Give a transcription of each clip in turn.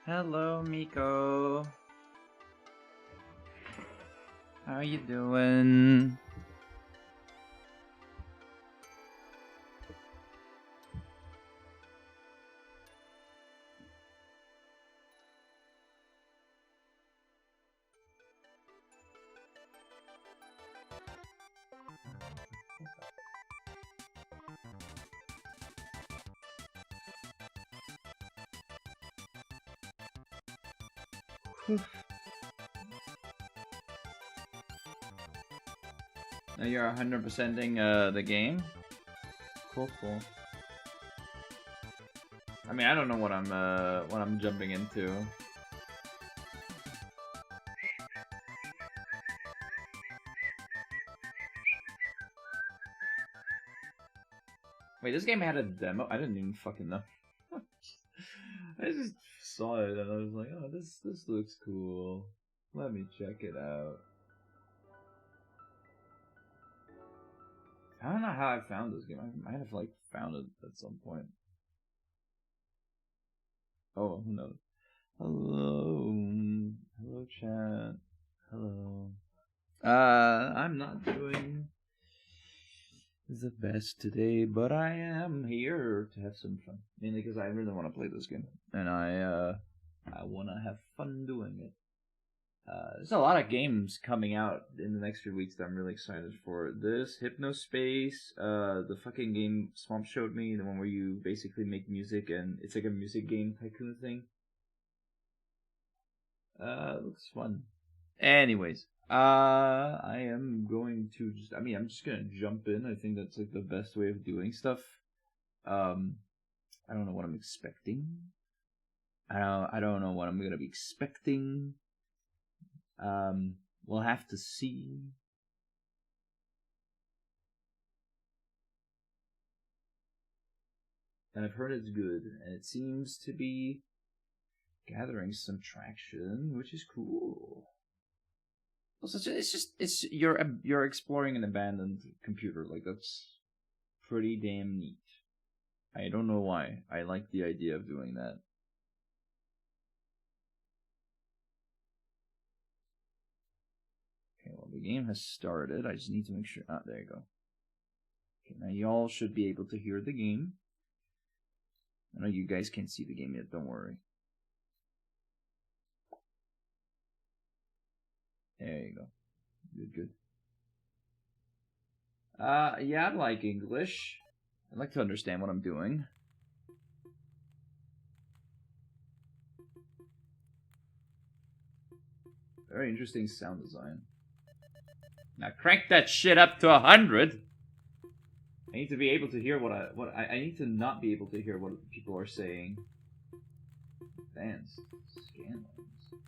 Hello, Miko. How you doing? Now you're 100%ing the game? Cool. I mean, I don't know what I'm jumping into. Wait, this game had a demo? I didn't even fucking know. I just saw it and I was like, oh, this looks cool. Let me check it out. I don't know how I found this game. I might have like found it at some point. Oh, who knows? Hello, chat. Hello. I'm not doing the best today, but I am here to have some fun. Mainly because I really want to play this game, and I want to have fun doing it. There's a lot of games coming out in the next few weeks that I'm really excited for. This Hypnospace, the fucking game Swamp showed me, the one where you basically make music and it's like a music game tycoon thing. Looks fun. Anyways, I am going to I'm just gonna jump in. I think that's like the best way of doing stuff. I don't know what I'm expecting. I don't know what I'm gonna be expecting. We'll have to see. And I've heard it's good, and it seems to be gathering some traction, which is cool. Also, it's you're exploring an abandoned computer. Like, that's pretty damn neat. I don't know why. I like the idea of doing that. Okay, well, the game has started. I just need to make sure. Ah, there you go. Okay, now y'all should be able to hear the game. I know you guys can't see the game yet, don't worry. There you go. Good. Yeah, I like English. I like to understand what I'm doing. Very interesting sound design. Now crank that shit up to 100. I need to be able to hear I need to not be able to hear what people are saying. Advanced scan lines.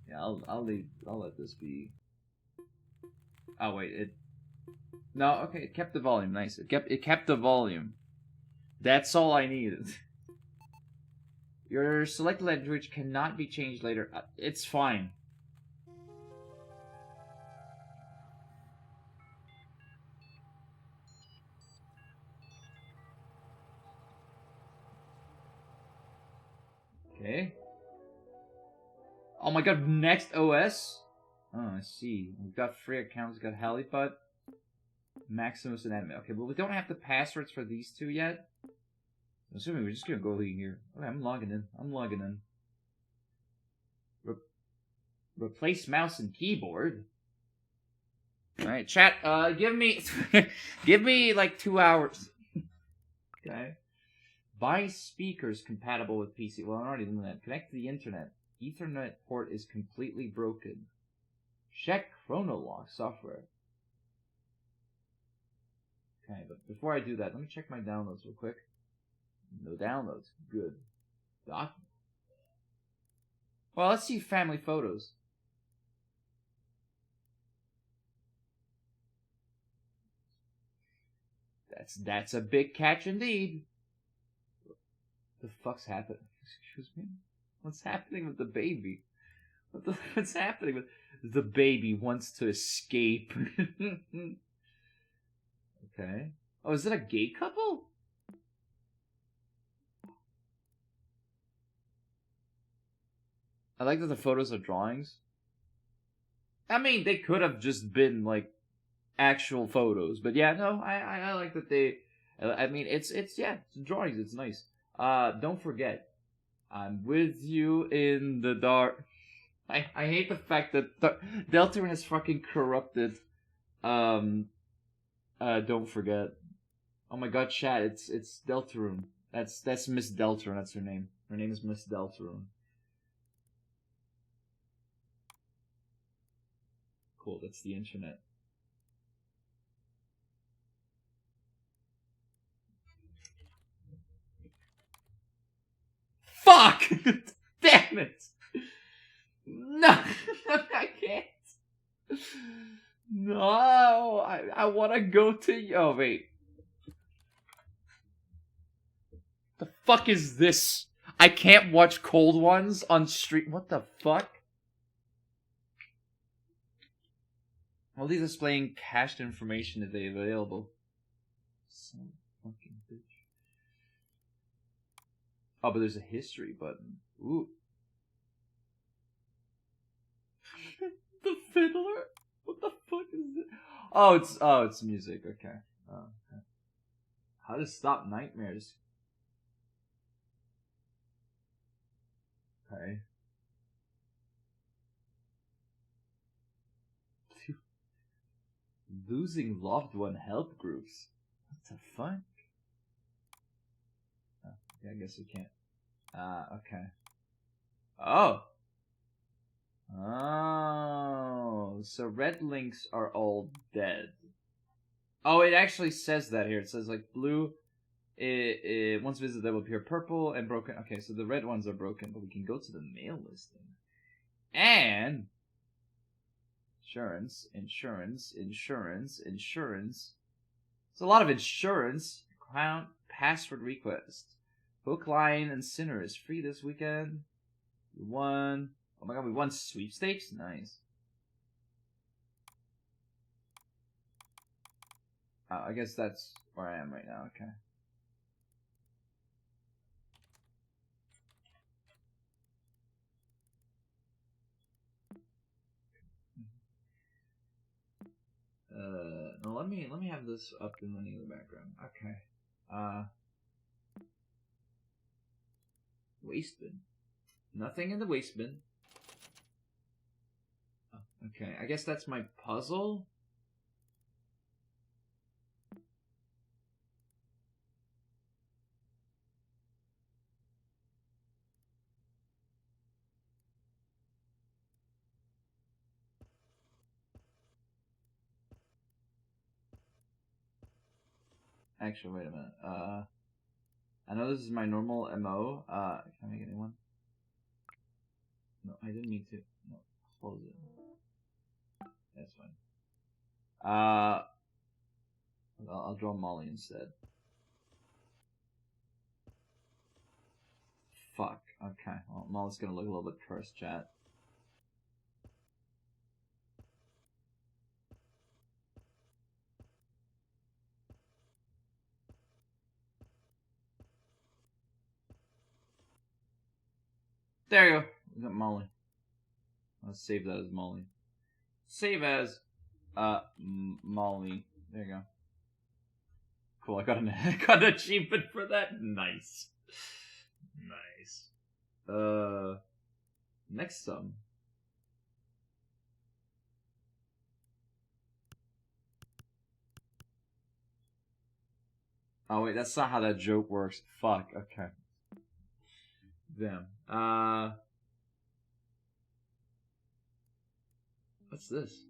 Yeah, I'll let this be. Oh wait, no, okay, it kept the volume. Nice. It kept the volume. That's all I needed. Your select language cannot be changed later. It's fine. Okay. Oh my god, next OS? Oh, I see. We've got free accounts. We've got Haliput, Maximus, and Anime. Okay, but we don't have the passwords for these two yet. I'm assuming we're just gonna go in here. Okay, I'm logging in. Replace mouse and keyboard. Alright, chat, give me give me like 2 hours. Okay. Buy speakers compatible with PC. Well, I'm already doing that. Connect to the internet. Ethernet port is completely broken. Check Chronolock software. Okay, but before I do that, let me check my downloads real quick. No downloads. Good. Doc. Well, let's see family photos. That's a big catch indeed. What the fuck's happening? Excuse me? What's happening with the baby? What's happening with the baby wants to escape? Okay. Oh, is it a gay couple? I like that the photos are drawings. I mean, they could have just been like actual photos, but yeah, no, I like that they. I mean, it's drawings. It's nice. Don't forget, I'm with you in the dark. I hate the fact that Deltarune has fucking corrupted. Don't forget. Oh my god, chat! It's Deltarune. That's Miss Deltarune. That's her name. Her name is Miss Deltarune. Cool. That's the internet. Fuck! Damn it! No, I can't. No, I want to go to. Oh wait, the fuck is this? I can't watch cold ones on stream. What the fuck? All these displaying cached information if they available. Some fucking bitch. Oh, but there's a history button. Ooh. The fiddler? What the fuck is it? Oh, it's music. Okay. Oh, okay. How to stop nightmares? Okay. Losing loved one help groups. What the fuck? Oh, okay, I guess you can't. Okay. Oh. Oh. So red links are all dead. Oh, it actually says that here. It says like blue. Once visited, they will appear purple and broken. Okay, so the red ones are broken, but we can go to the mail listing. And insurance. It's a lot of insurance. Crown password request. Hook, line, and sinner is free this weekend. We won. Oh my god, we won sweepstakes? Nice. I guess that's where I am right now. Okay. No, let me have this up and running in the background. Okay. Waste bin. Nothing in the waste bin. Oh, okay, I guess that's my puzzle. Actually, wait a minute. I know this is my normal MO. Can I make a new one? No, I didn't mean to. No, close it. That's fine. I'll draw Molly instead. Fuck. Okay. Well, Molly's gonna look a little bit cursed, chat. There you go. We got Molly. Let's save that as Molly. Save as Molly. There you go. Cool. I got an achievement for that. Nice. Nice. Next sum. Oh wait, that's not how that joke works. Fuck. Okay. Damn. What's this?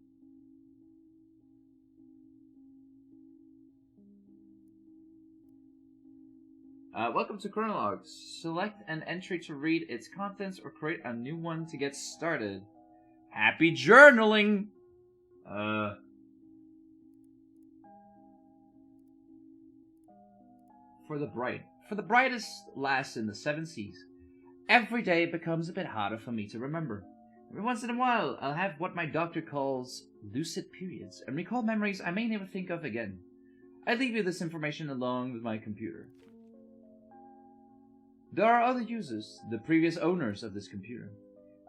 Welcome to Chronologs. Select an entry to read its contents or create a new one to get started. Happy journaling! For the brightest lass in the seven seas. Every day becomes a bit harder for me to remember. Every once in a while, I'll have what my doctor calls lucid periods and recall memories I may never think of again. I leave you this information along with my computer. There are other users, the previous owners of this computer.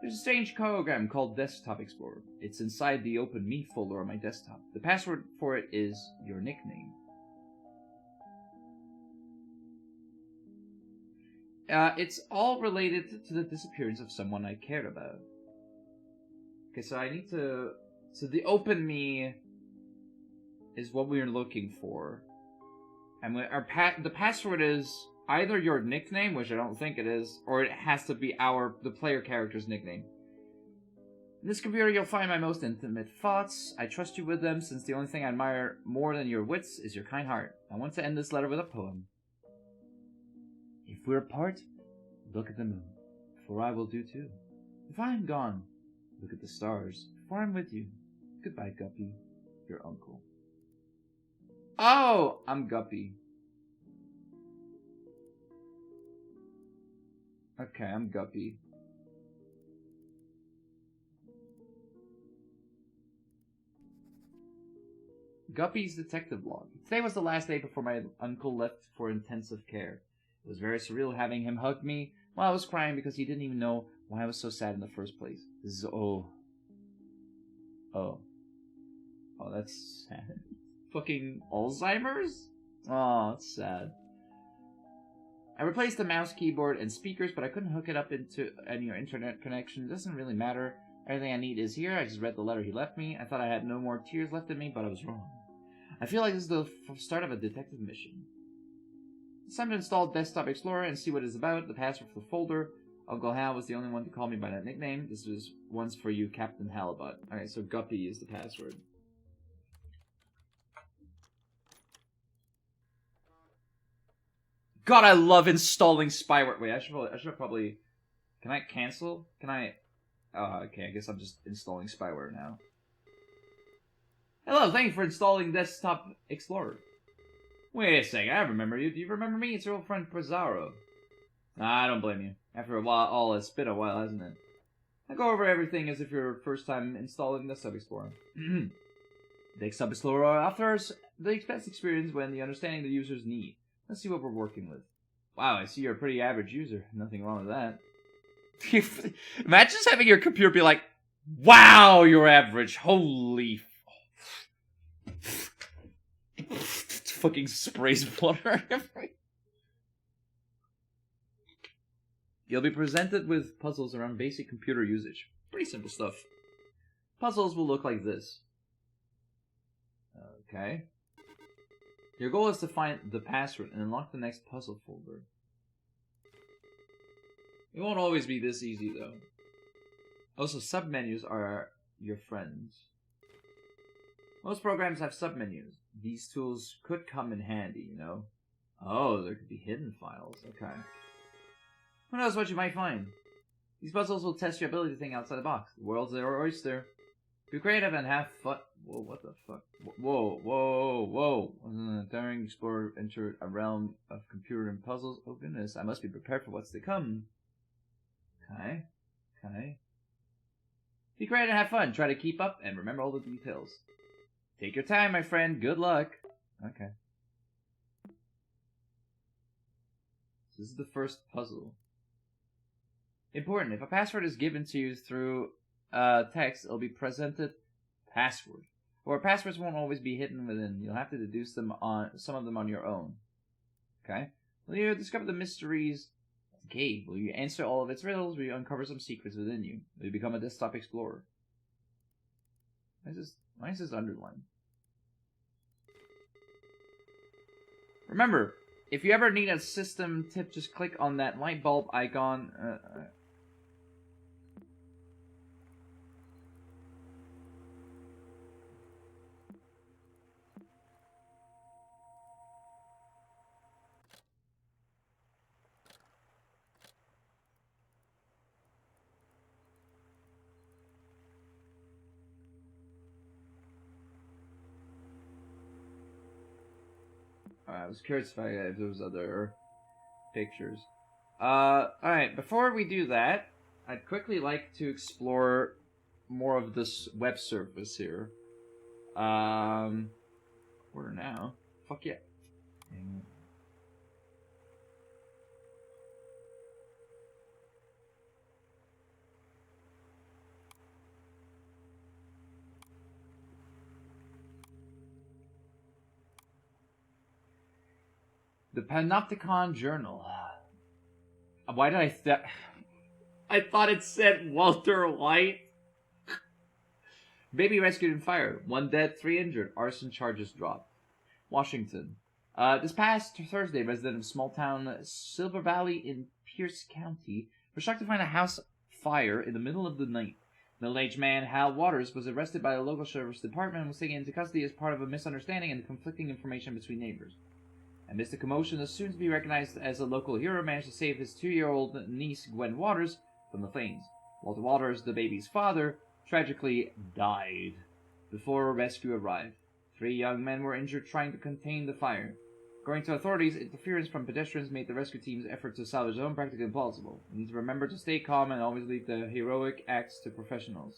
There's a strange program called Desktop Explorer. It's inside the Open Me folder on my desktop. The password for it is your nickname. It's all related to the disappearance of someone I cared about. Okay, so I need to... So the Open Me is what we're looking for. And the password is either your nickname, which I don't think it is, or it has to be the player character's nickname. In this computer, you'll find my most intimate thoughts. I trust you with them, since the only thing I admire more than your wits is your kind heart. I want to end this letter with a poem. If we're apart, look at the moon, for I will do too. If I am gone, look at the stars, for I'm with you. Goodbye, Guppy, your uncle. Oh, I'm Guppy. Okay, I'm Guppy. Guppy's detective log. Today was the last day before my uncle left for intensive care. It was very surreal having him hug me while I was crying because he didn't even know why I was so sad in the first place. This is oh, that's sad. Fucking Alzheimer's? Oh, that's sad. I replaced the mouse, keyboard, and speakers, but I couldn't hook it up into any internet connection. It doesn't really matter. Everything I need is here. I just read the letter he left me. I thought I had no more tears left in me, but I was wrong. I feel like this is the start of a detective mission. It's time to install Desktop Explorer and see what it's about. The password for the folder. Uncle Hal was the only one to call me by that nickname. This was once for you, Captain Halibut. Alright, so Guppy is the password. God, I love installing spyware. Wait, I should probably... Can I cancel? Can I... Oh, okay, I guess I'm just installing spyware now. Hello, thank you for installing Desktop Explorer. Wait a second, I remember you. Do you remember me? It's your old friend Pizarro. Nah, I don't blame you. After a while, it's been a while, hasn't it? I go over everything as if you're first time installing Desktop Explorer. Desktop Explorer offers the best experience when the understanding the user's need. Let's see what we're working with. Wow, I see you're a pretty average user. Nothing wrong with that. Imagine just having your computer be like, wow, you're average. Holy... fucking sprays water everywhere. You'll be presented with puzzles around basic computer usage. Pretty simple stuff. Puzzles will look like this. Okay. Your goal is to find the password and unlock the next puzzle folder. It won't always be this easy, though. Also, submenus are your friends. Most programs have submenus. These tools could come in handy, you know. Oh, there could be hidden files. Okay. Who knows what you might find? These puzzles will test your ability to think outside the box. The world's your oyster. Be creative and have fun. Whoa, what the fuck? Whoa. Daring explorer entered a realm of computer and puzzles. Oh goodness, I must be prepared for what's to come. Okay. Be creative and have fun. Try to keep up and remember all the details. Take your time, my friend. Good luck. Okay. This is the first puzzle. Important. If a password is given to you through text, it'll be presented password. Or passwords won't always be hidden within. You'll have to deduce some of them on your own. Okay? Will you discover the mysteries of the cave? Will you answer all of its riddles? Will you uncover some secrets within you? Will you become a desktop explorer? Why is this underlined? Remember, if you ever need a system tip, just click on that light bulb icon. I was curious if there was other pictures. Alright, before we do that, I'd quickly like to explore more of this web surface here. Where now? Fuck yeah. The Panopticon Journal. Why did I thought it said Walter White. Baby rescued in fire. 1 dead, 3 injured. Arson charges dropped. Washington. This past Thursday, resident of small town Silver Valley in Pierce County was shocked to find a house fire in the middle of the night. Middle-aged man Hal Waters was arrested by the local sheriff's department and was taken into custody as part of a misunderstanding and conflicting information between neighbors. Amidst the commotion, the soon-to-be recognized as a local hero managed to save his 2-year-old niece, Gwen Waters, from the flames. Walter Waters, the baby's father, tragically died before rescue arrived. 3 young men were injured trying to contain the fire. According to authorities, interference from pedestrians made the rescue team's effort to salvage the home practically impossible. You need to remember to stay calm and always leave the heroic acts to professionals.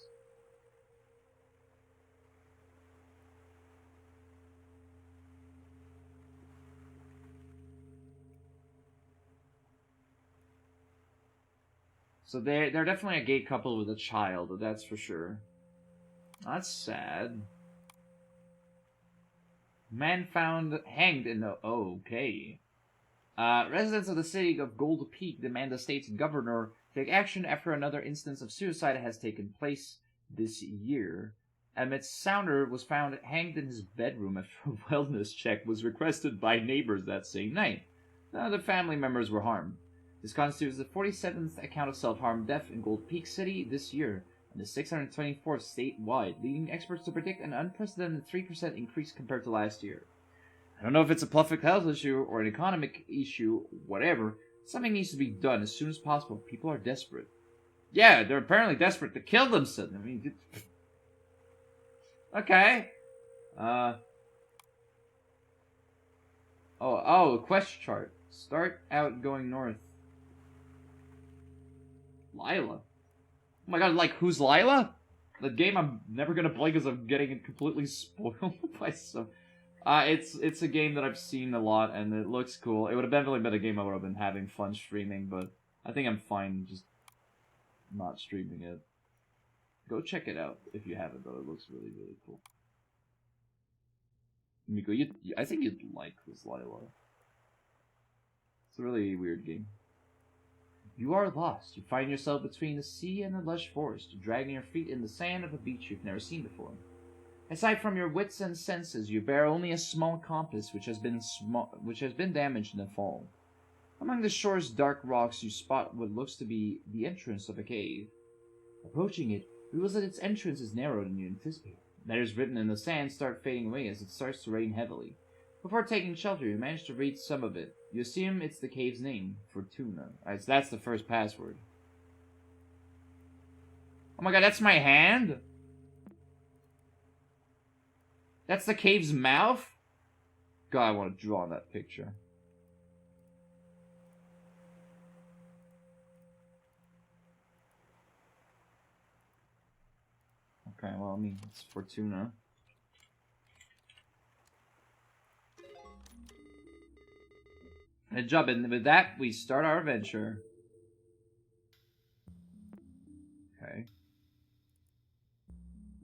So they're definitely a gay couple with a child, that's for sure. That's sad. Man found hanged in the... okay. Residents of the city of Gold Peak demand the state's governor take action after another instance of suicide has taken place this year. Emmett Sounder was found hanged in his bedroom after a wellness check was requested by neighbors that same night. None of the family members were harmed. This constitutes the 47th account of self-harm death in Gold Peak City this year, and the 624th statewide, leading experts to predict an unprecedented 3% increase compared to last year. I don't know if it's a public health issue or an economic issue, whatever. Something needs to be done as soon as possible. People are desperate. Yeah, they're apparently desperate to kill themselves. I mean, okay. A quest chart. Start out going north. Lila. Oh my god, like, who's Lila? The game I'm never gonna play because I'm getting it completely spoiled by some... it's a game that I've seen a lot, and it looks cool. It would have definitely been a game I would have been having fun streaming, but I think I'm fine just not streaming it. Go check it out if you haven't, though. It looks really, really cool. Miko, I think you'd like Who's Lila. It's a really weird game. You are lost. You find yourself between the sea and the lush forest, dragging your feet in the sand of a beach you've never seen before. Aside from your wits and senses, you bear only a small compass which has been damaged in the fall. Among the shore's dark rocks, you spot what looks to be the entrance of a cave. Approaching it, reveals that its entrance is narrower than you anticipated. Letters written in the sand start fading away as it starts to rain heavily. Before taking shelter, you manage to read some of it. You assume it's the cave's name, Fortuna. Alright, so that's the first password. Oh my god, that's my hand? That's the cave's mouth? God, I want to draw that picture. Okay, well, I mean, it's Fortuna. Good job, and with that, we start our adventure. Okay.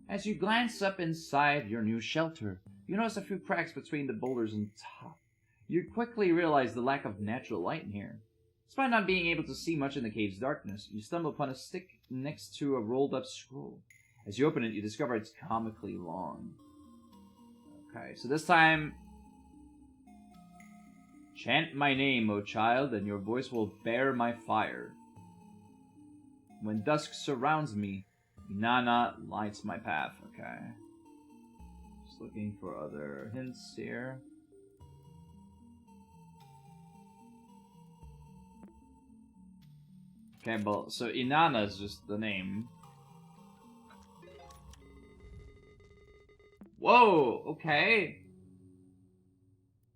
As you glance up inside your new shelter, you notice a few cracks between the boulders and top. You quickly realize the lack of natural light in here. Despite not being able to see much in the cave's darkness, you stumble upon a stick next to a rolled-up scroll. As you open it, you discover it's comically long. Okay, so this time... Chant my name, O child, and your voice will bear my fire. When dusk surrounds me, Inanna lights my path. Okay. Just looking for other hints here. Okay, well, so Inanna is just the name. Whoa, okay.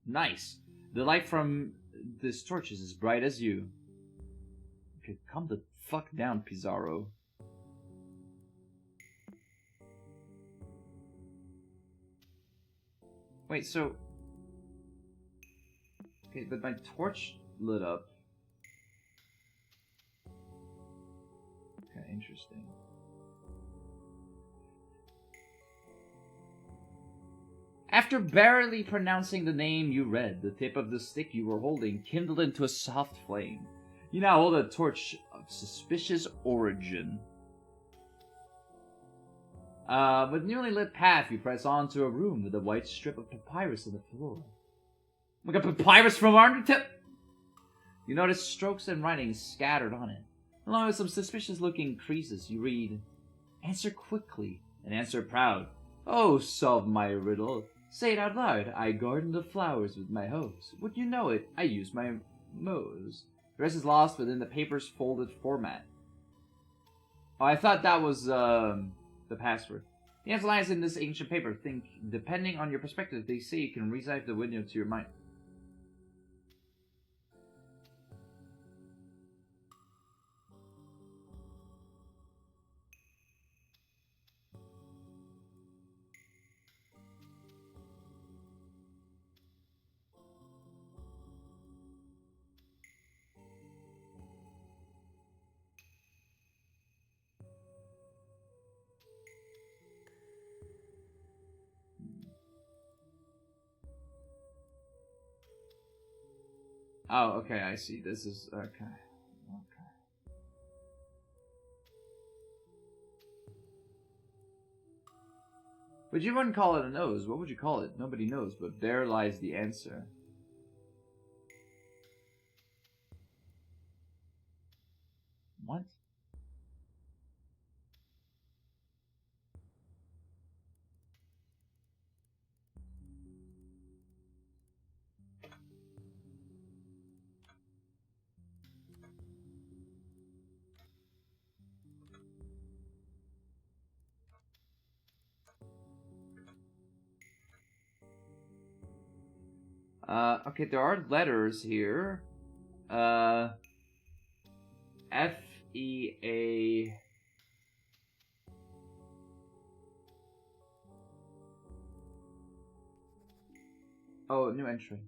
Nice. The light from this torch is as bright as you. Okay, calm the fuck down, Pizarro. Wait, so... Okay, but my torch lit up. Okay, interesting. After barely pronouncing the name you read, the tip of the stick you were holding kindled into a soft flame. You now hold a torch of suspicious origin. With newly lit path, you press on to a room with a white strip of papyrus on the floor. Like a papyrus from Undertale? You notice strokes and writing scattered on it. Along with some suspicious-looking creases, you read, "Answer quickly, and answer proud. Oh, solve my riddle. Say it out loud. I garden the flowers with my hose. Would you know it? I use my mows." The rest is lost within the paper's folded format. Oh, I thought that was, the password. The answer lies in this ancient paper. Think, depending on your perspective, they say you can resize the window to your mind. Oh, okay, I see. This is, okay. Okay. But you wouldn't call it a nose. What would you call it? Nobody knows, but there lies the answer. What? Okay, there are letters here. F-E-A... Oh, new entry.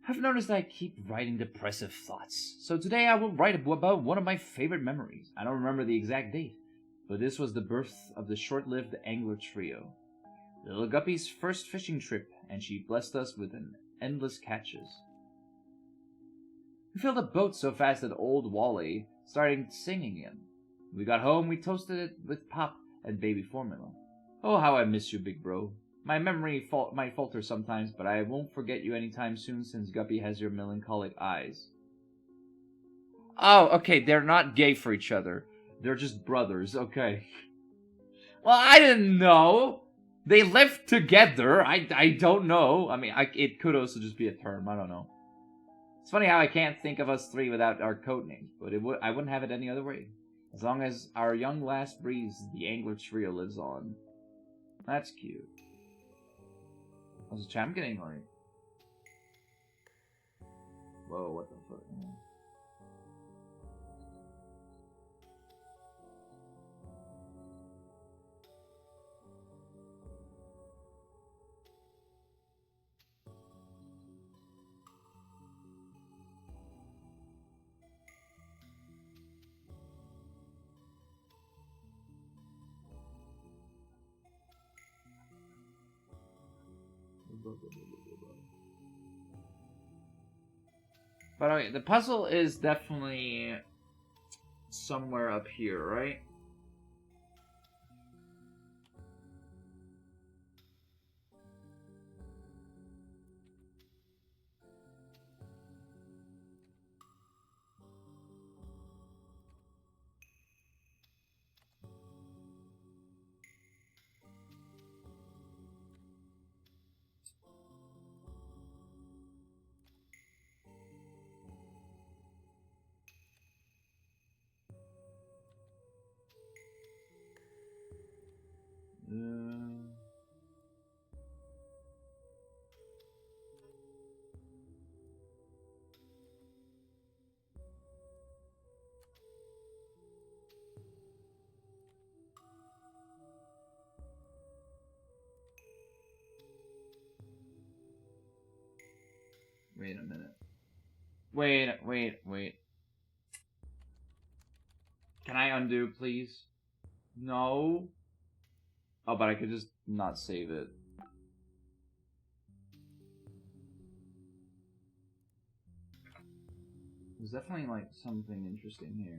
I've noticed I keep writing depressive thoughts, so today I will write about one of my favorite memories. I don't remember the exact date, but this was the birth of the short-lived angler trio. Little Guppy's first fishing trip, and she blessed us with endless catches. We filled the boat so fast that old Wally started singing again. When we got home, we toasted it with pop and baby formula. Oh, how I miss you, big bro. My memory might falter sometimes, but I won't forget you anytime soon since Guppy has your melancholic eyes. Oh, okay, they're not gay for each other. They're just brothers, okay. Well, I didn't know. They lived together. I don't know. I mean, it could also just be a term. I don't know. It's funny how I can't think of us three without our code names, but I wouldn't have it any other way. As long as our young last breeze, the angler trio, lives on. That's cute. I'm getting like... Whoa, what the fuck? But okay, the puzzle is definitely somewhere up here, right? Wait a minute. Wait. Can I undo, please? No. Oh, but I could just not save it. There's definitely like something interesting here.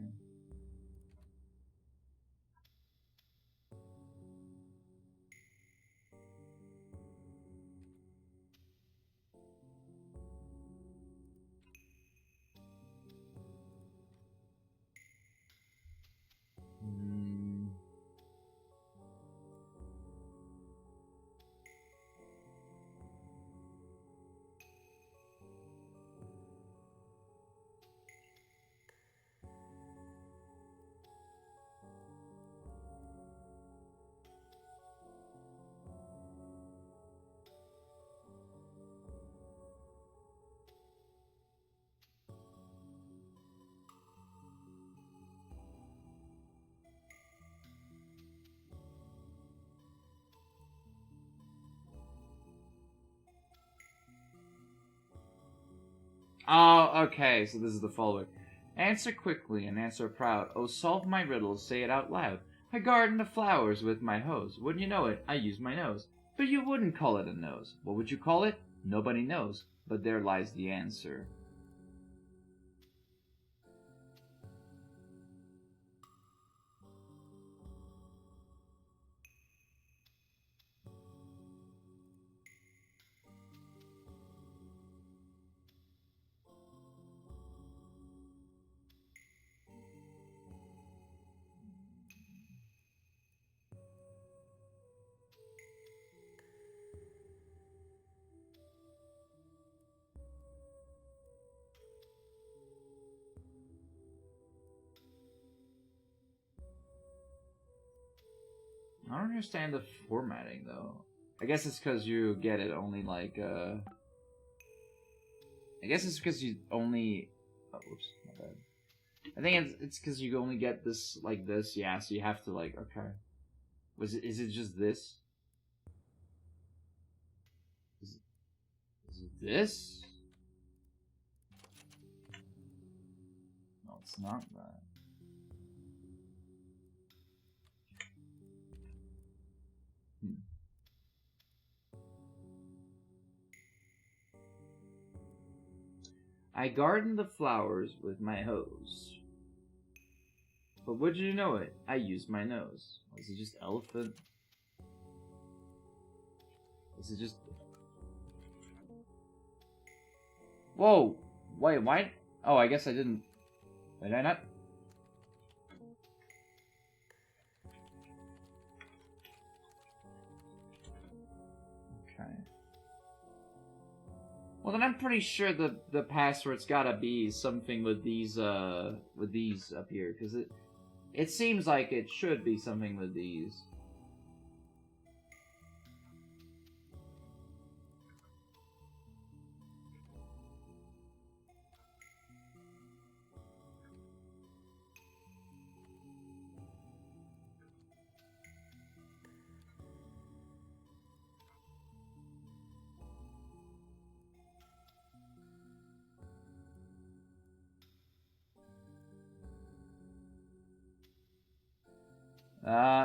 Oh, okay, so this is the follower. Answer quickly and answer proud. Oh, solve my riddles, say it out loud. I garden the flowers with my hose. Wouldn't you know it, I use my nose. But you wouldn't call it a nose. What would you call it? Nobody knows. But there lies the answer. I don't understand the formatting, though. I guess it's because you get it only, like, I guess it's because you only... Oh, whoops, my bad. I think it's because you only get this, like this, yeah, so you have to, like, okay. Is it just this? Is it this? No, it's not that. I garden the flowers with my hose. But would you know it? I use my nose. Is it just elephant? Is it just... Whoa! Wait, why? Oh, I guess I didn't... Did I not? Okay. Well, then I'm pretty sure the password's gotta be something with these up here, because it seems like it should be something with these.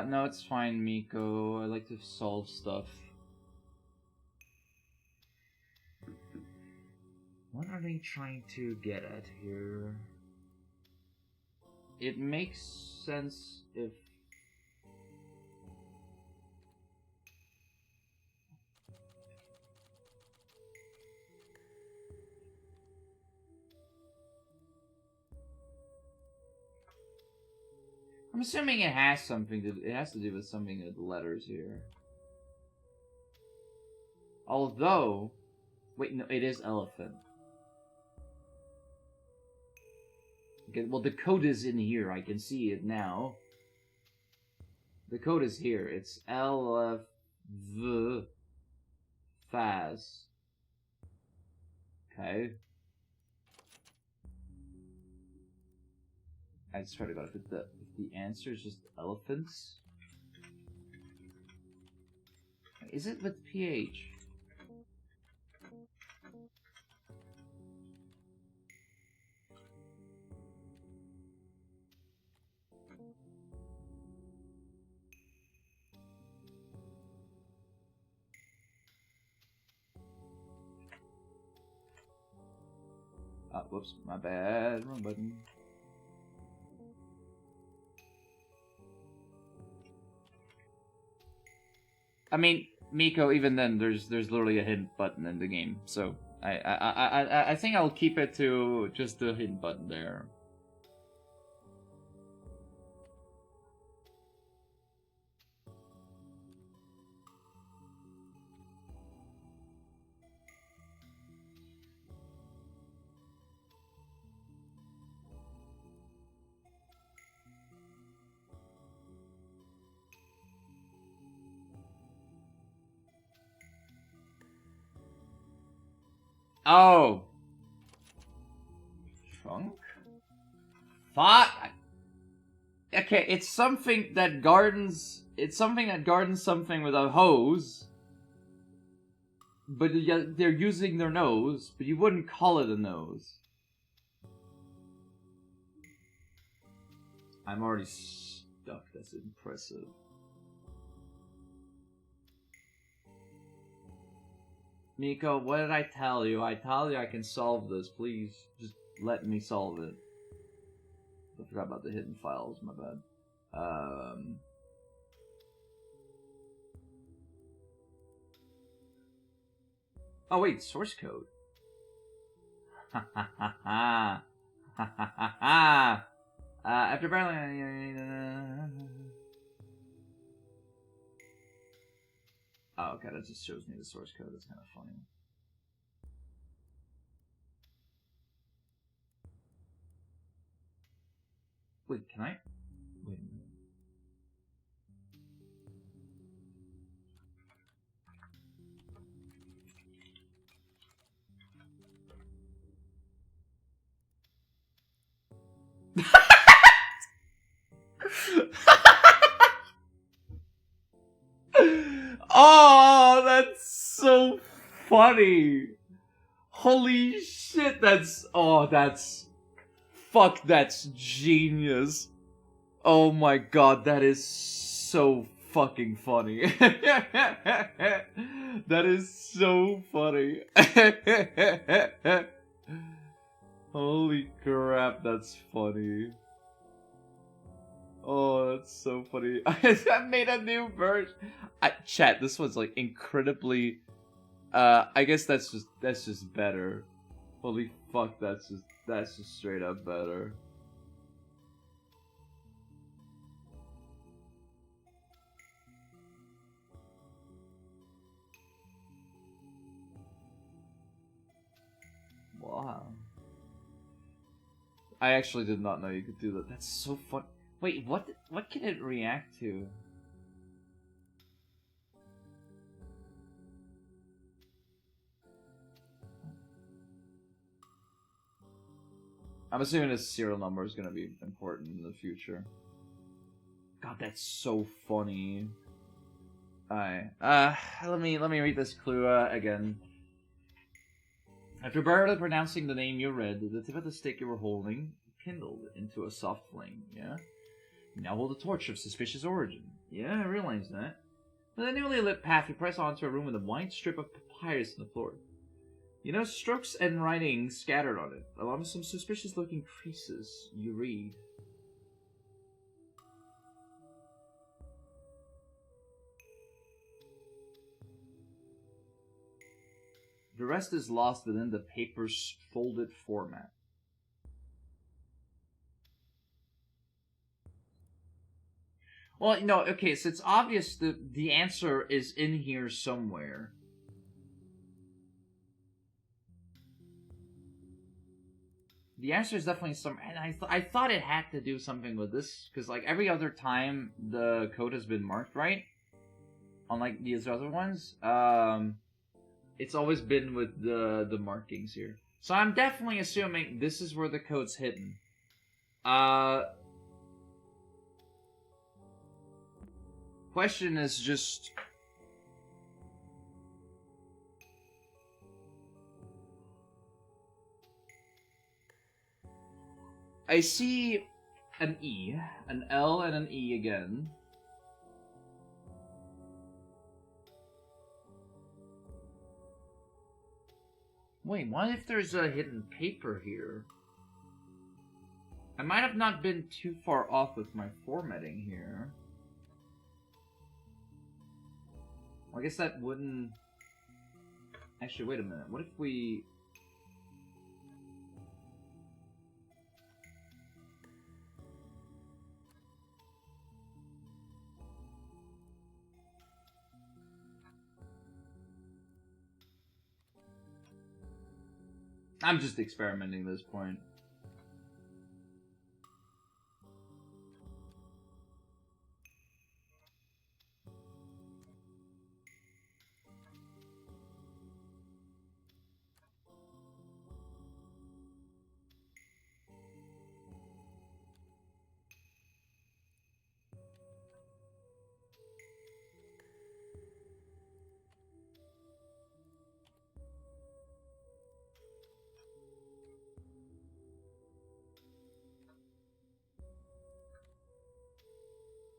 No, it's fine, Miko. I like to solve stuff. What are they trying to get at here? It makes sense if... I'm assuming it has something to... It has to do with something with the letters here. Although... Wait, no, it is elephant. Okay, well, the code is in here. I can see it now. The code is here. It's LF Faz. Okay. I swear to God, if the answer is just elephants, is it with PH? Whoops, my bad. Wrong button. I mean, Miko, even then, there's literally a hint button in the game, so I think I'll keep it to just the hint button there. Oh! Trunk? Fuck! Okay, it's something that gardens... It's something that gardens something with a hose. But they're using their nose, but you wouldn't call it a nose. I'm already stuck, that's impressive. Miko, what did I tell you? I told you I can solve this. Please, just let me solve it. I forgot about the hidden files, my bad. Oh wait, source code. Ha ha ha ha. Ha ha ha ha. After battling... Oh, okay, that just shows me the source code. That's kind of funny. Wait, can I? Wait a minute. Oh, that's so funny. Holy shit, that's... Oh, that's... Fuck, that's genius. Oh my god, that is so fucking funny. That is so funny. Holy crap, that's funny. Oh, that's so funny. I made a new version. Chat, this one's like incredibly... I guess that's just better. Holy fuck, that's just straight up better. Wow. I actually did not know you could do that. That's so fun. Wait, what can it react to? I'm assuming this serial number is gonna be important in the future. God, that's so funny. Alright, let me read this clue again. After barely pronouncing the name you read, the tip of the stick you were holding kindled into a soft flame, yeah? You now hold a torch of suspicious origin. Yeah, I realize that. With a newly lit path, you press onto a room with a white strip of papyrus on the floor. You notice strokes and writing scattered on it, along with some suspicious-looking creases. You read. The rest is lost within the paper's folded format. Well, no, okay, so it's obvious that the answer is in here somewhere. The answer is definitely some, and I thought it had to do something with this, because like every other time the code has been marked right, unlike these other ones, it's always been with the markings here. So I'm definitely assuming this is where the code's hidden. Question is just... I see an E, an L, and an E again. Wait, what if there's a hidden paper here? I might have not been too far off with my formatting here. Well, I guess that wouldn't... Actually, wait a minute. What if we... I'm just experimenting at this point.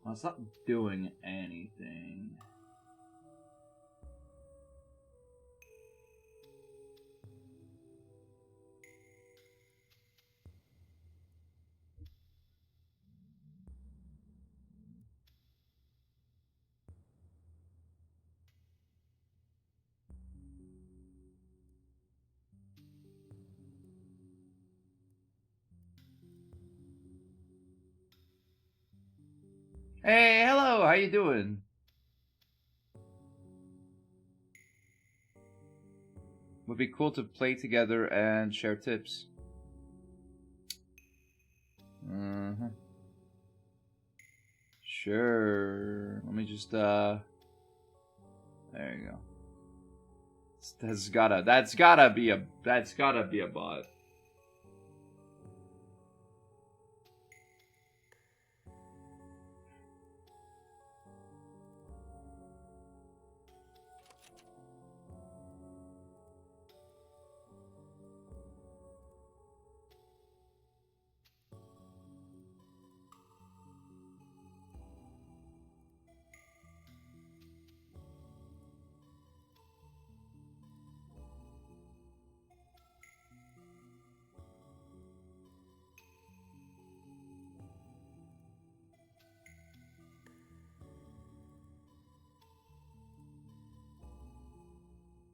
Well, it's not doing anything. Hey, hello, how you doing? Would be cool to play together and share tips. Sure. Let me just there you go. That's gotta be a bot.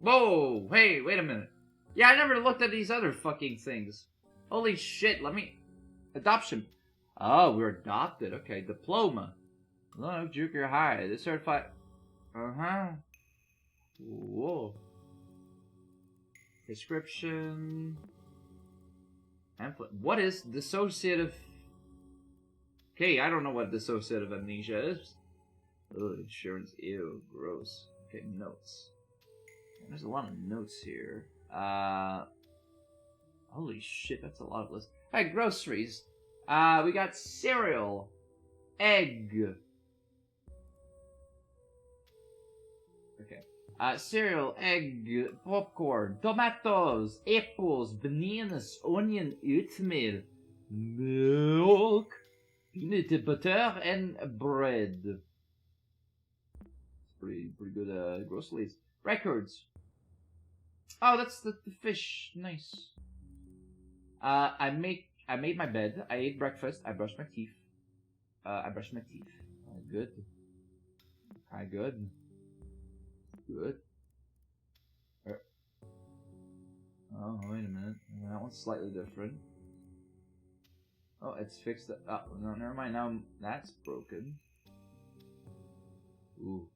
Whoa! Hey, wait a minute. Yeah, I never looked at these other fucking things. Holy shit, let me... Adoption. Oh, we're adopted. Okay, diploma. No, Junior High. This certified... Uh-huh. Whoa. Description... Pamphlet. What is dissociative... Okay, I don't know what dissociative amnesia is. Ugh, insurance. Ew, gross. Okay, notes. There's a lot of notes here. Holy shit, that's a lot of lists. Hey, groceries. We got cereal, egg. Okay. Cereal, egg, popcorn, tomatoes, apples, bananas, onion, oatmeal, milk, peanut butter, and bread. It's pretty good groceries. Records. Oh, that's the fish. Nice. I made my bed. I ate breakfast. I brushed my teeth. Good. Good. Good. Oh, wait a minute. That one's slightly different. Oh, it's fixed. Oh, no, never mind. Now that's broken. Ooh.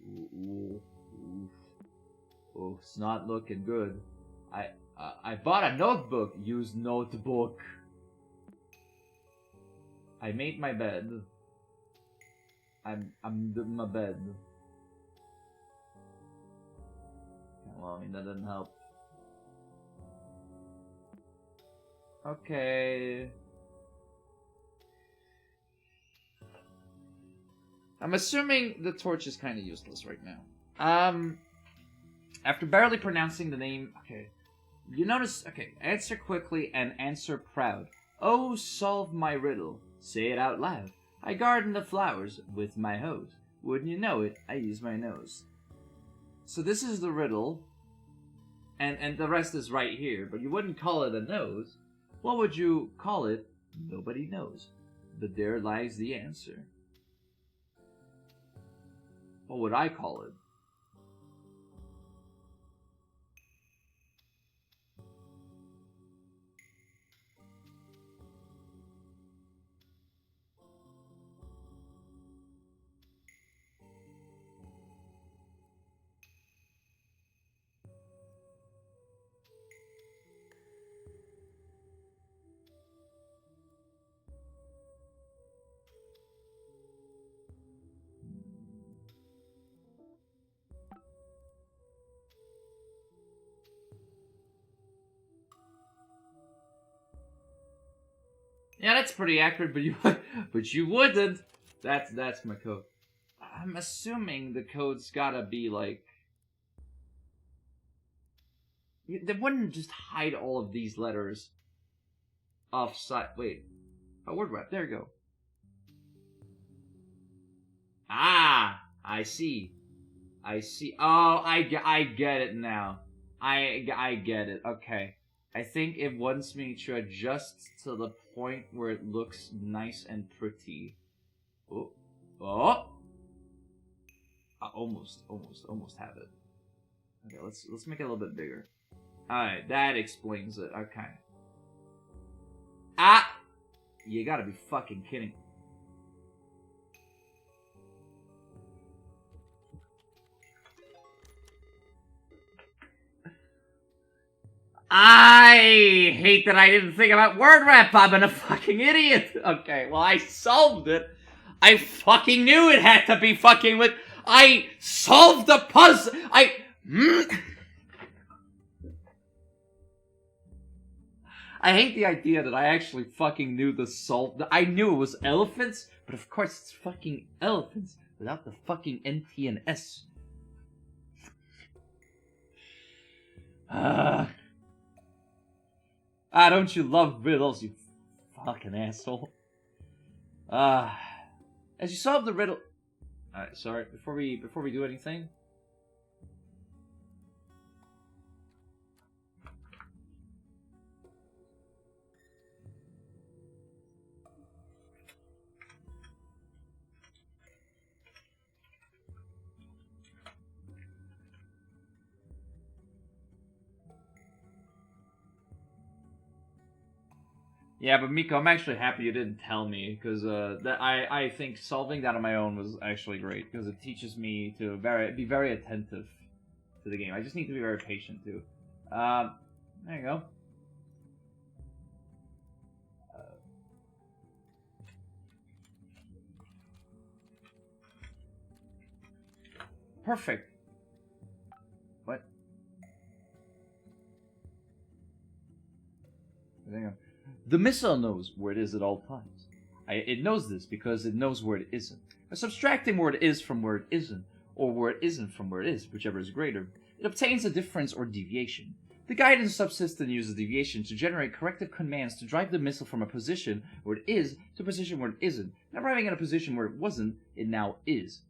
Ooh. Oh, it's not looking good. I bought a notebook. Use notebook. I made my bed. I'm doing my bed. Well, I mean that didn't help. Okay. I'm assuming the torch is kind of useless right now. After barely pronouncing the name, okay. You notice, okay, answer quickly and answer proud. Oh, solve my riddle. Say it out loud. I garden the flowers with my hose. Wouldn't you know it, I use my nose. So this is the riddle. and the rest is right here, but you wouldn't call it a nose. What would you call it? Nobody knows. But there lies the answer. What would I call it? Yeah, that's pretty accurate, but you wouldn't. That's my code. I'm assuming the code's gotta be like. They wouldn't just hide all of these letters offside. Wait, a word wrap. There you go. Ah, I see. Oh, I get it now. I get it. Okay. I think it wants me to adjust to the point where it looks nice and pretty. Oh. Oh! I almost have it. Okay, let's make it a little bit bigger. Alright, that explains it. Okay. Ah! You gotta be fucking kidding. I hate that I didn't think about word wrap. I'm a fucking idiot. Okay, well, I solved it. I fucking knew it had to be fucking with. I solved the puzzle. I hate the idea that I actually fucking knew the solve. I knew it was elephants, but of course it's fucking elephants without the fucking NT and S. Don't you love riddles, you fucking asshole? As you solve the riddle... Alright, sorry, before we do anything... Yeah, but Miko, I'm actually happy you didn't tell me, because I think solving that on my own was actually great, because it teaches me to be very attentive to the game. I just need to be very patient, too. There you go. Perfect. What? There you go. The missile knows where it is at all times. It knows this because it knows where it isn't. By subtracting where it is from where it isn't, or where it isn't from where it is, whichever is greater, it obtains a difference or deviation. The guidance subsystem uses deviation to generate corrective commands to drive the missile from a position where it is to a position where it isn't, and arriving at a position where it wasn't, it now is.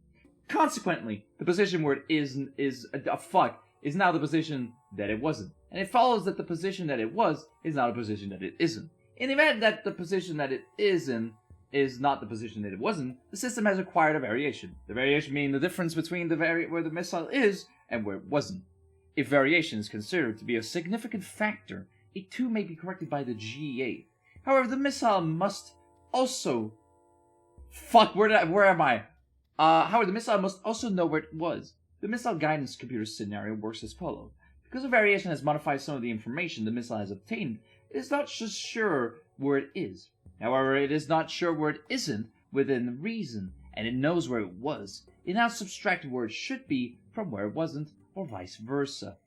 Consequently, the position where it is now the position that it wasn't, and it follows that the position that it was is not a position that it isn't. In the event that the position that it is in is not the position that it wasn't, the system has acquired a variation. The variation being the difference between where the missile is and where it wasn't. If variation is considered to be a significant factor, it too may be corrected by the GA. However, the missile must also... where am I? However, the missile must also know where it was. The missile guidance computer scenario works as follows. Because a variation has modified some of the information the missile has obtained, it is not just sure where it is. However, it is not sure where it isn't within reason, and it knows where it was. It now subtracted where it should be from where it wasn't, or vice versa.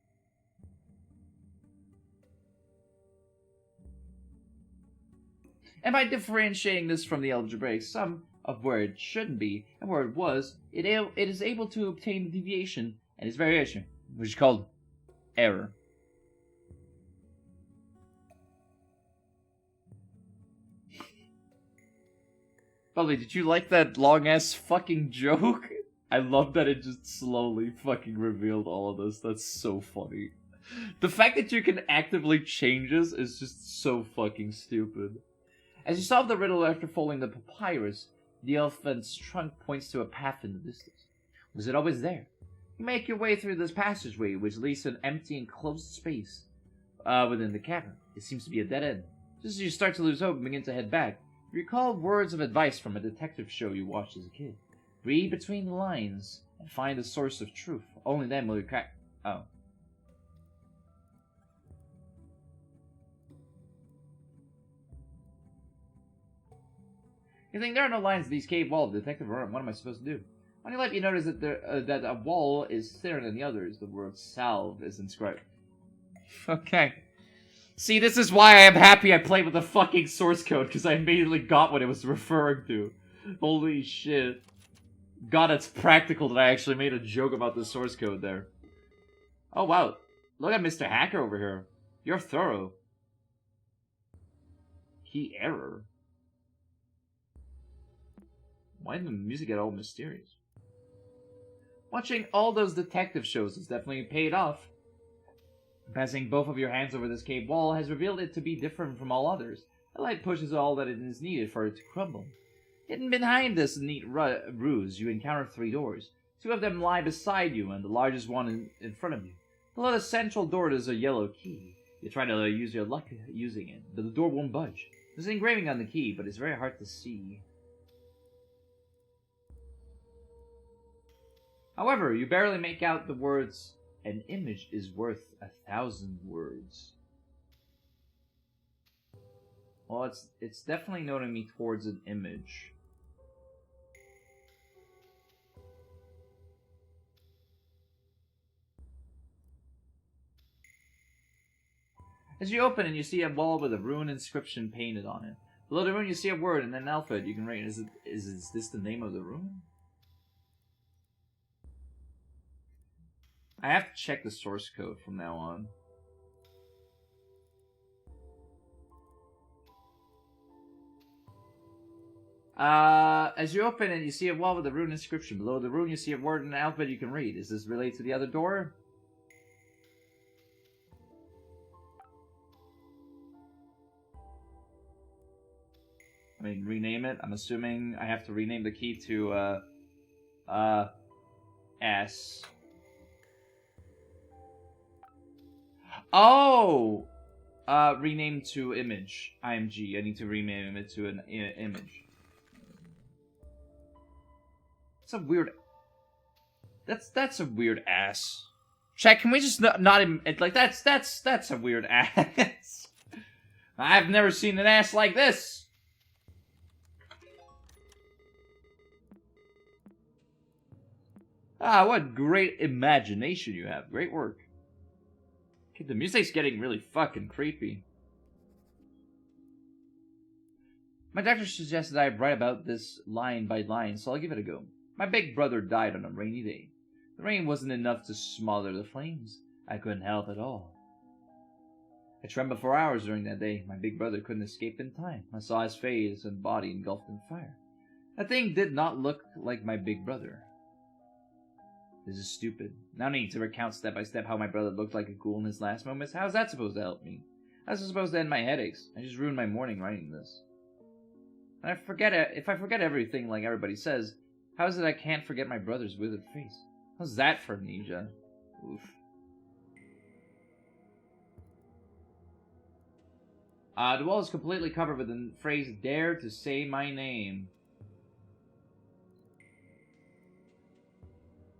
And by differentiating this from the algebraic sum of where it shouldn't be and where it was, it is able to obtain the deviation and its variation, which is called error. Probably, did you like that long-ass fucking joke? I love that it just slowly fucking revealed all of this. That's so funny. The fact that you can actively change this is just so fucking stupid. As you solve the riddle after folding the papyrus, the elephant's trunk points to a path in the distance. Was it always there? You make your way through this passageway, which leads to an empty enclosed space within the cavern. It seems to be a dead end. Just as you start to lose hope and begin to head back, you recall words of advice from a detective show you watched as a kid. Read between the lines and find the source of truth. Only then will you crack... Oh. You think there are no lines in these cave walls, Detective. What am I supposed to do? On your left, you notice that that a wall is thinner than the others. The word "salve" is inscribed. Okay. See, this is why I am happy I played with the fucking source code, because I immediately got what it was referring to. Holy shit. God, it's practical that I actually made a joke about the source code there. Oh, wow. Look at Mr. Hacker over here. You're thorough. Key error. Why did the music get all mysterious? Watching all those detective shows has definitely paid off. Passing both of your hands over this cave wall has revealed it to be different from all others. The light pushes all that is needed for it to crumble. Hidden behind this neat ruse, you encounter 3 doors. 2 of them lie beside you, and the largest one in front of you. Below the central door there's a yellow key. You try to use your luck using it, but the door won't budge. There's an engraving on the key, but it's very hard to see. However, you barely make out the words, "An image is worth 1,000 words." Well, it's definitely noting me towards an image. As you open it, you see a wall with a rune inscription painted on it. Below the rune, you see a word and then an alphabet. You can write, is this the name of the rune? I have to check the source code from now on. As you open it, you see a wall with a rune inscription. Below the rune, you see a word and an alphabet you can read. Is this related to the other door? I mean, rename it. I'm assuming I have to rename the key to, S. Oh! Rename to image. IMG. I need to rename it to an image. That's a weird... That's a weird ass. Chat, can we just not even... Like, that's a weird ass. I've never seen an ass like this. Ah, what great imagination you have. Great work. Okay, the music's getting really fucking creepy. My doctor suggested I write about this line by line, so I'll give it a go. My big brother died on a rainy day. The rain wasn't enough to smother the flames. I couldn't help at all. I trembled for hours during that day. My big brother couldn't escape in time. I saw his face and body engulfed in fire. That thing did not look like my big brother. This is stupid. Now I need to recount step by step how my brother looked like a ghoul in his last moments. How is that supposed to help me? How's it supposed to end my headaches? I just ruined my morning writing this. And if I forget everything like everybody says, how is it I can't forget my brother's withered face? How's that for amnesia? Oof. The wall is completely covered with the phrase, "Dare to say my name."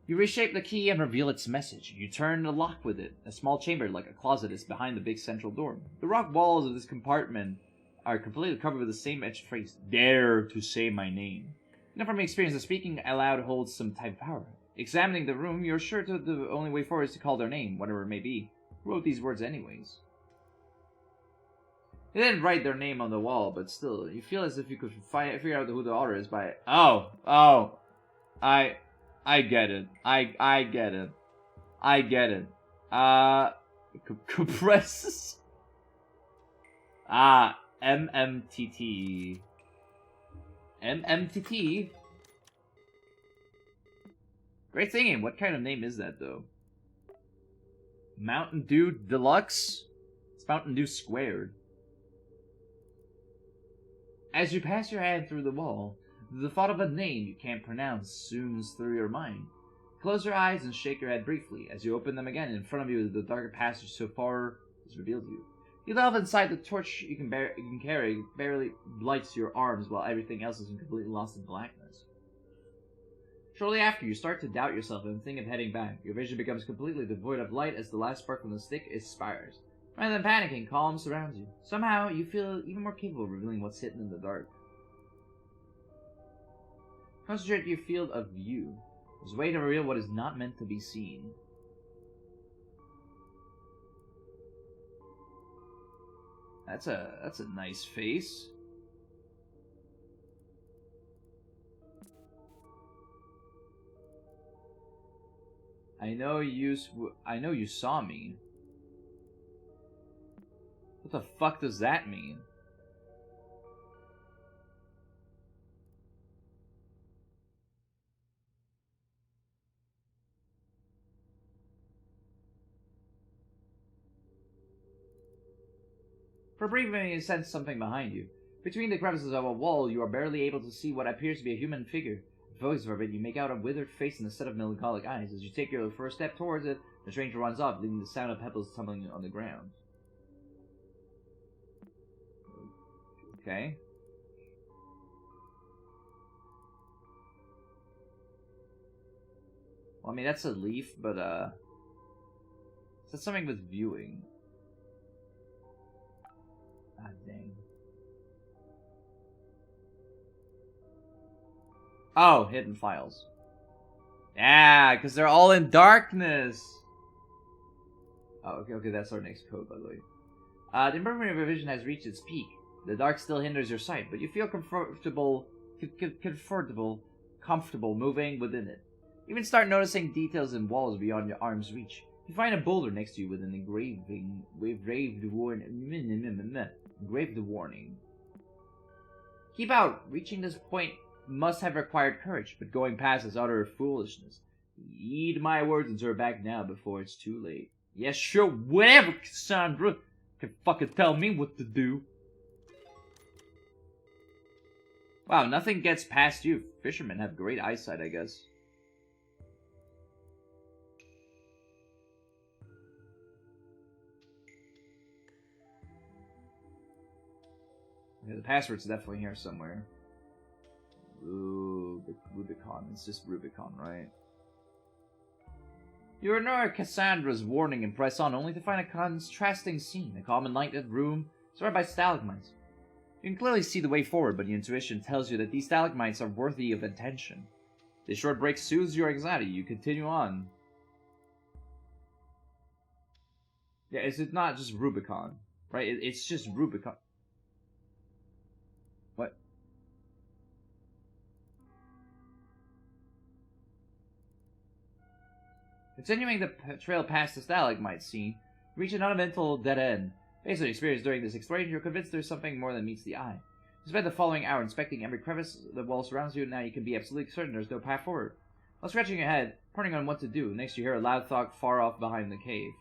You reshape the key and reveal its message. You turn the lock with it. A small chamber like a closet is behind the big central door. The rock walls of this compartment are completely covered with the same etched phrase, "Dare to say my name." You know from experience that speaking aloud holds some type of power. Examining the room, you're sure that the only way forward is to call their name, whatever it may be. Who wrote these words anyways? They didn't write their name on the wall, but still, you feel as if you could figure out who the author is by... I get it. I get it. I get it. Compresses. MMTT. MMTT? Great thinking. What kind of name is that, though? Mountain Dew Deluxe? It's Mountain Dew squared. As you pass your hand through the wall, the thought of a name you can't pronounce zooms through your mind. Close your eyes and shake your head briefly. As you open them again, in front of you, the dark passage so far is revealed to you. You delve inside. The torch you can carry barely lights your arms, while everything else is completely lost in blackness. Shortly after, you start to doubt yourself and think of heading back. Your vision becomes completely devoid of light as the last spark from the stick expires. Rather than panicking, calm surrounds you. Somehow, you feel even more capable of revealing what's hidden in the dark. Concentrate your field of view. There's a way to reveal what is not meant to be seen. That's a nice face. I know you saw me. What the fuck does that mean? For a brief moment, you sense something behind you. Between the crevices of a wall, you are barely able to see what appears to be a human figure. Focus for a bit, you make out a withered face and a set of melancholic eyes. As you take your first step towards it, the stranger runs off, leaving the sound of pebbles tumbling on the ground. Okay. Well, I mean, that's a leaf, but, that's something with viewing. Ah, dang. Oh, hidden files. Yeah, because they're all in darkness. Oh, okay, that's our next code, by the way. The improvement of your vision has reached its peak. The dark still hinders your sight, but you feel comfortable moving within it. You even start noticing details in walls beyond your arm's reach. You find a boulder next to you with an engraved warning. Keep out. Reaching this point must have required courage, but going past is utter foolishness. Heed my words and turn back now before it's too late. Yes, sure, whatever, Cassandra. Can fucking tell me what to do. Wow, nothing gets past you. Fishermen have great eyesight, I guess. Yeah, the password's definitely here somewhere. Ooh, Rubicon. It's just Rubicon, right? You ignore Cassandra's warning and press on, only to find a contrasting scene. A calm and lighted room surrounded by stalagmites. You can clearly see the way forward, but your intuition tells you that these stalagmites are worthy of attention. This short break soothes your anxiety. You continue on. Yeah, it's not just Rubicon, right? It's just Rubicon. What? Continuing the trail past the stalagmite scene, reach an uneventful dead end. Based on your experience during this exploration, you're convinced there's something more than meets the eye. You spend the following hour inspecting every crevice the wall surrounds you, and now you can be absolutely certain there's no path forward. While scratching your head, pondering on what to do, next you hear a loud thud far off behind the cave.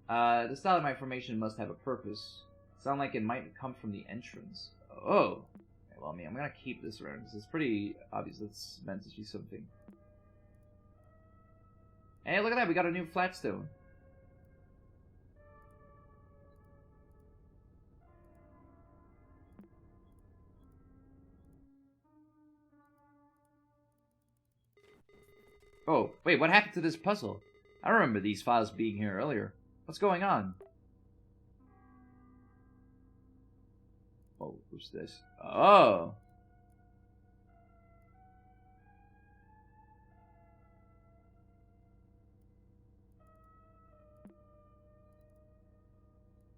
The stalagmite formation must have a purpose. Sound like it might come from the entrance. Oh! Okay, well, I mean, I'm gonna keep this around, because it's pretty obvious it's meant to be something. Hey, look at that, we got a new flatstone. Oh, wait, what happened to this puzzle? I remember these files being here earlier. What's going on? Oh, who's this? Oh!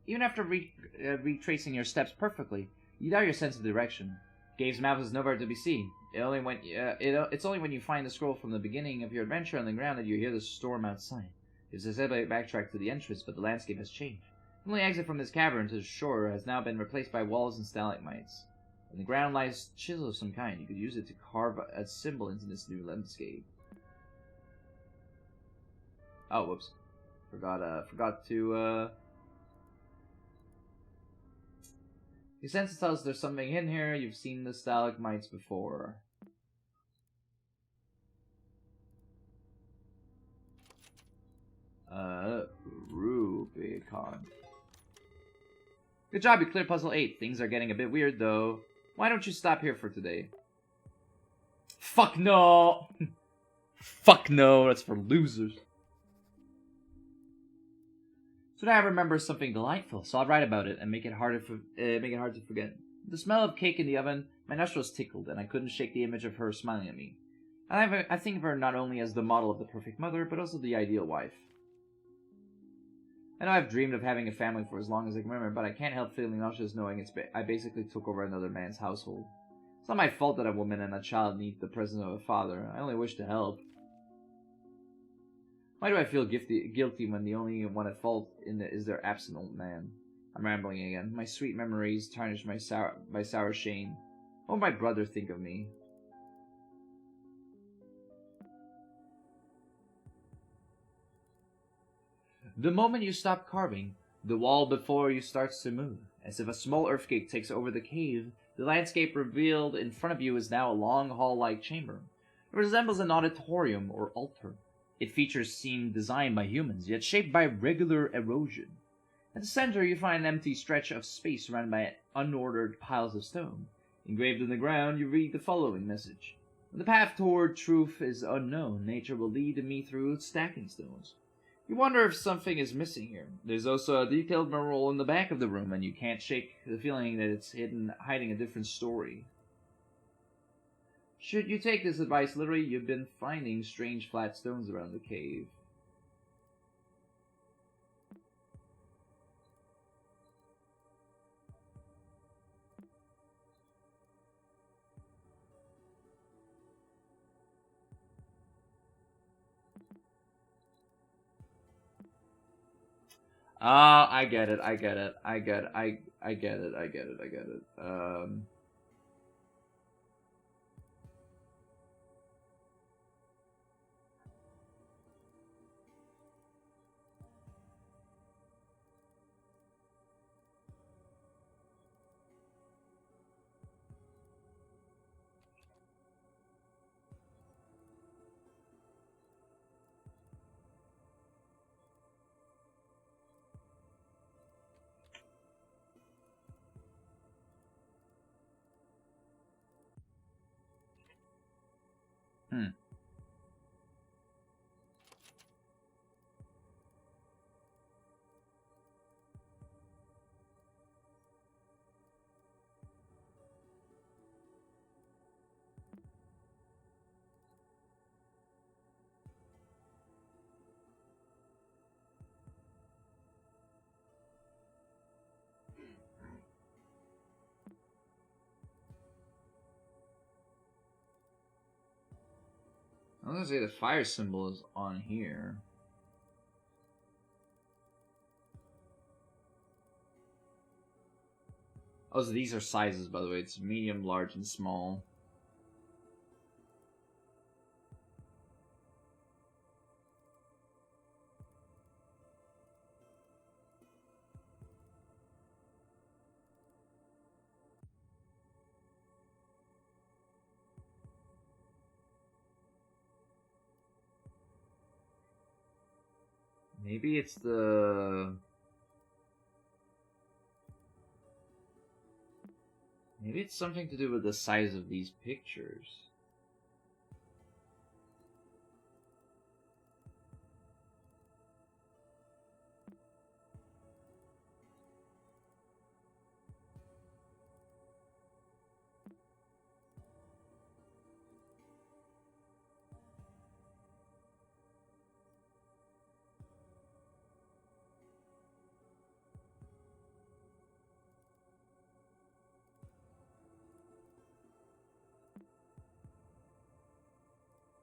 Even after retracing your steps perfectly, you doubt your sense of direction. Cave's mouth is nowhere to be seen. It's only when you find the scroll from the beginning of your adventure on the ground that you hear the storm outside. You successfully backtrack to the entrance, but the landscape has changed. The only exit from this cavern to the shore has now been replaced by walls and stalagmites. On the ground lies chisel of some kind. You could use it to carve a symbol into this new landscape. Oh, whoops. Forgot to, Your sense tells there's something hidden here. You've seen the stalagmites before. Rubicon. Good job, you cleared puzzle 8. Things are getting a bit weird, though. Why don't you stop here for today? Fuck no! Fuck no, that's for losers. Today I remember something delightful, so I'll write about it and make it hard to forget. The smell of cake in the oven, my nostrils tickled, and I couldn't shake the image of her smiling at me. I think of her not only as the model of the perfect mother, but also the ideal wife. I know I've dreamed of having a family for as long as I can remember, but I can't help feeling nauseous knowing I basically took over another man's household. It's not my fault that a woman and a child need the presence of a father. I only wish to help. Why do I feel guilty when the only one at fault is their absent old man? I'm rambling again. My sweet memories tarnished by sour shame. What would my brother think of me? The moment you stop carving, the wall before you starts to move. As if a small earthquake takes over the cave, the landscape revealed in front of you is now a long hall-like chamber. It resembles an auditorium or altar. Its features seem designed by humans, yet shaped by regular erosion. At the center, you find an empty stretch of space surrounded by unordered piles of stone. Engraved in the ground, you read the following message. When the path toward truth is unknown, nature will lead me through stacking stones. You wonder if something is missing here. There's also a detailed mural in the back of the room, and you can't shake the feeling that it's hiding a different story. Should you take this advice literally, you've been finding strange flat stones around the cave. Ah, I get it. I get it. I get it. I get it. I get it. I get it. Hmm. I was gonna say the fire symbol is on here. Oh, so these are sizes, by the way. It's medium, large, and small. Maybe it's the... Maybe it's something to do with the size of these pictures.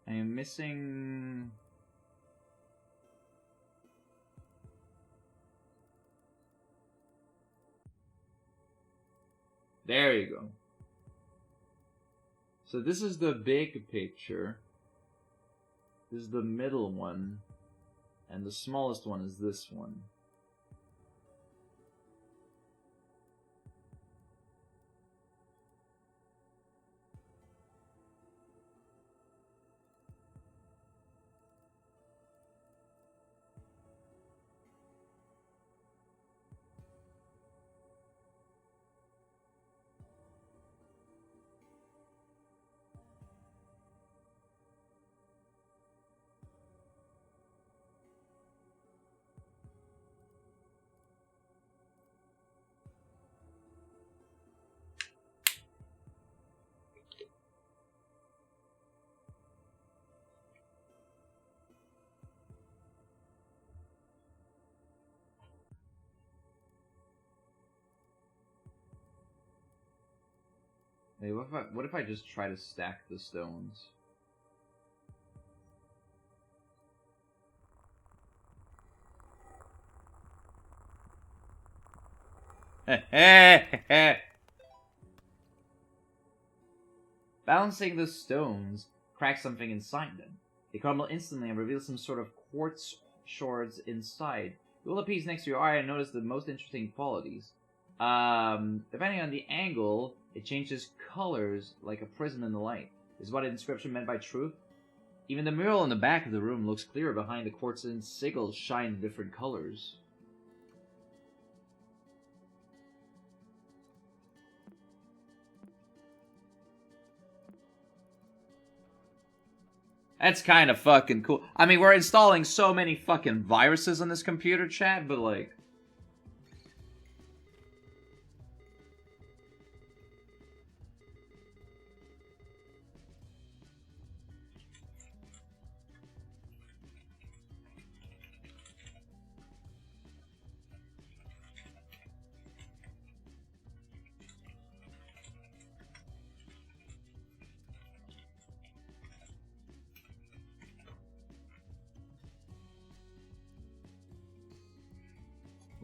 I am missing... There you go. So this is the big picture. This is the middle one. And the smallest one is this one. Hey, what if I just try to stack the stones? Balancing the stones cracks something inside them. They crumble instantly and reveal some sort of quartz shards inside. You hold a piece next to your eye and notice the most interesting qualities. Depending on the angle, it changes colors like a prism in the light. Is what an inscription meant by truth? Even the mural in the back of the room looks clearer behind the quartz and sigils shine different colors. That's kind of fucking cool. I mean, we're installing so many fucking viruses on this computer, chat, but like...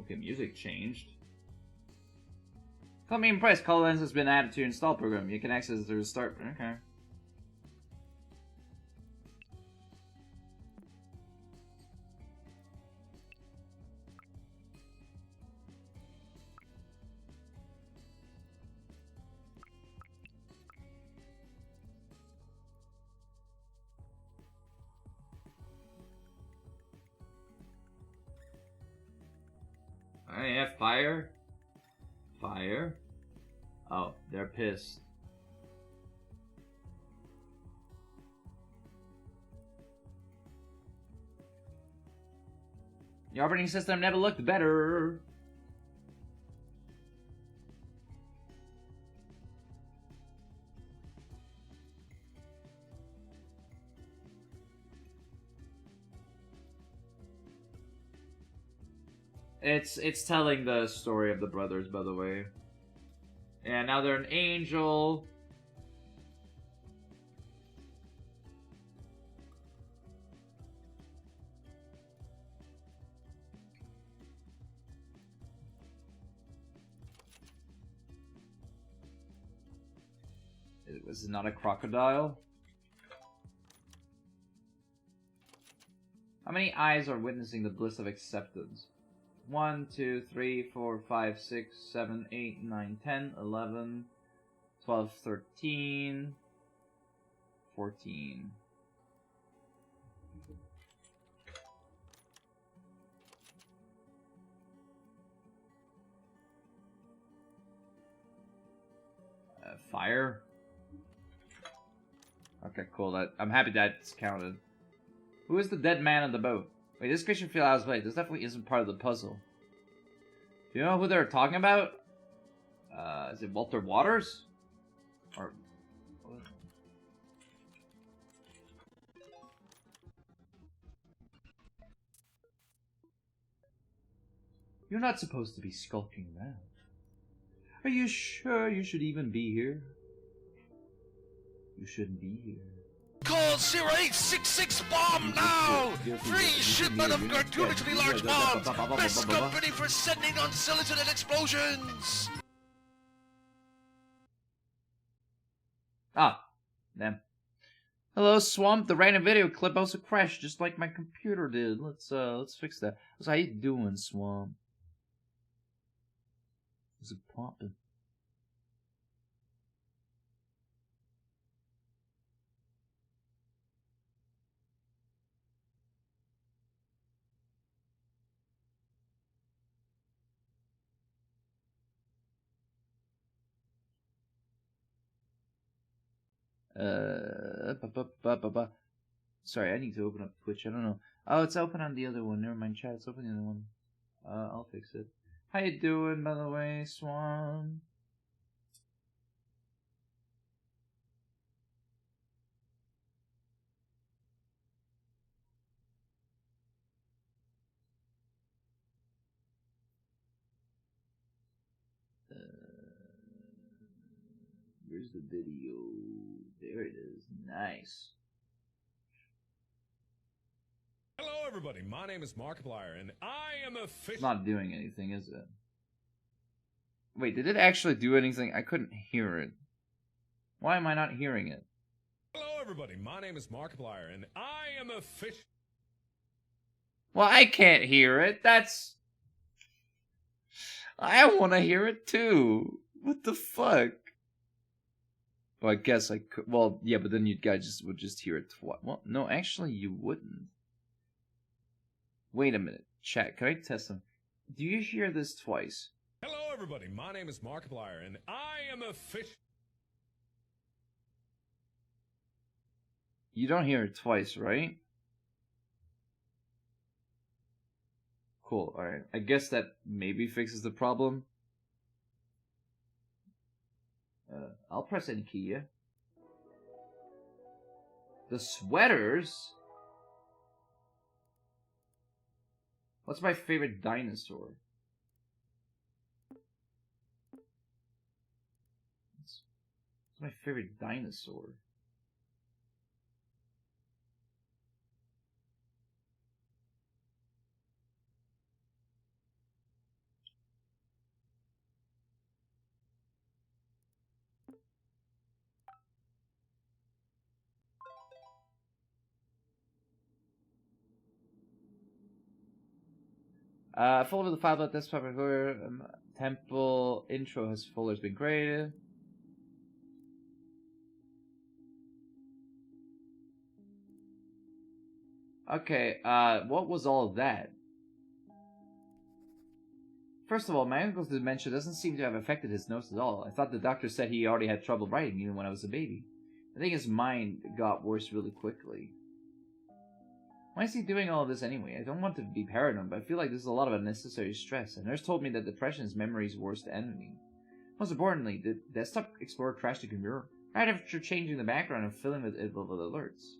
Okay, music changed. Call me impressed. Color lens has been added to your install program. You can access it through the start. Okay. Alright, yeah, fire. Fire. Oh, they're pissed. The operating system never looked better. It's telling the story of the brothers, by the way. And now they're an angel. Was it not a crocodile? How many eyes are witnessing the bliss of acceptance? 1, 2, 3, 4, 5, 6, 7, 8, 9, 10, 11, 12, 13, 14. Fire? Okay, cool. I'm happy that's counted. Who is the dead man on the boat? Wait, this creature feels out of place. This definitely isn't part of the puzzle. Do you know who they're talking about? Is it Walter Waters? Or... You're not supposed to be skulking around. Are you sure you should even be here? You shouldn't be here. Call 0866 bomb now! Free shipment of gratuitously large bombs! Best company for sending unsolicited explosions! Ah, damn. Hello, Swamp. The random video clip also crashed just like my computer did. Let's fix that. So how you doing, Swamp? Is it popping? Sorry, I need to open up Twitch. I don't know. Oh, it's open on the other one. Never mind, chat. It's open on the other one. I'll fix it. How you doing, by the way, Swan? Where's the video? There it is. Nice. Hello, everybody. My name is Markiplier, and I am a fish. It's not doing anything, is it? Wait, did it actually do anything? I couldn't hear it. Why am I not hearing it? Hello, everybody. My name is Markiplier, and I am a fish. Well, I can't hear it. That's... I want to hear it too. What the fuck? Well, I guess I could. Well, yeah, but then you guys would just hear it twice. Well, no, actually, you wouldn't. Wait a minute. Chat, can I test them? Do you hear this twice? Hello, everybody. My name is Markiplier, and I am a fish. You don't hear it twice, right? Cool, alright. I guess that maybe fixes the problem. I'll press any key, yeah? The sweaters? What's my favorite dinosaur? What's my favorite dinosaur? Folder the file about this particular temple intro has folders been created. Okay, what was all of that? First of all, my uncle's dementia doesn't seem to have affected his nose at all. I thought the doctor said he already had trouble writing even when I was a baby. I think his mind got worse really quickly. Why is he doing all of this anyway? I don't want to be paranoid, but I feel like this is a lot of unnecessary stress. A nurse told me that depression is memory's worst enemy. Most importantly, the desktop explorer crashed the computer right after changing the background and filling it with alerts.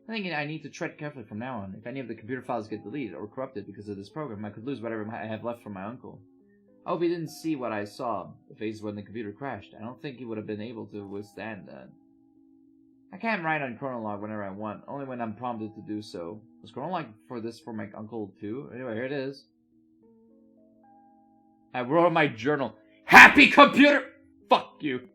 I think I need to tread carefully from now on. If any of the computer files get deleted or corrupted because of this program, I could lose whatever I have left from my uncle. I hope he didn't see what I saw, the face when the computer crashed. I don't think he would have been able to withstand that. I can't write on Chronolog whenever I want, only when I'm prompted to do so. Was Chronolog for this for my uncle too? Anyway, here it is. I wrote in my journal, "Happy computer!" Fuck you.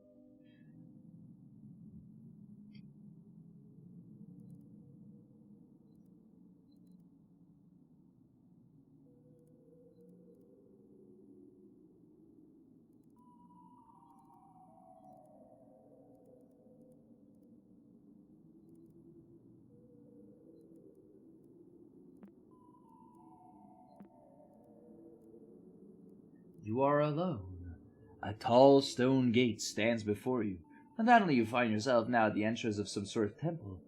You are alone. A tall stone gate stands before you. Undoubtedly you find yourself now at the entrance of some sort of temple.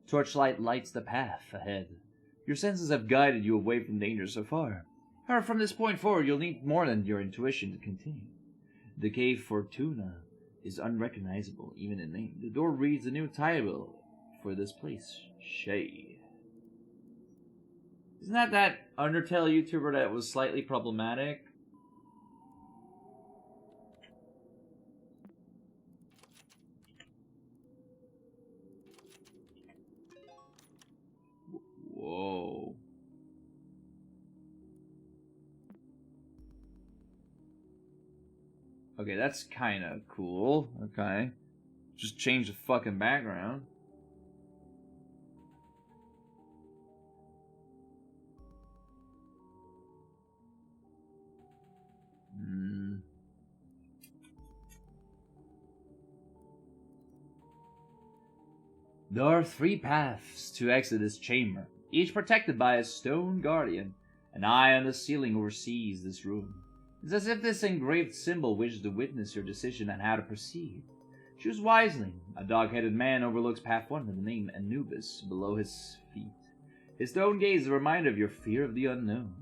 Torchlight lights the path ahead. Your senses have guided you away from danger so far. However, from this point forward, you'll need more than your intuition to continue. The cave Fortuna is unrecognizable, even in name. The door reads a new title for this place, Shay. Isn't that Undertale YouTuber that was slightly problematic? Whoa. Okay, that's kind of cool. Okay. Just change the fucking background. There are 3 paths to exit this chamber, each protected by a stone guardian. An eye on the ceiling oversees this room. It's as if this engraved symbol wishes to witness your decision on how to proceed. Choose wisely. A dog-headed man overlooks path 1 with the name Anubis below his feet. His stone gaze is a reminder of your fear of the unknown.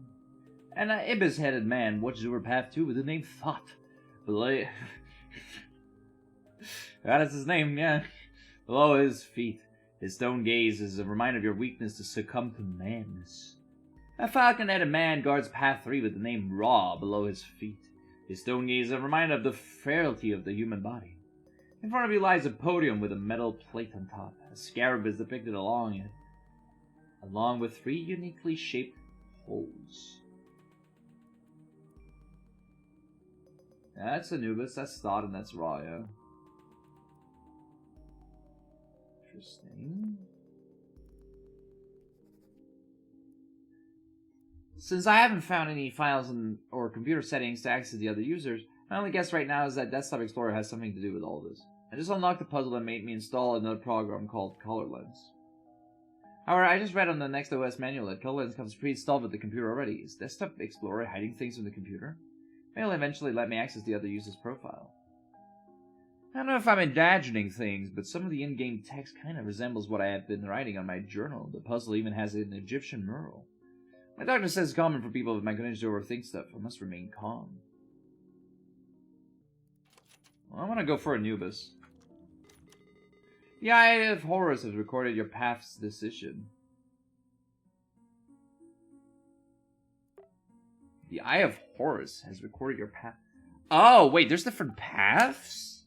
An ibis-headed man watches over path 2 with the name Thought below... That's his name, yeah. Below his feet. His stone gaze is a reminder of your weakness to succumb to madness. A falcon-headed man guards path 3 with the name Ra below his feet. His stone gaze is a reminder of the frailty of the human body. In front of you lies a podium with a metal plate on top. A scarab is depicted along it, along with 3 uniquely shaped holes. That's Anubis, that's Thought, and that's Ra, yeah. Interesting. Since I haven't found any files or computer settings to access the other users, my only guess right now is that Desktop Explorer has something to do with all this. I just unlocked the puzzle and made me install another program called ColorLens. However, I just read on the Next OS manual that ColorLens comes pre-installed with the computer already. Is Desktop Explorer hiding things from the computer? Maybe it'll eventually let me access the other user's profile. I don't know if I'm imagining things, but some of the in-game text kind of resembles what I have been writing on my journal. The puzzle even has an Egyptian mural. My doctor says it's common for people with my condition to overthink stuff. I must remain calm. Well, I want to go for Anubis. The Eye of Horus has recorded your path's decision. The Eye of Horus has recorded your path. Oh, wait, there's different paths?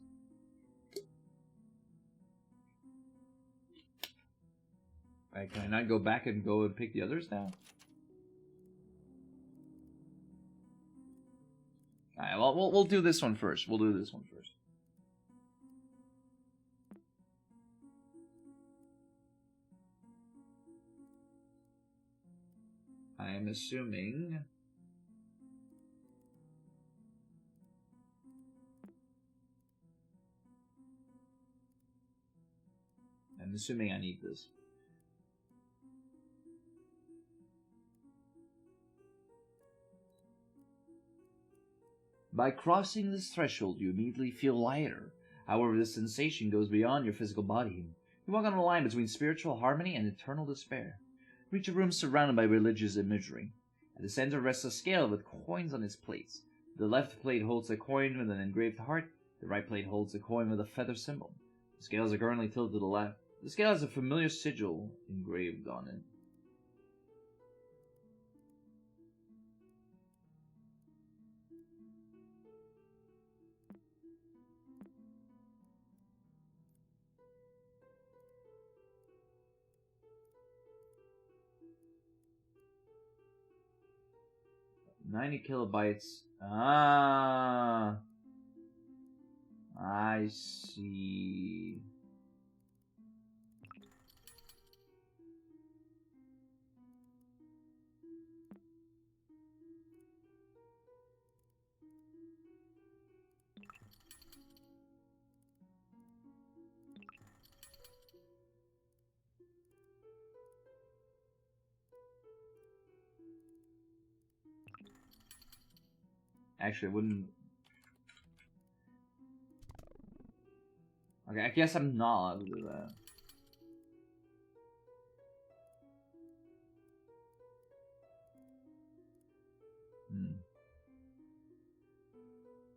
Right, can I not go back and go and pick the others now? Alright, well, we'll do this one first. We'll do this one first. I'm assuming... I need this. By crossing this threshold, you immediately feel lighter. However, this sensation goes beyond your physical body. You walk on a line between spiritual harmony and eternal despair. Reach a room surrounded by religious imagery. At the center rests a scale with coins on its plates. The left plate holds a coin with an engraved heart. The right plate holds a coin with a feather symbol. The scales are currently tilted to the left. The scale has a familiar sigil engraved on it. $90 kilobytes. Ah, I see. Actually, I wouldn't... Okay, I guess I'm not allowed to do that.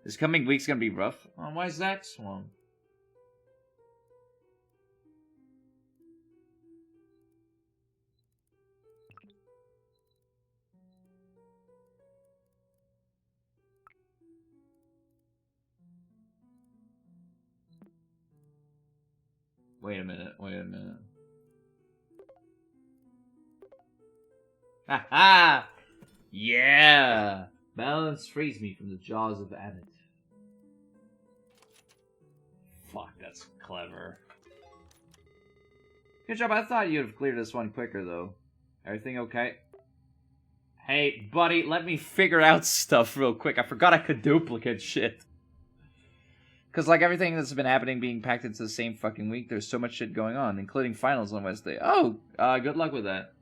This coming week's gonna be rough. Oh, why is that so? Wait a minute. Ha ha! Yeah! Balance frees me from the jaws of Abbott. Fuck, that's clever. Good job, I thought you'd have cleared this one quicker, though. Everything okay? Hey, buddy, let me figure out stuff real quick. I forgot I could duplicate shit. Because, like, everything that's been happening being packed into the same fucking week, there's so much shit going on, including finals on Wednesday. Oh, good luck with that.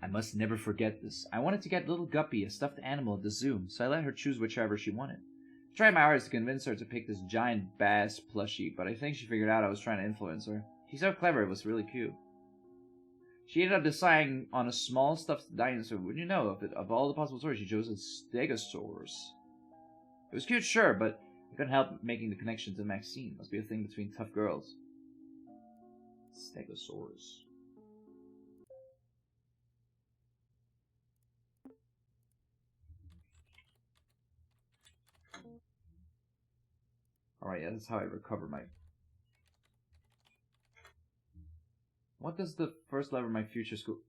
I must never forget this. I wanted to get little Guppy, a stuffed animal at the zoo, so I let her choose whichever she wanted. I tried my hardest to convince her to pick this giant bass plushie, but I think she figured out I was trying to influence her. She's so clever, it was really cute. She ended up deciding on a small stuffed dinosaur. Wouldn't you know, of all the possible stories, she chose a Stegosaurus. It was cute, sure, but I couldn't help making the connection to Maxine. Must be a thing between tough girls. Stegosaurus. Alright, yeah, that's how I recover my... What does the first lever of my future school...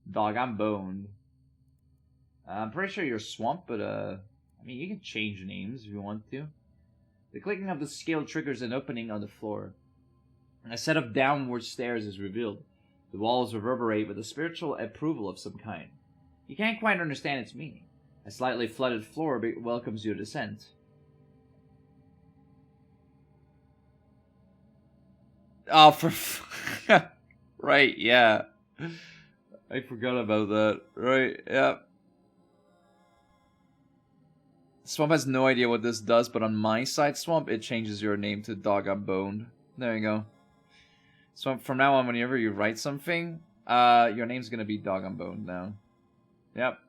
Dog, I'm boned. I'm pretty sure you're Swamp, but, I mean, you can change names if you want to. The clicking of the scale triggers an opening on the floor. A set of downward stairs is revealed. The walls reverberate with a spiritual approval of some kind. You can't quite understand its meaning. A slightly flooded floor welcomes your descent. Oh, for... Right, yeah. I forgot about that. Right, yeah. Swamp has no idea what this does, but on my side, Swamp, it changes your name to Dog I'm Boned. There you go. So from now on, whenever you write something, your name's gonna be Dog I'm Boned now. Yep.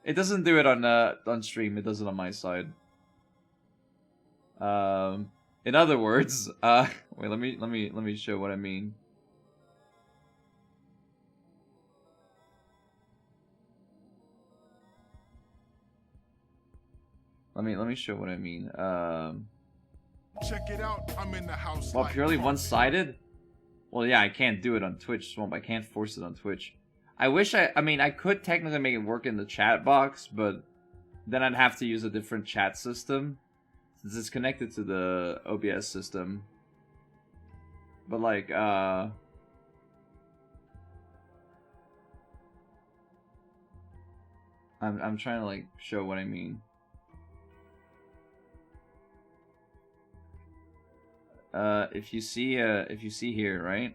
It doesn't do it on stream. It does it on my side. In other words, wait, let me show what I mean. Let me show what I mean. Check it out. I'm in the house. Well, purely one-sided? Well, yeah, I can't do it on Twitch, Swamp. I can't force it on Twitch. I wish I mean, I could technically make it work in the chat box, but then I'd have to use a different chat system, since it's connected to the OBS system. But, like, I'm trying to, like, show what I mean. If you see here, right?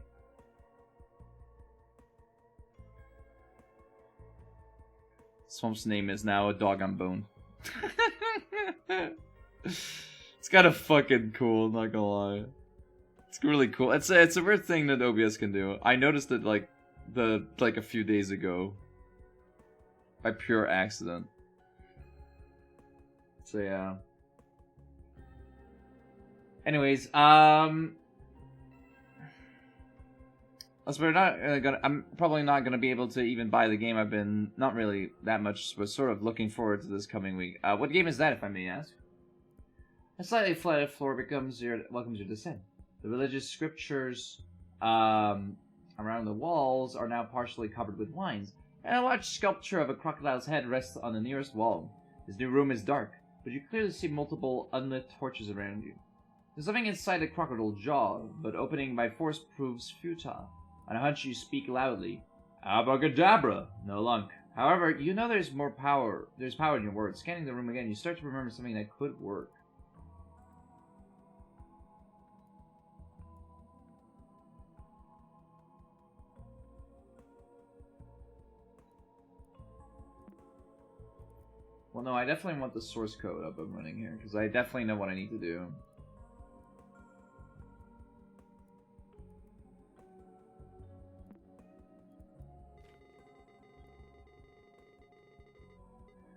Swamp's name is now a Dog on Bone. It's kind of fucking cool, not gonna lie. It's really cool. It's a weird thing that OBS can do. I noticed it like a few days ago. By pure accident. So yeah. Anyways, I'm probably not gonna be able to even buy the game. I've been not really that much, but sort of looking forward to this coming week. What game is that, if I may ask? A slightly flooded floor welcomes your descent. The religious scriptures around the walls are now partially covered with wines, and a large sculpture of a crocodile's head rests on the nearest wall. This new room is dark, but you clearly see multiple unlit torches around you. There's something inside the crocodile jaw, but opening by force proves futile. On a hunch, you speak loudly. Abracadabra! No luck. However, you know there's power in your words. Scanning the room again, you start to remember something that could work. Well, no, I definitely want the source code up and running here, because I definitely know what I need to do.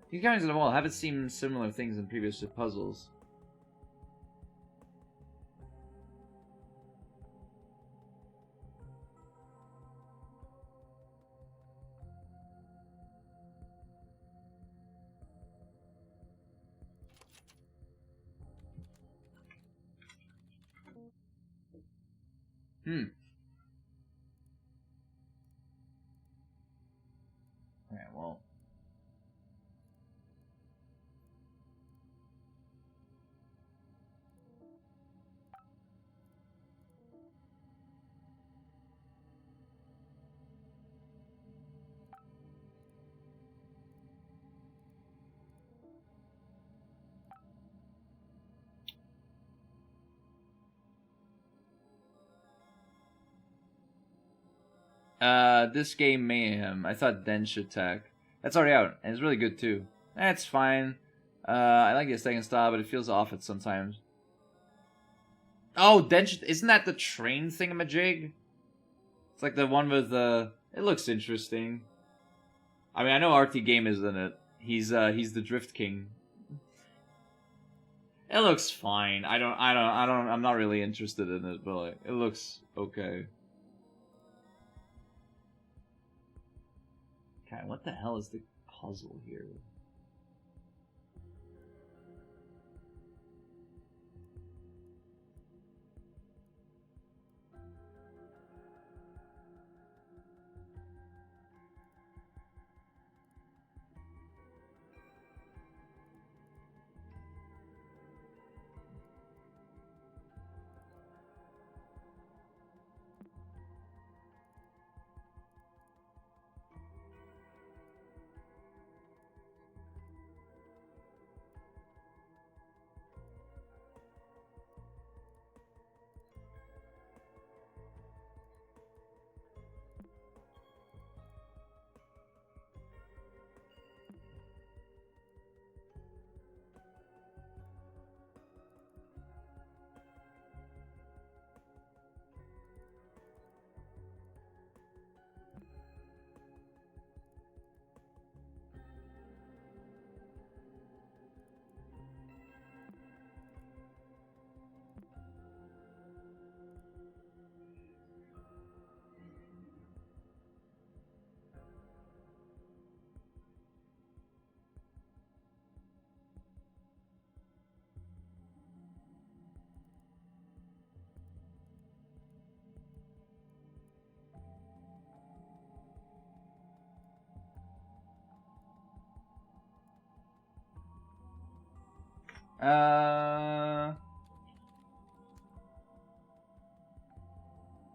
These guys on the wall haven't seen similar things in previous puzzles. Alright, well. This game Mayhem. I thought Dench Attack. That's already out, and it's really good too. That's fine. I like the aesthetic style, but it feels off at sometimes. Oh, Dench, isn't that the train thingamajig? It's like the one with the... It looks interesting. I mean, I know RT Game is in it. He's the Drift King. It looks fine. I'm not really interested in it, but like, it looks okay. Okay, what the hell is the puzzle here?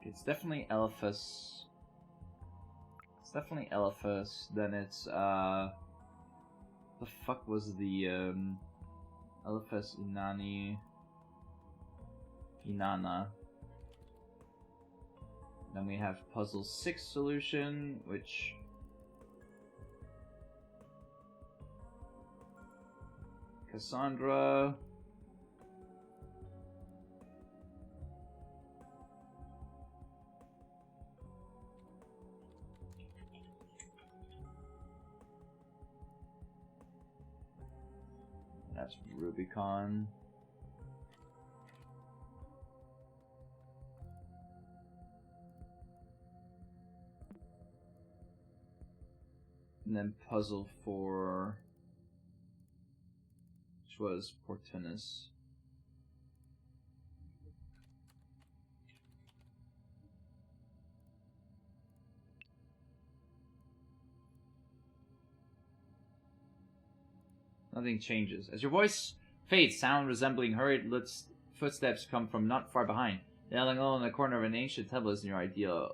It's definitely Elephas. It's definitely Elephas. Then it's the fuck was the Elephas Inanna. Then we have puzzle 6 solution, which Cassandra. That's Rubicon. And then puzzle 4, which was Portunus. Nothing changes. As your voice fades, sound resembling hurried footsteps come from not far behind. Kneeling low in the corner of an ancient temple is your idea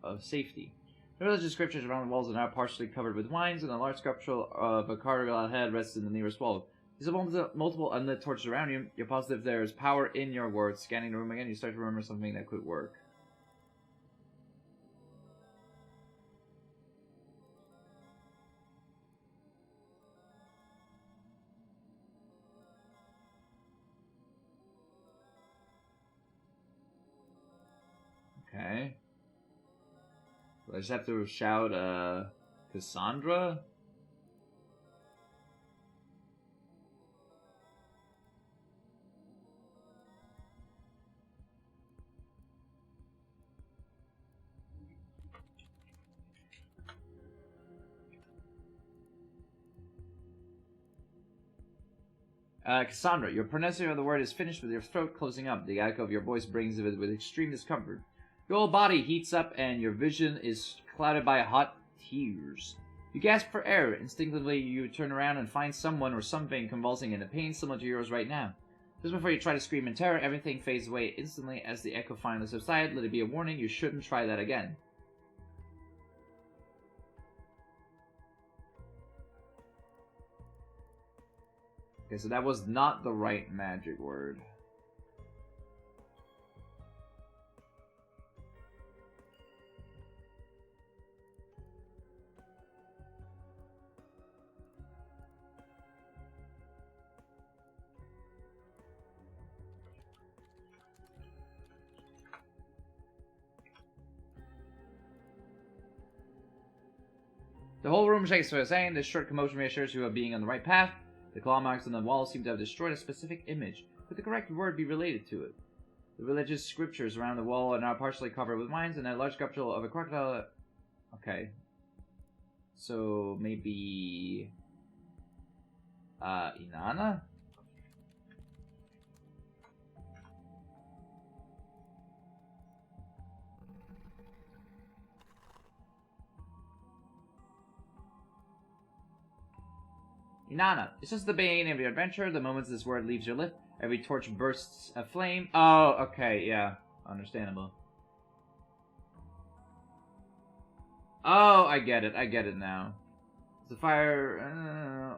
of safety. The religious scriptures around the walls are now partially covered with vines, and a large sculpture of a carved head rests in the nearest wall. There's multiple unlit torches around you. You're positive there is power in your words. Scanning the room again, you start to remember something that could work. Okay. I just have to shout, Cassandra? Cassandra, your pronunciation of the word is finished with your throat closing up. The echo of your voice brings it with extreme discomfort. Your whole body heats up and your vision is clouded by hot tears. You gasp for air. Instinctively, you turn around and find someone or something convulsing in a pain similar to yours right now. Just before you try to scream in terror, everything fades away instantly as the echo finally subsides. Let it be a warning, you shouldn't try that again. Okay, so that was not the right magic word. The whole room shakes for a second. This short commotion reassures you of being on the right path. The claw marks on the wall seem to have destroyed a specific image. Could the correct word be related to it? The religious scriptures around the wall are now partially covered with vines, and a large sculpture of a crocodile. Okay. So maybe Inanna? Inanna. It's just the beginning of your adventure. The moment this word leaves your lip, every torch bursts a flame. Oh, okay, yeah. Understandable. Oh, I get it. I get it now. The fire...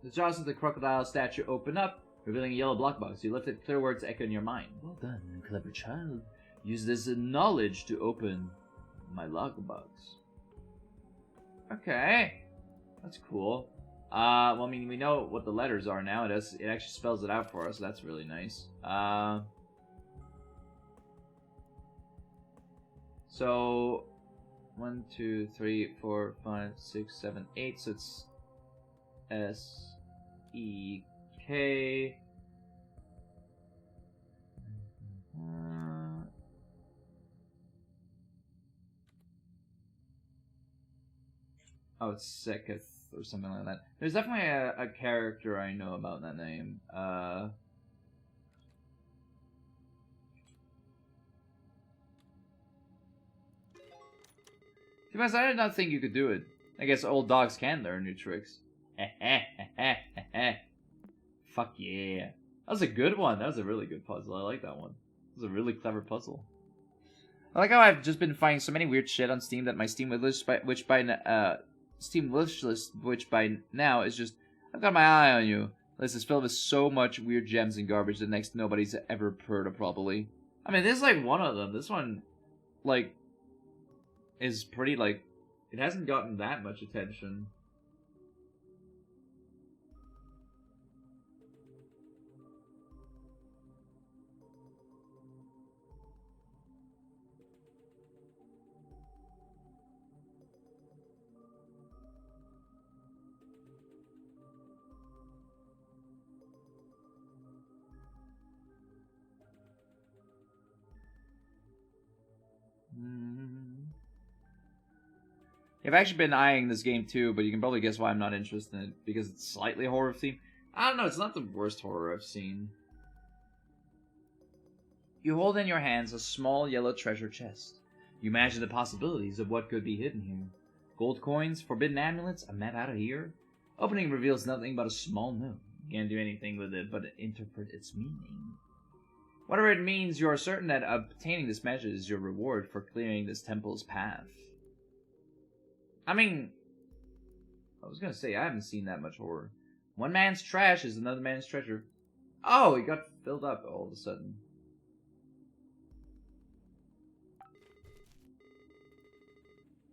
The jaws of the crocodile statue open up, revealing a yellow block box. You lift it, clear words echo in your mind. Well done, clever child. Use this knowledge to open my lockbox. Okay. That's cool. Well, I mean, we know what the letters are now. It actually spells it out for us. So that's really nice. So 1, 2, 3, 4, 5, 6, 7, 8. So it's S-E-K. Oh, it's Seketh or something like that. There's definitely a character I know about that name. To be honest, I did not think you could do it. I guess old dogs can learn new tricks. Fuck yeah. That was a good one. That was a really good puzzle. I like that one. It was a really clever puzzle. I like how I've just been finding so many weird shit on Steam that my Steam wishlist, which by now is just, I've got my eye on you. This is filled with so much weird gems and garbage that next nobody's ever heard of probably. I mean, this is like one of them. This one, like, is pretty, like, it hasn't gotten that much attention. I've actually been eyeing this game too, but you can probably guess why I'm not interested in it. Because it's slightly horror themed. I don't know, it's not the worst horror I've seen. You hold in your hands a small yellow treasure chest. You imagine the possibilities of what could be hidden here. Gold coins, forbidden amulets, a map out of here. Opening reveals nothing but a small note. You can't do anything with it but interpret its meaning. Whatever it means, you are certain that obtaining this message is your reward for clearing this temple's path. I mean, I was gonna say, I haven't seen that much horror. One man's trash is another man's treasure. Oh, he got filled up all of a sudden.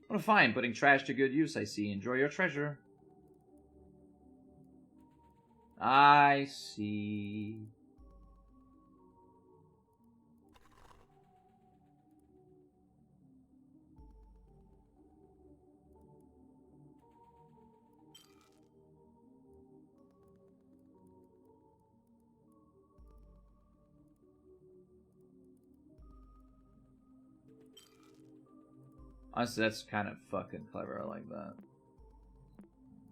What a find, putting trash to good use, I see. Enjoy your treasure. I see. Honestly, that's kind of fucking clever. I like that.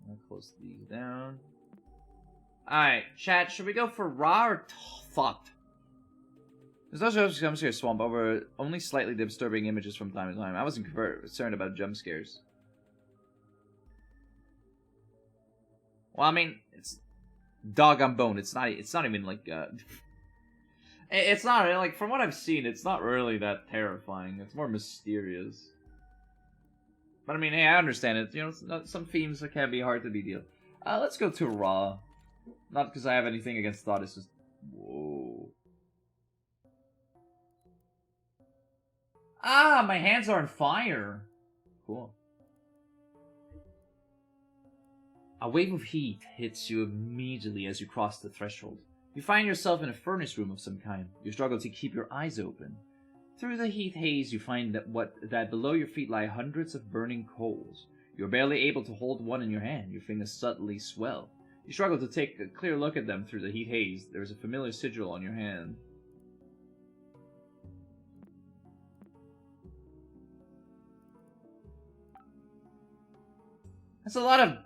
I'll close these down. Alright, chat, should we go for raw or fucked? There's no jump scare swamp over only slightly disturbing images from time to time. I wasn't concerned about jump scares. Well, I mean, it's dog on bone. It's not even like it's not like, from what I've seen, it's not really that terrifying. It's more mysterious. But I mean, hey, I understand it. You know, some themes that can be hard to be dealt. Let's go to raw. Not because I have anything against thought. It's just, whoa. Ah, my hands are on fire. Cool. A wave of heat hits you immediately as you cross the threshold. You find yourself in a furnace room of some kind. You struggle to keep your eyes open. Through the heat haze, you find that below your feet lie hundreds of burning coals. You are barely able to hold one in your hand. Your fingers subtly swell. You struggle to take a clear look at them through the heat haze. There is a familiar sigil on your hand. That's a lot of...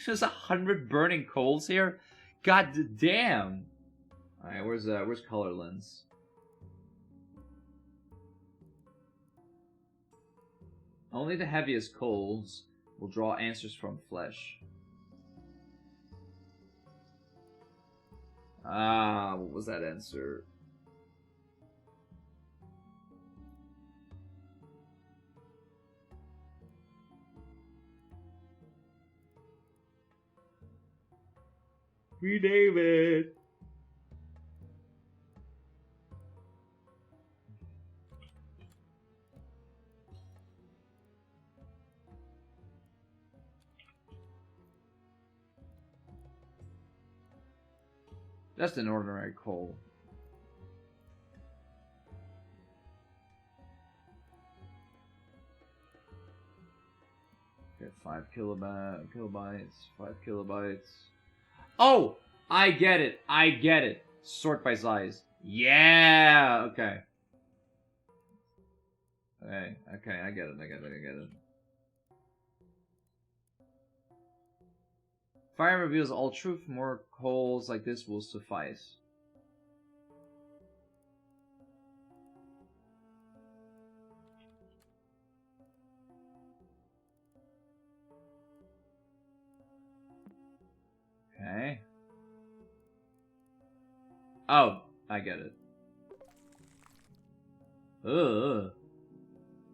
There's 100 burning coals here? God damn! Alright, where's color lens? Only the heaviest coals will draw answers from flesh. Ah, what was that answer? Rename it! Just an ordinary coal. Okay, 5 kilobytes, 5 kilobytes. Oh! I get it! I get it! Sort by size. Yeah! Okay. Okay, I get it. Fire reveals all truth. More coals like this will suffice. Okay. Oh, I get it. Ugh.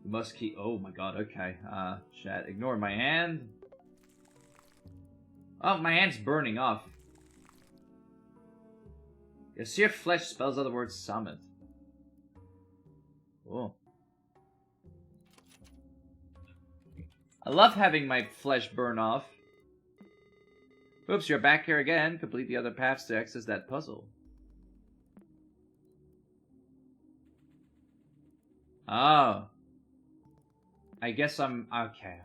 You must keep... Oh my god, okay. Chat, ignore my hand. Oh, my hand's burning off. Your sear flesh spells out the word summit. Cool. I love having my flesh burn off. Oops, you're back here again. Complete the other paths to access that puzzle. Oh. I guess I'm... Okay.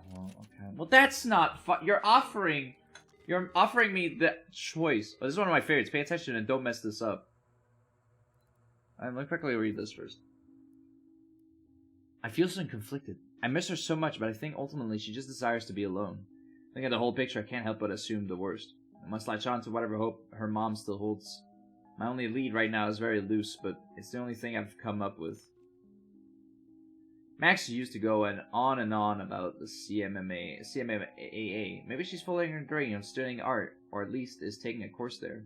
Well, that's not fun. You're offering me the choice. Oh, this is one of my favorites. Pay attention and don't mess this up. Let me quickly read this first. I feel so conflicted. I miss her so much, but I think ultimately she just desires to be alone. Looking at the whole picture, I can't help but assume the worst. I must latch on to whatever hope her mom still holds. My only lead right now is very loose, but it's the only thing I've come up with. Max used to go on and on about the CMAA. Maybe she's following her dream of studying art, or at least is taking a course there.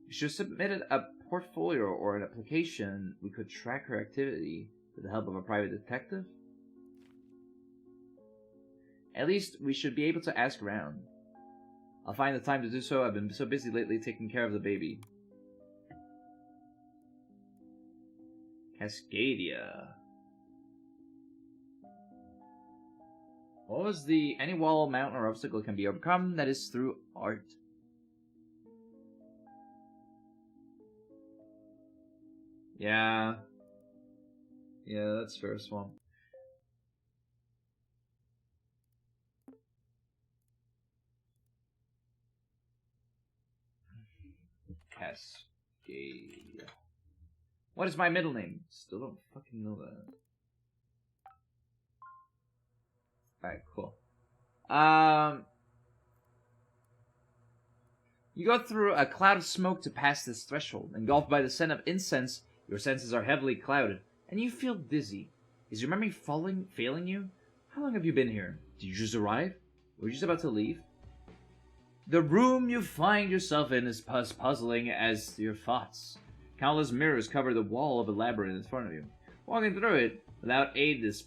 If she submitted a portfolio or an application, we could track her activity with the help of a private detective. At least we should be able to ask around. I'll find the time to do so. I've been so busy lately taking care of the baby. Cascadia. What was the... Any wall, mountain, or obstacle can be overcome. That is through art. Yeah. Yeah, that's fair, Swamp. Cascadia. What is my middle name? Still don't fucking know that. Alright, cool. You go through a cloud of smoke to pass this threshold. Engulfed by the scent of incense, your senses are heavily clouded, and you feel dizzy. Is your memory failing you? How long have you been here? Did you just arrive? Were you just about to leave? The room you find yourself in is as puzzling as your thoughts. Countless mirrors cover the wall of a labyrinth in front of you. Walking through it without aid is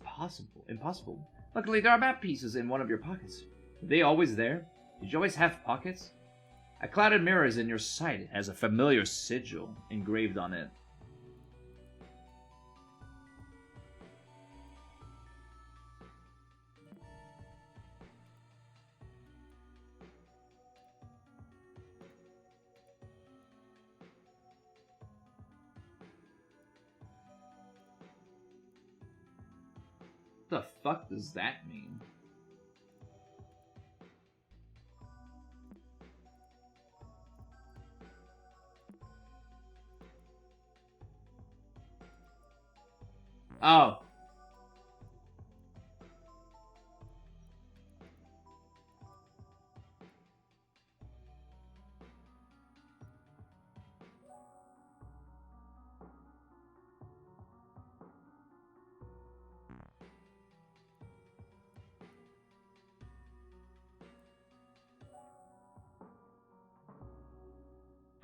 impossible. Luckily, there are map pieces in one of your pockets. Were they always there? Did you always have pockets? A clouded mirror is in your sight. It has a familiar sigil engraved on it. the fuck does that mean? Oh.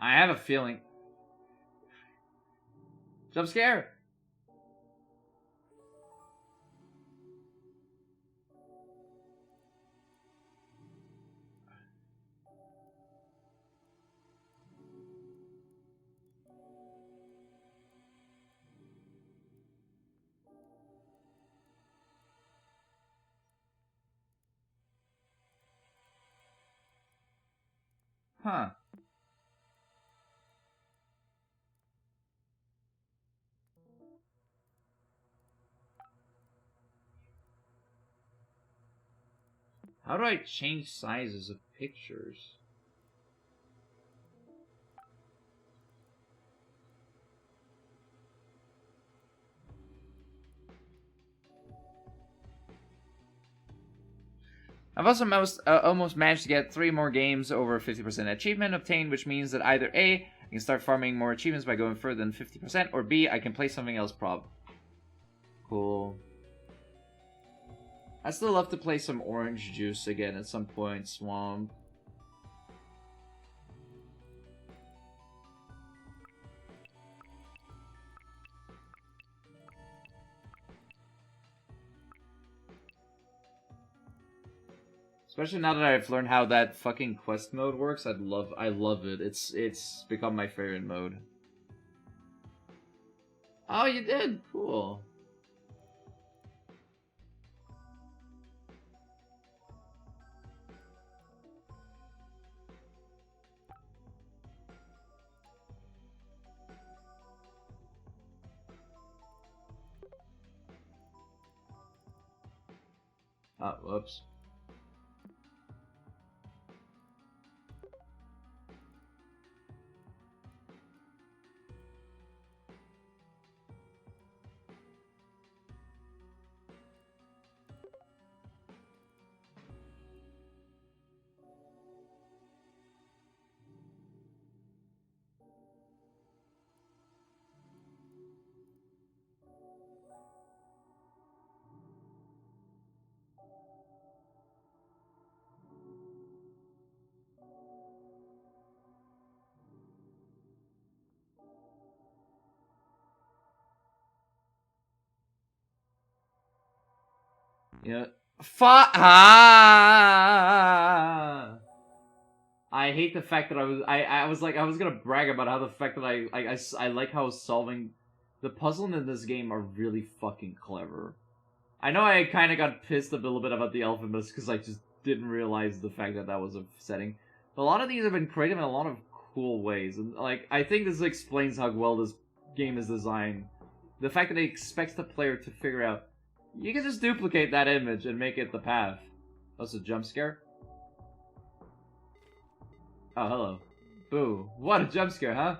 I have a feeling. Jump scare. Huh. How do I change sizes of pictures? I've also almost managed to get 3 more games over 50% achievement obtained, which means that either A, I can start farming more achievements by going further than 50%, or B, I can play something else Cool. I'd still love to play some Orange Juice again at some point, Swamp. Especially now that I've learned how that fucking quest mode works, I love it. It's become my favorite mode. Oh, you did? Cool. Oh, whoops. Yeah. I hate the fact that I was gonna brag about how the fact that I like how solving the puzzles in this game are really fucking clever. I know I kind of got pissed a little bit about the alphabets because I just didn't realize the fact that that was a setting. But a lot of these have been created in a lot of cool ways, and like I think this explains how well this game is designed. The fact that it expects the player to figure out you can just duplicate that image and make it the path. That's a jump scare. Oh, hello. Boo. What a jump scare, huh?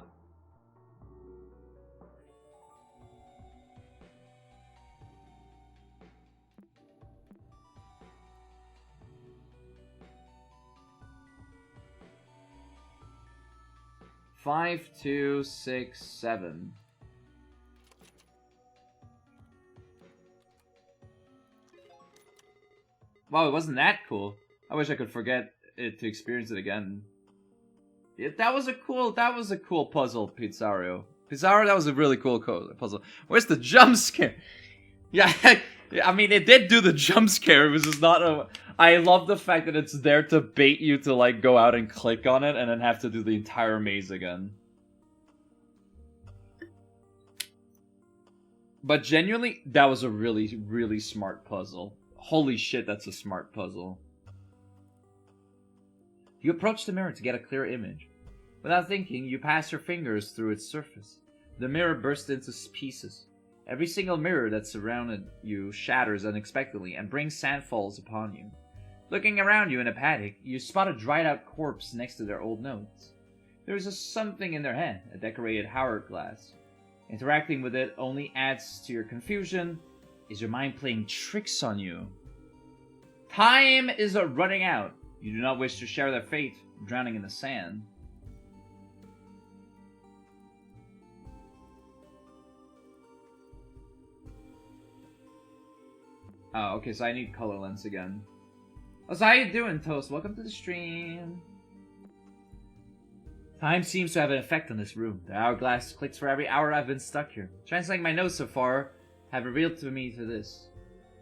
Five, 2, 6, 7. Wow, it wasn't that cool. I wish I could forget it to experience it again. That was a cool puzzle, Pizarro. Pizarro, that was a really cool puzzle. Where's the jump scare? Yeah, I mean, it did do the jump scare. It was just not a... I love the fact that it's there to bait you to, like, go out and click on it and then have to do the entire maze again. But genuinely, that was a really, really smart puzzle. Holy shit, that's a smart puzzle. You approach the mirror to get a clear image. Without thinking, you pass your fingers through its surface. The mirror bursts into pieces. Every single mirror that surrounded you shatters unexpectedly and brings sandfalls upon you. Looking around you in a panic, you spot a dried-out corpse next to their old notes. There is something in their hand, a decorated hourglass. Interacting with it only adds to your confusion. Is your mind playing tricks on you? Time is running out. You do not wish to share their fate, drowning in the sand. Oh, okay, so I need color lens again. Oh, so how you doing, Toast? Welcome to the stream. Time seems to have an effect on this room. The hourglass clicks for every hour I've been stuck here. Translating my notes so far have revealed to me to this.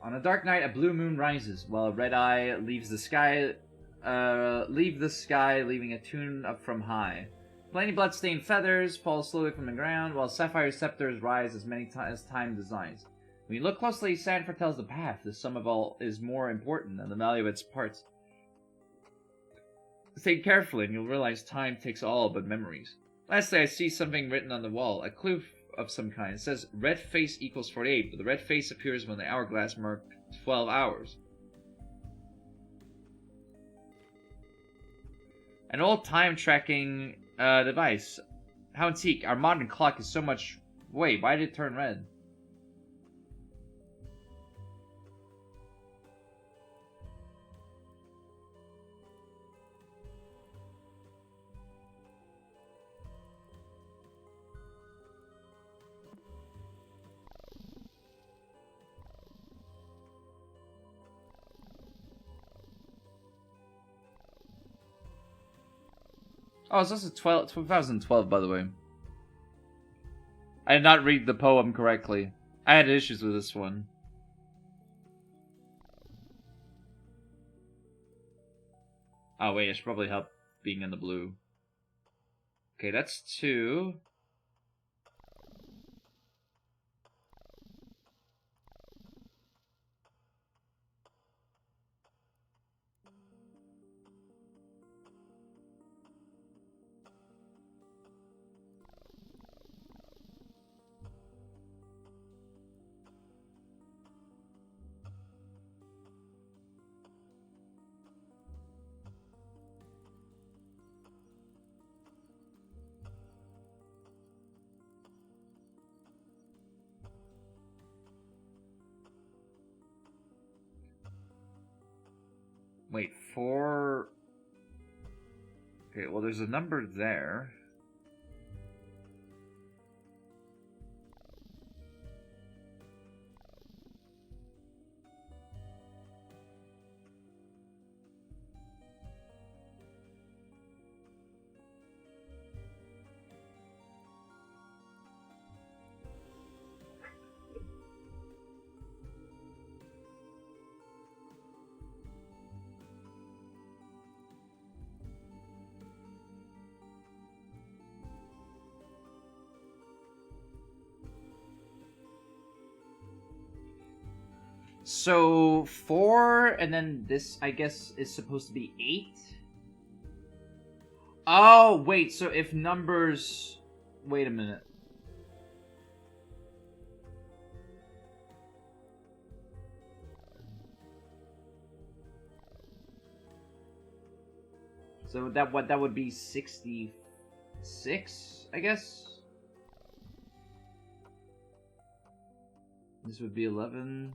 On a dark night, a blue moon rises, while a red eye leaves the sky, leaving a tune up from high. Plainy blood-stained feathers fall slowly from the ground, while sapphire scepters rise as many as time designs. When you look closely, sand foretells the path. The sum of all is more important than the value of its parts. Think carefully, and you'll realize time takes all but memories. Lastly, I see something written on the wall, a clue of some kind. It says red face equals 48, but the red face appears when the hourglass marked 12 hours. An old time tracking device. How antique. Our modern clock is so much... Wait, why did it turn red? Oh, it's also 2012, by the way. I did not read the poem correctly. I had issues with this one. Oh, wait, I should probably help being in the blue. Okay, that's 2. Wait, 4... Okay, well, there's a number there. So 4, and then this, I guess, is supposed to be 8? Oh, wait, so if numbers... Wait a minute. So that would be 66, I guess? This would be 11...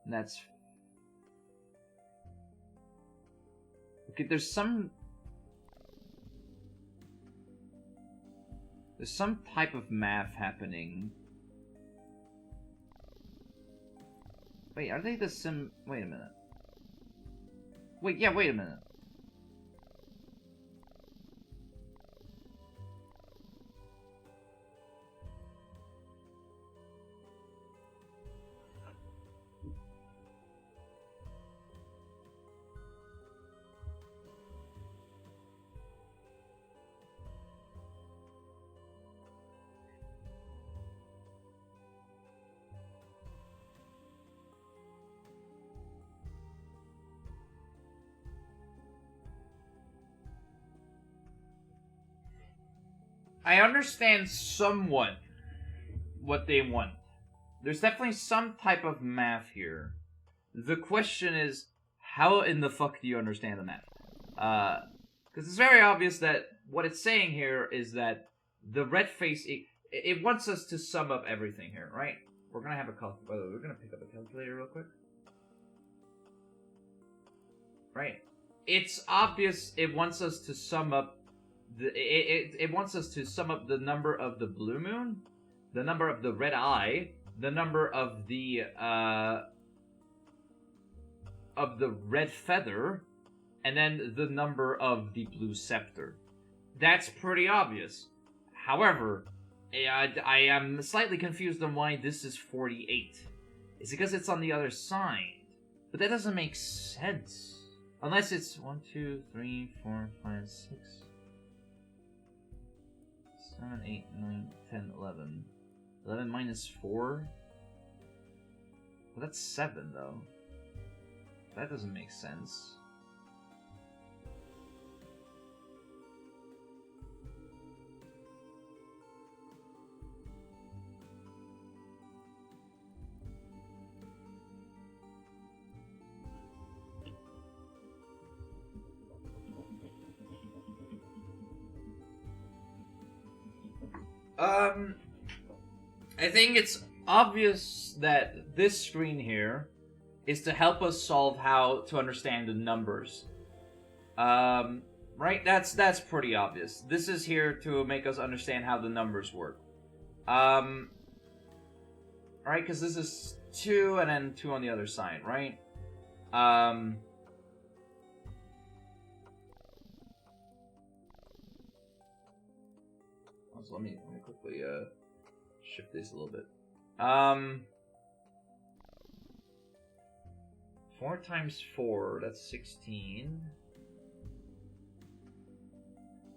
And that's... Okay, there's some type of math happening. Wait, are they the sim... Wait a minute. Wait, yeah, wait a minute. I understand somewhat what they want. There's definitely some type of math here. The question is, how in the fuck do you understand the math? Because it's very obvious that what it's saying here is that the red face, it wants us to sum up everything here, right? We're gonna have a calculator. We're gonna pick up a calculator real quick. Right. It's obvious it wants us to sum up it wants us to sum up the number of the blue moon, the number of the red eye, the number of the red feather, and then the number of the blue scepter. That's pretty obvious. However, I am slightly confused on why this is 48. Is it because it's on the other side? But that doesn't make sense. Unless it's 1, 2, 3, 4, 5, 6, 7, 8, 9, 10, 11. 11 minus 4? Well, that's 7, though. That doesn't make sense. I think it's obvious that this screen here is to help us solve how to understand the numbers. Right? That's pretty obvious. This is here to make us understand how the numbers work. Right? Because this is 2 and then 2 on the other side, right? So let me quickly shift this a little bit. 4 times 4, that's 16.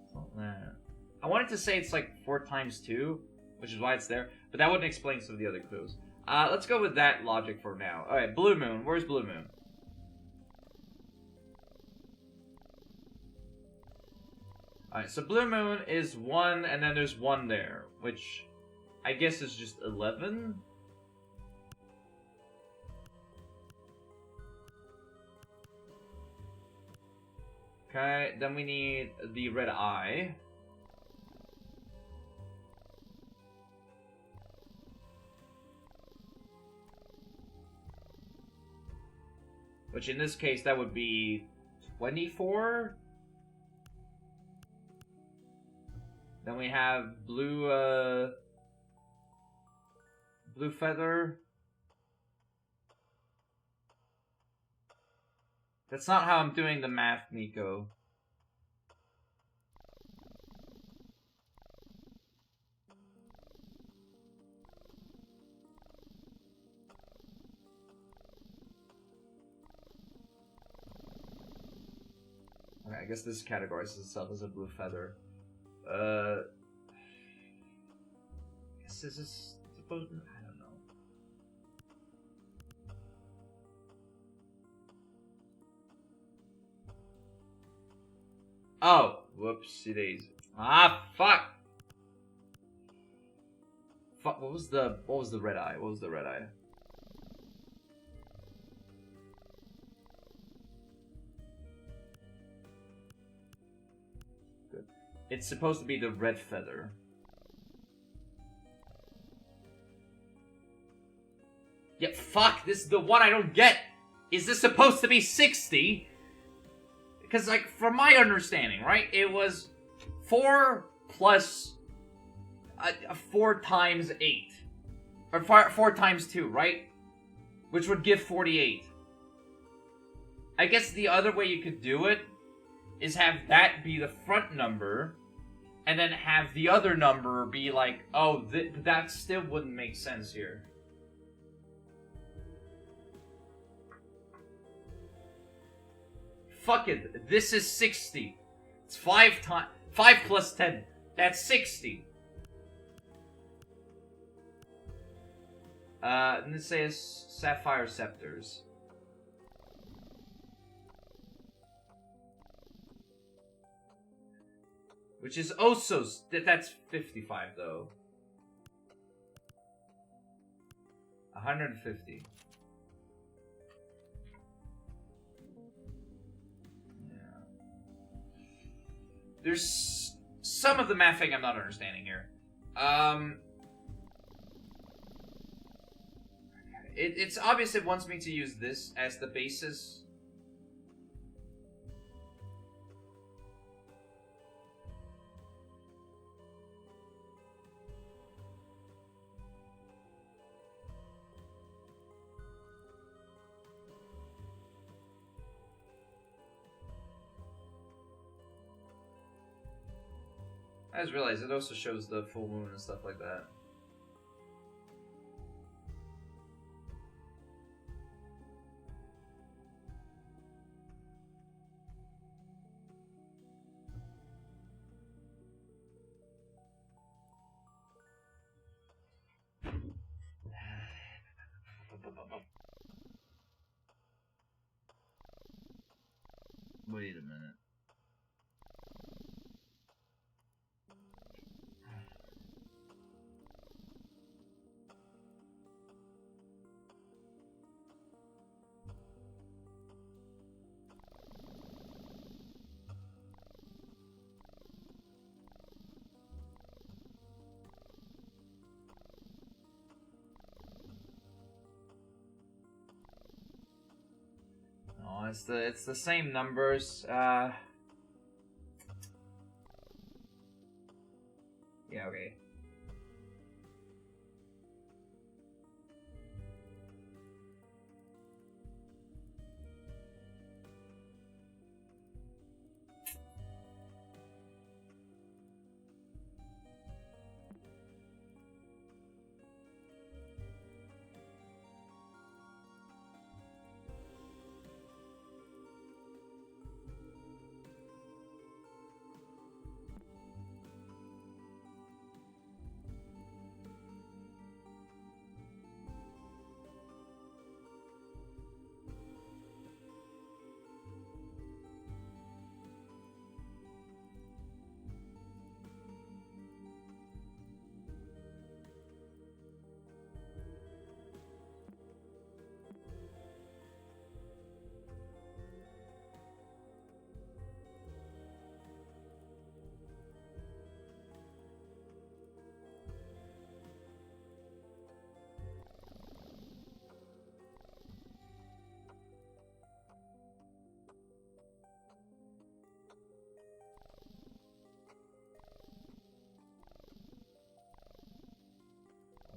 It's not that. I wanted to say it's like 4 times 2, which is why it's there, but that wouldn't explain some of the other clues. Let's go with that logic for now. Alright, Blue Moon. Where's Blue Moon? Alright, so Blue Moon is 1, and then there's 1 there, which I guess is just 11? Okay, then we need the red eye. Which in this case, that would be 24? Then we have blue feather. That's not how I'm doing the math, Nico. Okay, I guess this categorizes itself as a blue feather. I guess this is supposed to, I don't know. Oh, whoopsie daisy. Ah, fuck. Fuck. What was the red eye? What was the red eye? Good. It's supposed to be the red feather. Yeah, fuck. This is the one I don't get. Is this supposed to be 60? Because, like, from my understanding, right, it was 4 plus 4 times 8. Or 4 times 2, right? Which would give 48. I guess the other way you could do it is have that be the front number, and then have the other number be like, oh, that still wouldn't make sense here. Fuck it, this is 60. It's 5 plus 10. That's 60. And this says sapphire scepters. Which is also... That's 55, though. 150. Yeah. There's some of the mathing I'm not understanding here. It's obvious it wants me to use this as the basis. I just realized it also shows the full moon and stuff like that. Wait a minute. No, it's the same numbers. Yeah, okay.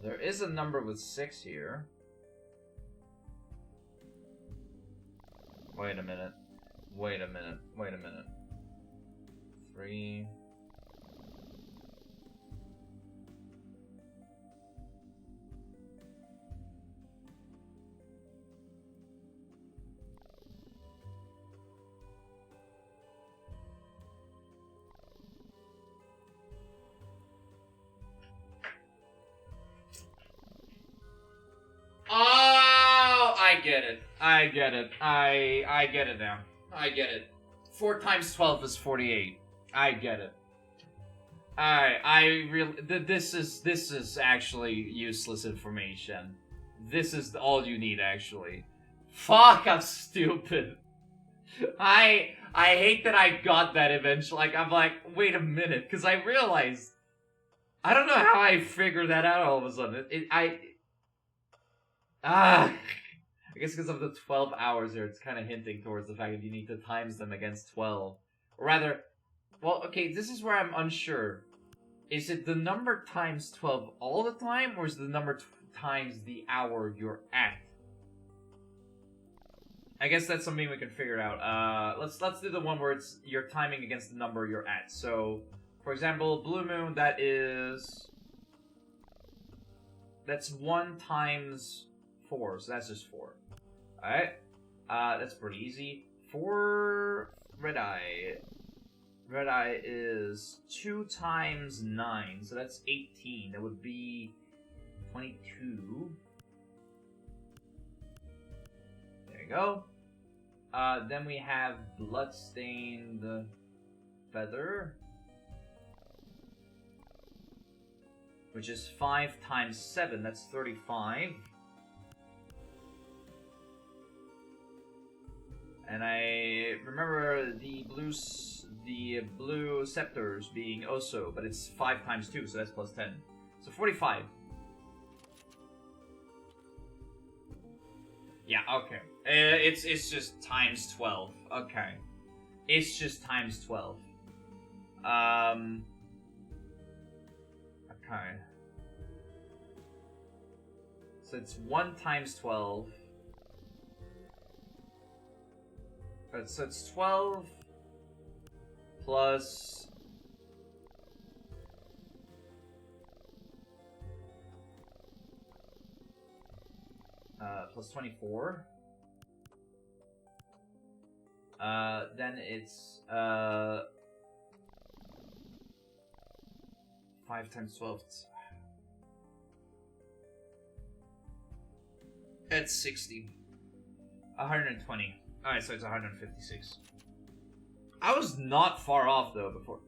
There is a number with 6 here. Wait a minute. Wait a minute. Wait a minute. 3. Oh, I get it. I get it. I get it now. I get it. 4 times 12 is 48. I get it. I really this is actually useless information. This is all you need actually. Fuck, I'm stupid. I hate that I got that eventually. Like I'm like, wait a minute, because I realized I don't know how I figured that out all of a sudden. I guess because of the 12 hours here, it's kind of hinting towards the fact that you need to times them against 12. Or rather, well, okay, this is where I'm unsure. Is it the number times 12 all the time, or is it the number times the hour you're at? I guess that's something we can figure out. Let's do the one where it's you're timing against the number you're at. So, for example, Blue Moon, that's 1 times 4, so that's just 4. Alright. That's pretty easy. For Red Eye. Red Eye is 2 times 9, so that's 18. That would be 22. There you go. Then we have Bloodstained Feather. which is 5 times 7, that's 35. And I remember the blue scepters being also, but it's 5 times 2, so that's plus 10. So 45. Yeah, okay. It's just times 12. Okay. It's just times 12. Okay. So it's 1 times 12. So it's 12 plus plus 24. Then it's 5 times 12. It's 60. 120. Alright, so it's 156. I was not far off though before.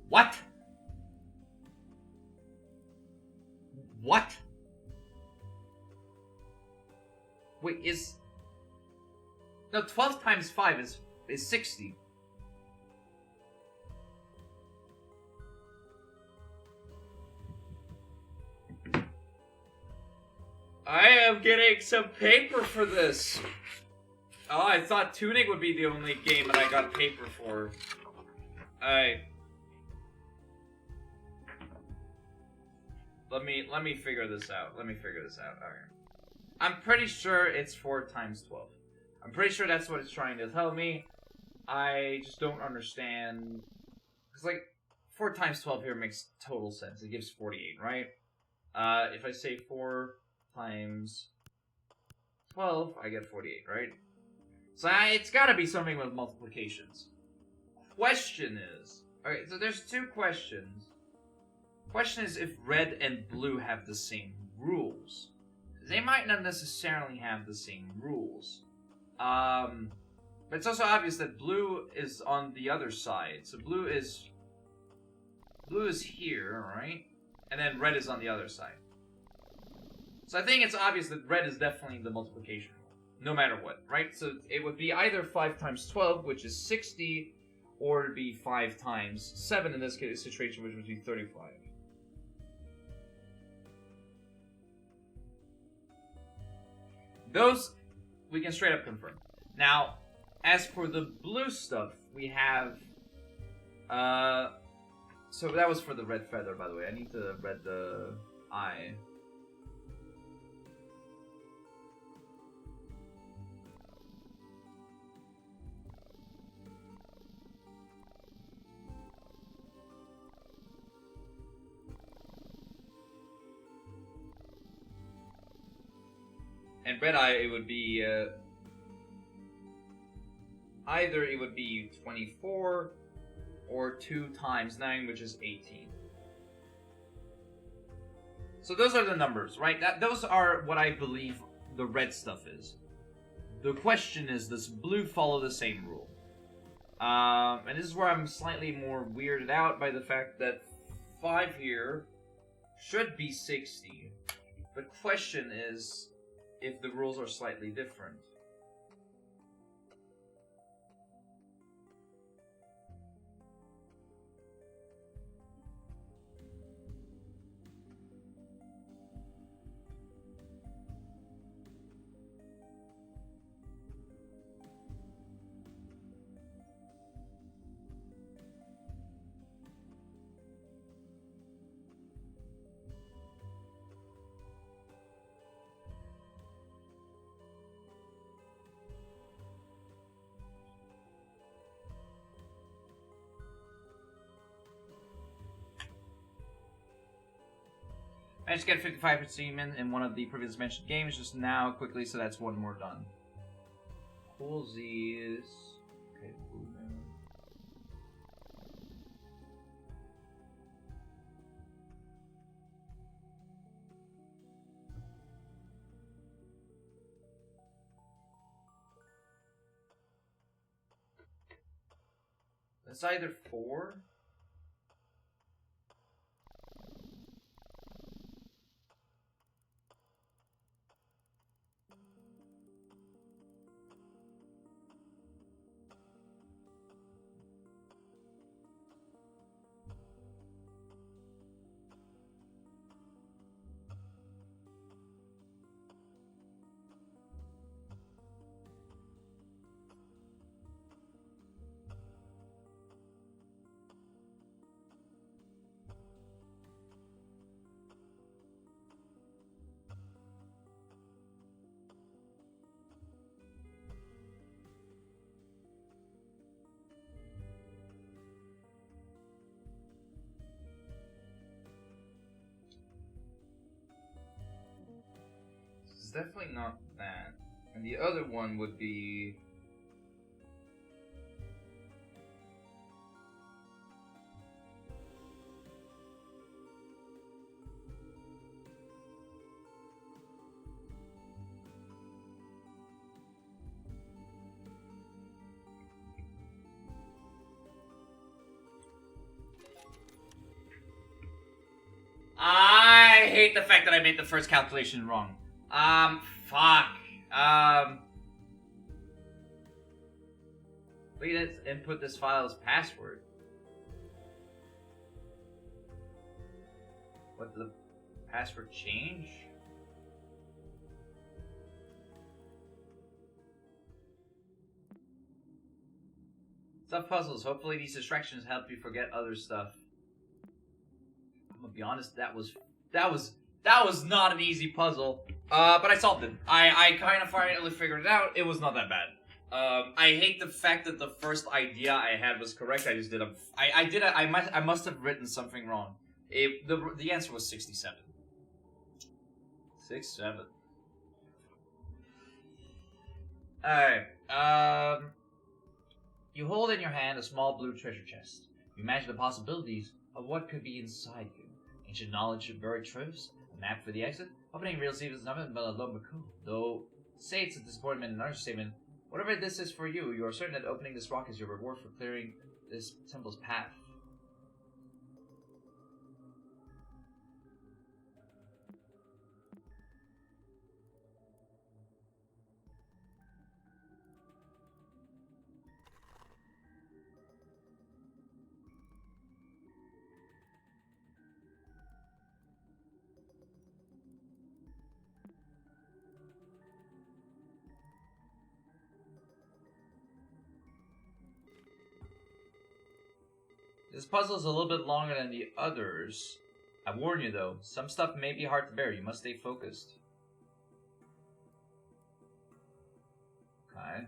What? What? Wait, no, 12 times 5 is 60. I am getting some paper for this. Oh, I thought tuning would be the only game that I got paper for. Let me figure this out. Alright. I'm pretty sure it's 4 times 12. I'm pretty sure that's what it's trying to tell me. I just don't understand. Because, like, 4 times 12 here makes total sense. It gives 48, right? If I say 4 times 12, I get 48, right? So it's gotta be something with multiplications. Question is... Alright, so there's 2 questions. Question is if red and blue have the same rules. They might not necessarily have the same rules. But it's also obvious that blue is on the other side. So blue is here, right? And then red is on the other side. So I think it's obvious that red is definitely the multiplication rule, no matter what, right? So it would be either 5 times 12, which is 60, or it'd be 5 times 7 in this case situation, which would be 35. Those we can straight up confirm. Now, as for the blue stuff, we have so that was for the red feather, by the way. I need to read the eye. And red eye, it would be either it would be 24 or 2 times 9, which is 18. So those are the numbers, right? Those are what I believe the red stuff is. The question is, does blue follow the same rule? And this is where I'm slightly more weirded out by the fact that 5 here should be 60. The question is if the rules are slightly different. I just get 55% in one of the previous mentioned games just now, quickly, so that's one more done. Cool Z is... Okay, blue moon. It's either 4 It's definitely not that. And the other one would be... I hate the fact that I made the first calculation wrong. Fuck. Please input this file's password. What, did the password change? Stuff puzzles. Hopefully these distractions help you forget other stuff. I'm gonna be honest, that was not an easy puzzle. But I solved it. I kind of finally figured it out. It was not that bad. I hate the fact that the first idea I had was correct. I just did I must have written something wrong. The answer was 67. 67. Alright. You hold in your hand a small blue treasure chest. You imagine the possibilities of what could be inside you. Ancient knowledge of buried truths, a map for the exit. Opening real secrets is nothing but a lumber code. Though, say it's a disappointment and an understatement, whatever this is for you, you are certain that opening this rock is your reward for clearing this temple's path. This puzzle is a little bit longer than the others. I warn you though, some stuff may be hard to bear. You must stay focused. Okay.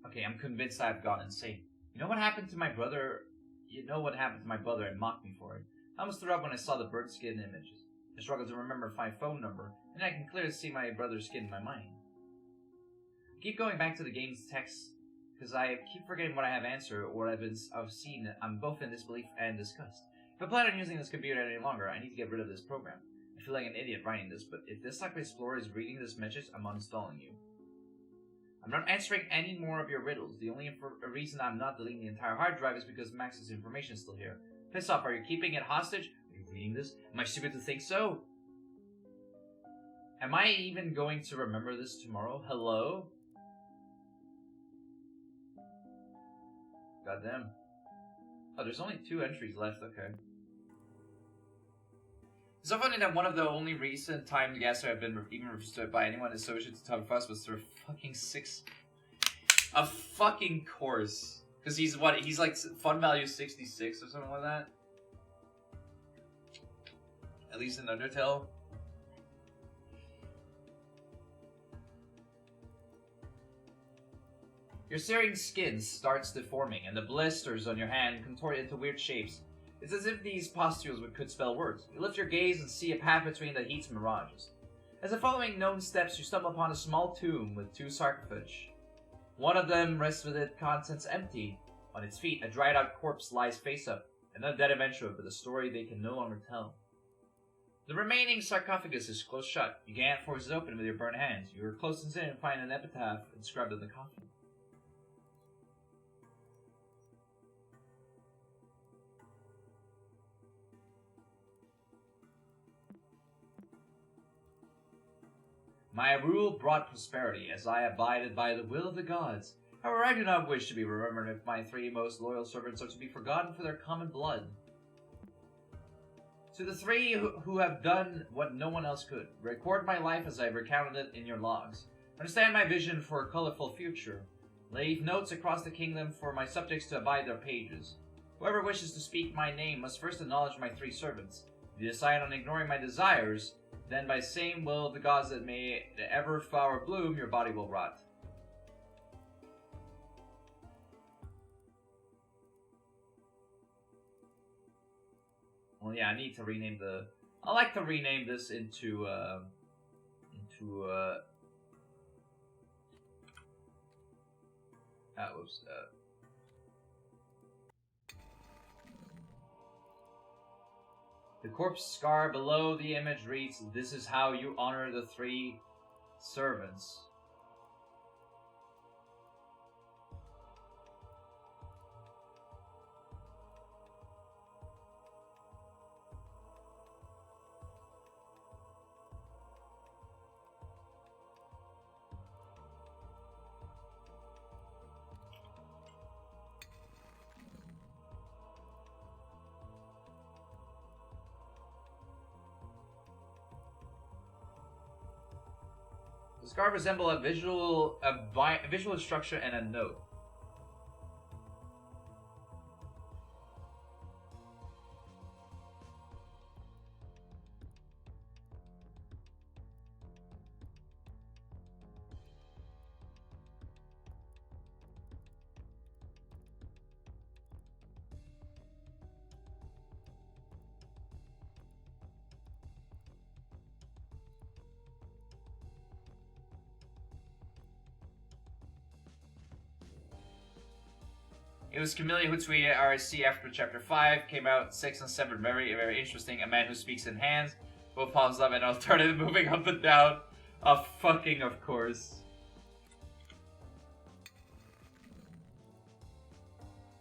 Okay, I'm convinced I've gone insane. You know what happened to my brother? You know what happened to my brother and mocked me for it. I almost threw up when I saw the bird skin images. I struggled to remember my phone number, and I can clearly see my brother's skin in my mind. I keep going back to the game's text, because I keep forgetting what I have answered or what I've seen. I'm both in disbelief and disgust. If I plan on using this computer any longer, I need to get rid of this program. I feel like an idiot writing this, but if this Cyber Explorer is reading this message, I'm uninstalling you. I'm not answering any more of your riddles. The only reason I'm not deleting the entire hard drive is because Max's information is still here. Piss off, are you keeping it hostage? Are you reading this? Am I stupid to think so? Am I even going to remember this tomorrow? Hello? Goddamn. Oh, there's only 2 entries left, okay. It's so funny that one of the only recent timed guests I've been even referred by anyone associated to Top Fuss was through a fucking course. Because he's what? He's like fun value 66 or something like that. At least in Undertale. Your searing skin starts deforming, and the blisters on your hand contort into weird shapes. It's as if these pustules could spell words. You lift your gaze and see a path between the heat's mirages. As the following known steps, you stumble upon a small tomb with 2 sarcophagi. One of them rests with its contents empty. On its feet, a dried-out corpse lies face up, another dead adventurer with a story they can no longer tell. The remaining sarcophagus is close shut. You can't force it open with your burnt hands. You are close in and find an epitaph inscribed on the coffin. My rule brought prosperity, as I abided by the will of the gods. However, I do not wish to be remembered if my 3 most loyal servants are to be forgotten for their common blood. To the 3 who have done what no one else could, record my life as I recounted it in your logs. Understand my vision for a colorful future. Leave notes across the kingdom for my subjects to abide their pages. Whoever wishes to speak my name must first acknowledge my 3 servants. If you decide on ignoring my desires, then by same will of the gods that may the ever flower bloom, your body will rot. Well, yeah, I need to rename the I like to rename this into whoops. The corpse scar below the image reads, "This is how you honor the 3 servants." The scar resembles a visual structure and a note. It was Camilla Hutsui RSC after Chapter 5 came out. 6 and 7 very interesting. A man who speaks in hands. Both palms up and alternative moving up and down. Fucking of course.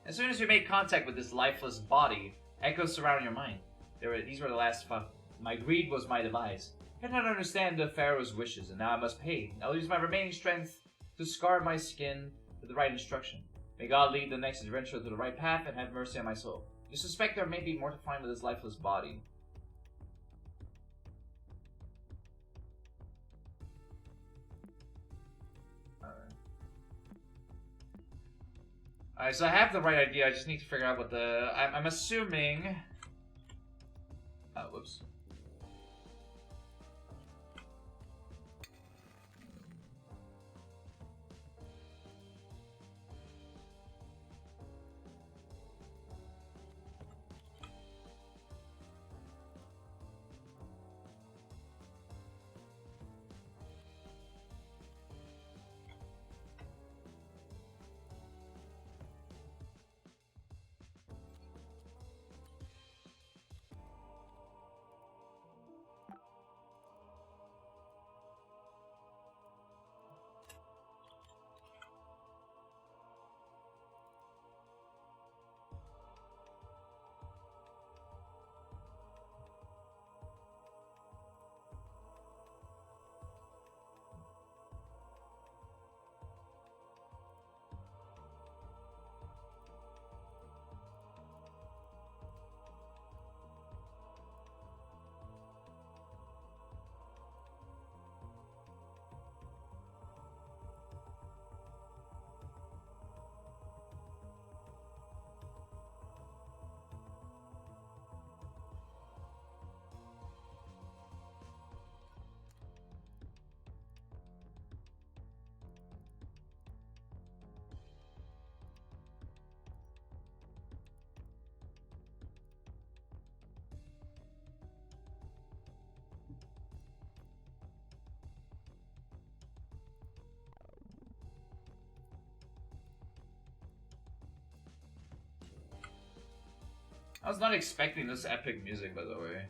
As soon as we made contact with this lifeless body, echoes surround your mind. These were the last my greed was my device. I did not understand the Pharaoh's wishes, and now I must pay. I'll use my remaining strength to scar my skin with the right instruction. May God lead the next adventurer to the right path and have mercy on my soul. You suspect there may be more to find with his lifeless body. Alright, so I have the right idea. I just need to figure out what the... I'm assuming... whoops. I was not expecting this epic music, by the way.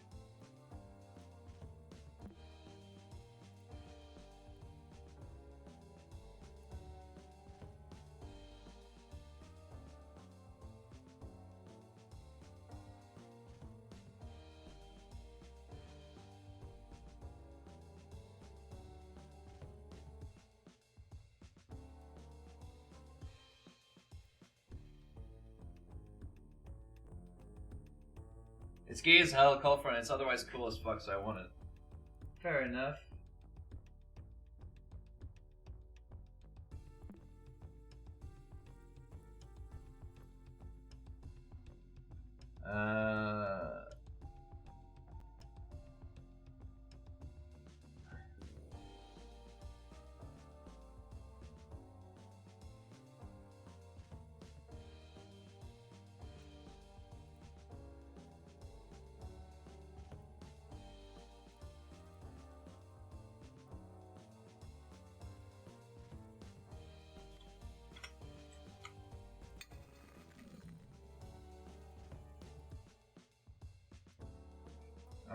It's gay as hell, colorful, and it's otherwise cool as fuck, so I want it. Fair enough.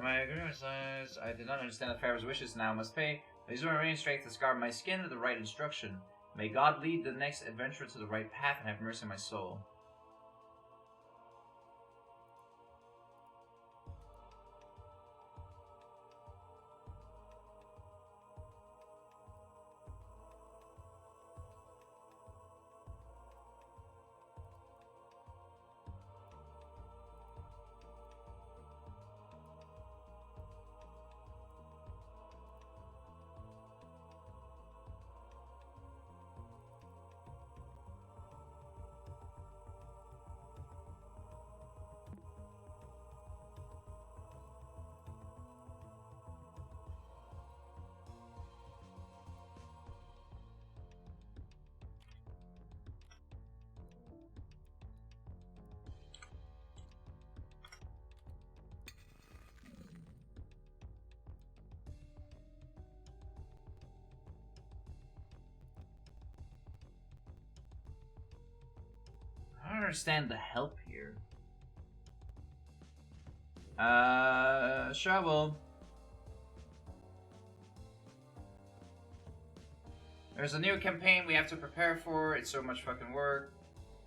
My agreement says I did not understand the Pharaoh's wishes. Now I must pay. These will remain strength to scar my skin with the right instruction. May God lead the next adventurer to the right path and have mercy on my soul. I don't understand the help here. Shovel. There's a new campaign we have to prepare for. It's so much fucking work.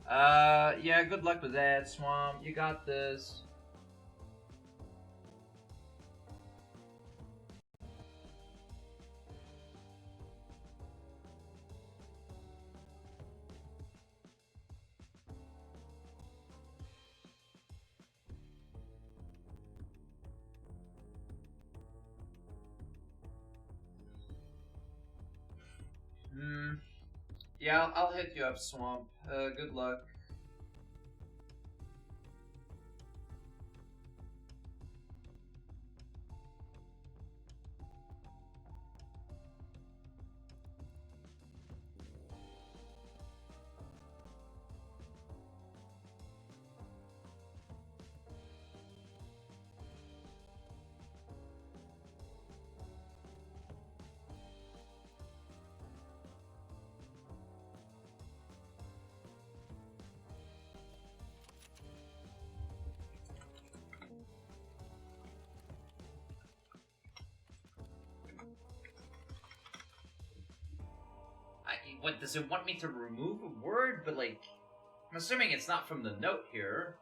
Yeah, good luck with that, Swamp. You got this. Yeah, I'll hit you up, Swamp. Good luck. What, does it want me to remove a word? But, like, I'm assuming it's not from the note here.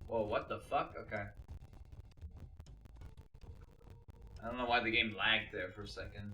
Whoa, what the fuck? Okay. I don't know why the game lagged there for a second.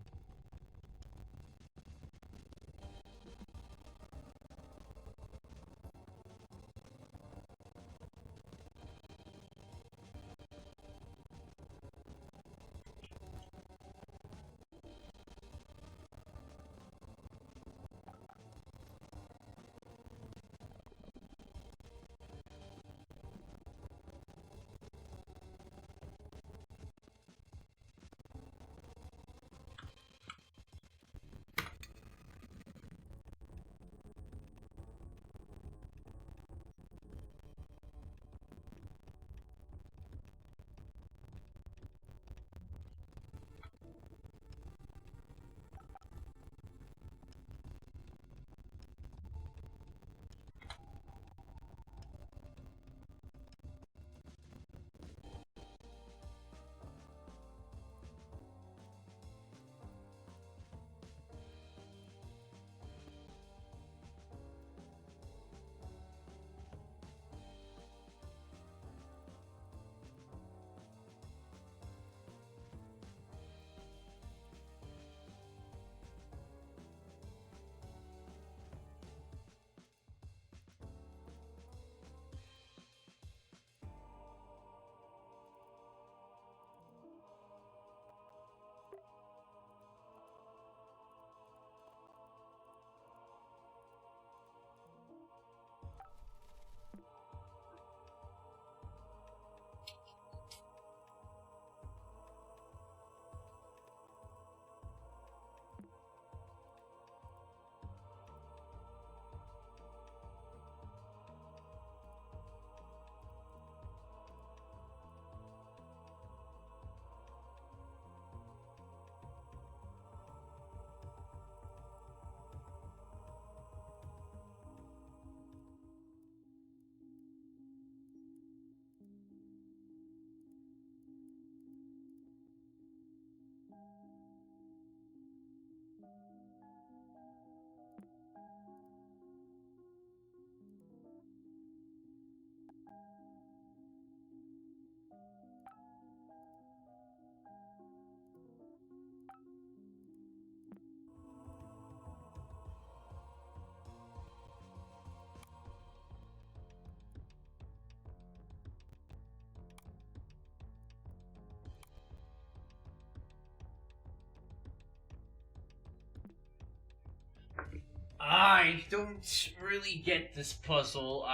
I don't really get this puzzle.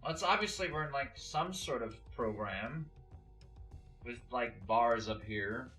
It's obviously we're in like some sort of program with like bars up here.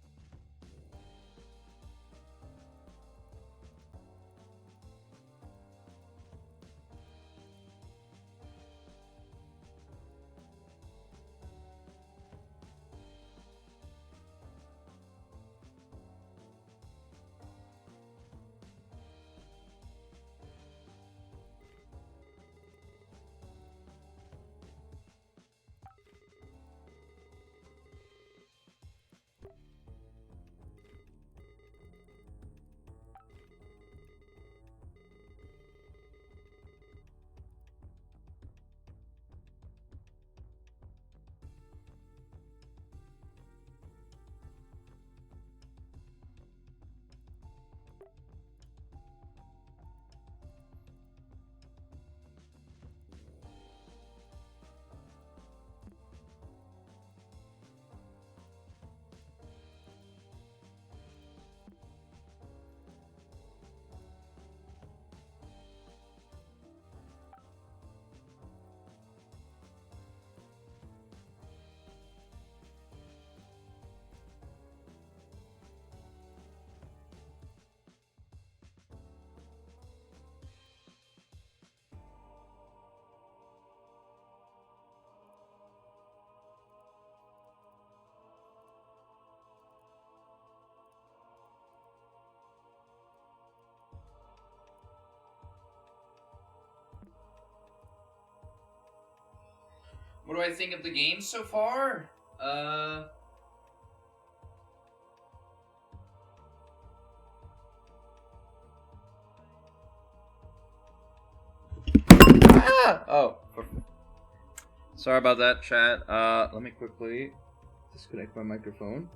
What do I think of the game so far? Oh. Sorry about that, chat. Let me quickly disconnect my microphone.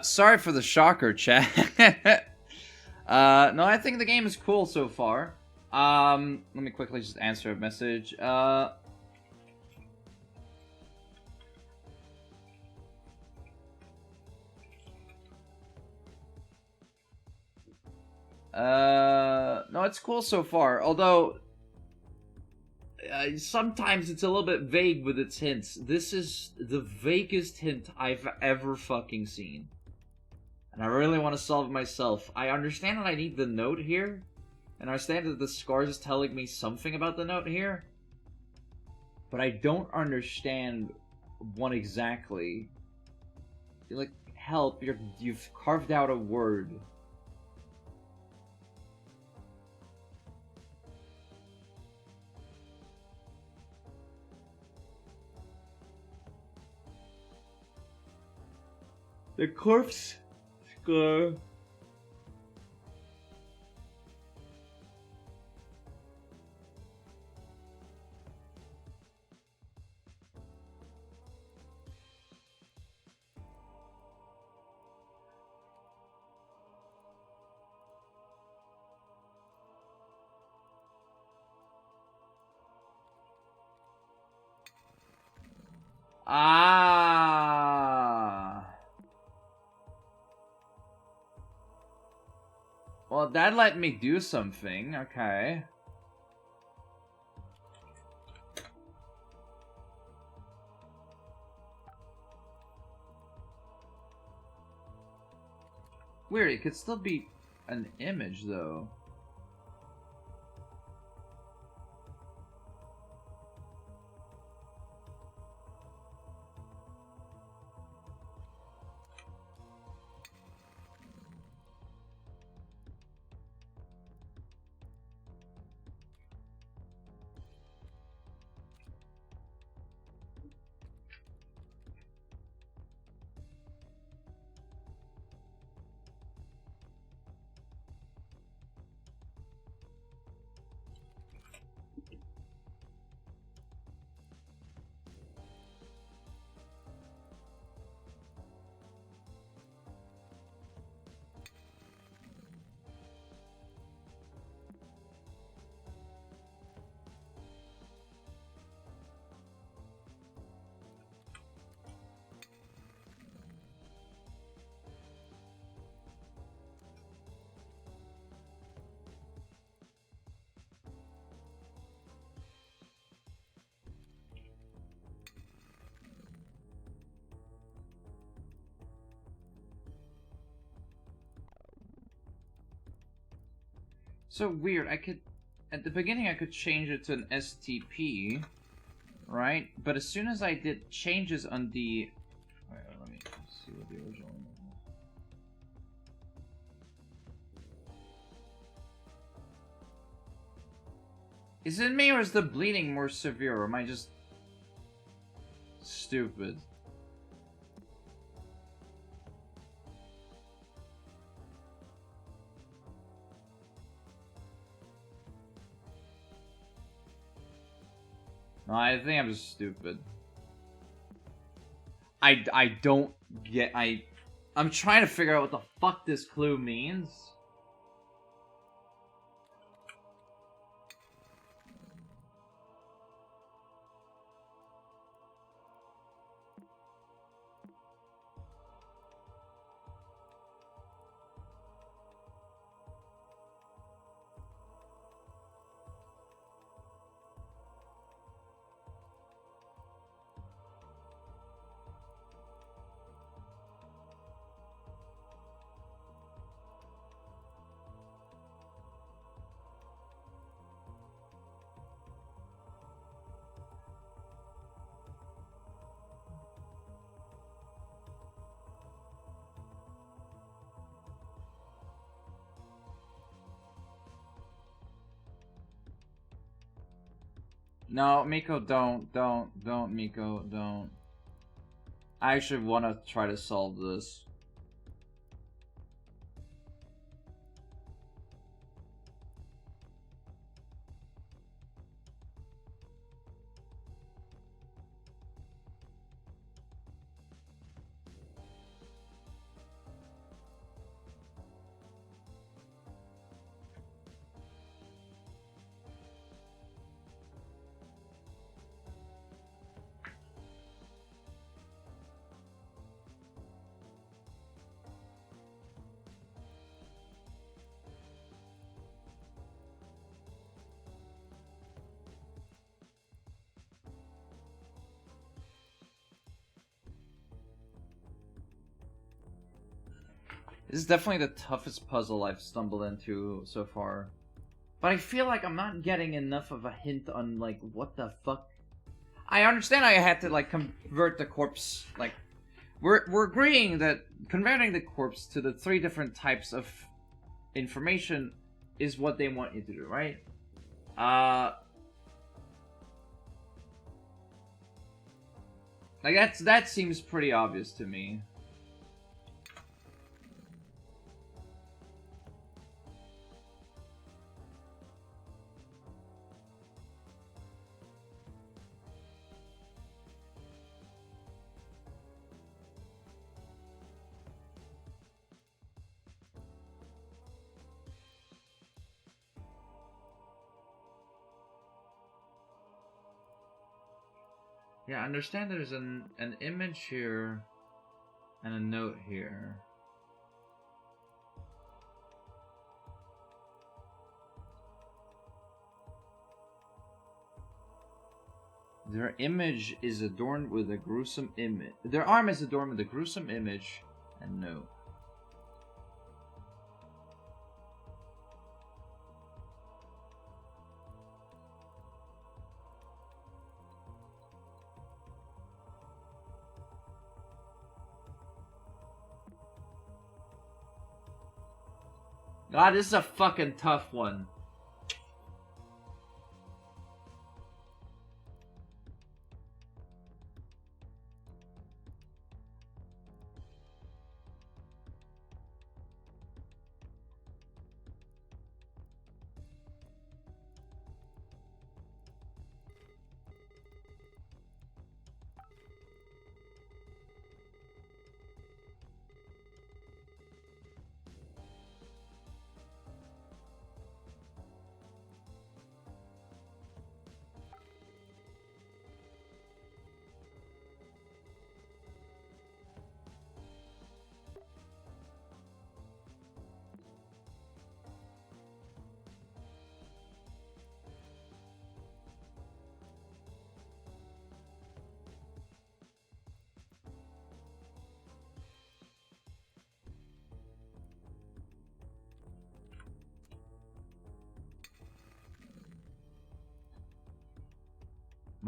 Sorry for the shocker, chat. No, I think the game is cool so far. Let me quickly just answer a message. No, it's cool so far. Although, sometimes it's a little bit vague with its hints. This is the vaguest hint I've ever fucking seen. And I really want to solve it myself. I understand that I need the note here. And I understand that the scars is telling me something about the note here. But I don't understand what exactly. Like, help, you've carved out a word. The corpse scar. Ah. Well, that let me do something. Okay. Weird, it could still be an image, though. So weird. I could, at the beginning, I could change it to an STP, right? But as soon as I did changes on the, wait, let me see what the original one is. Is it me or is the bleeding more severe, or am I just stupid? No, I think I'm just stupid. I don't get, I'm trying to figure out what the fuck this clue means. No, Miko, don't, Miko, don't. I actually want to try to solve this. This is definitely the toughest puzzle I've stumbled into so far. But I feel like I'm not getting enough of a hint on, like, what the fuck. I understand I had to, like, convert the corpse, like... We're agreeing that converting the corpse to the 3 different types of information is what they want you to do, right? Like, that seems pretty obvious to me. Yeah, I understand there's an image here and a note here. Their image is adorned with a gruesome image. Their arm is adorned with a gruesome image and note. God, this is a fucking tough one.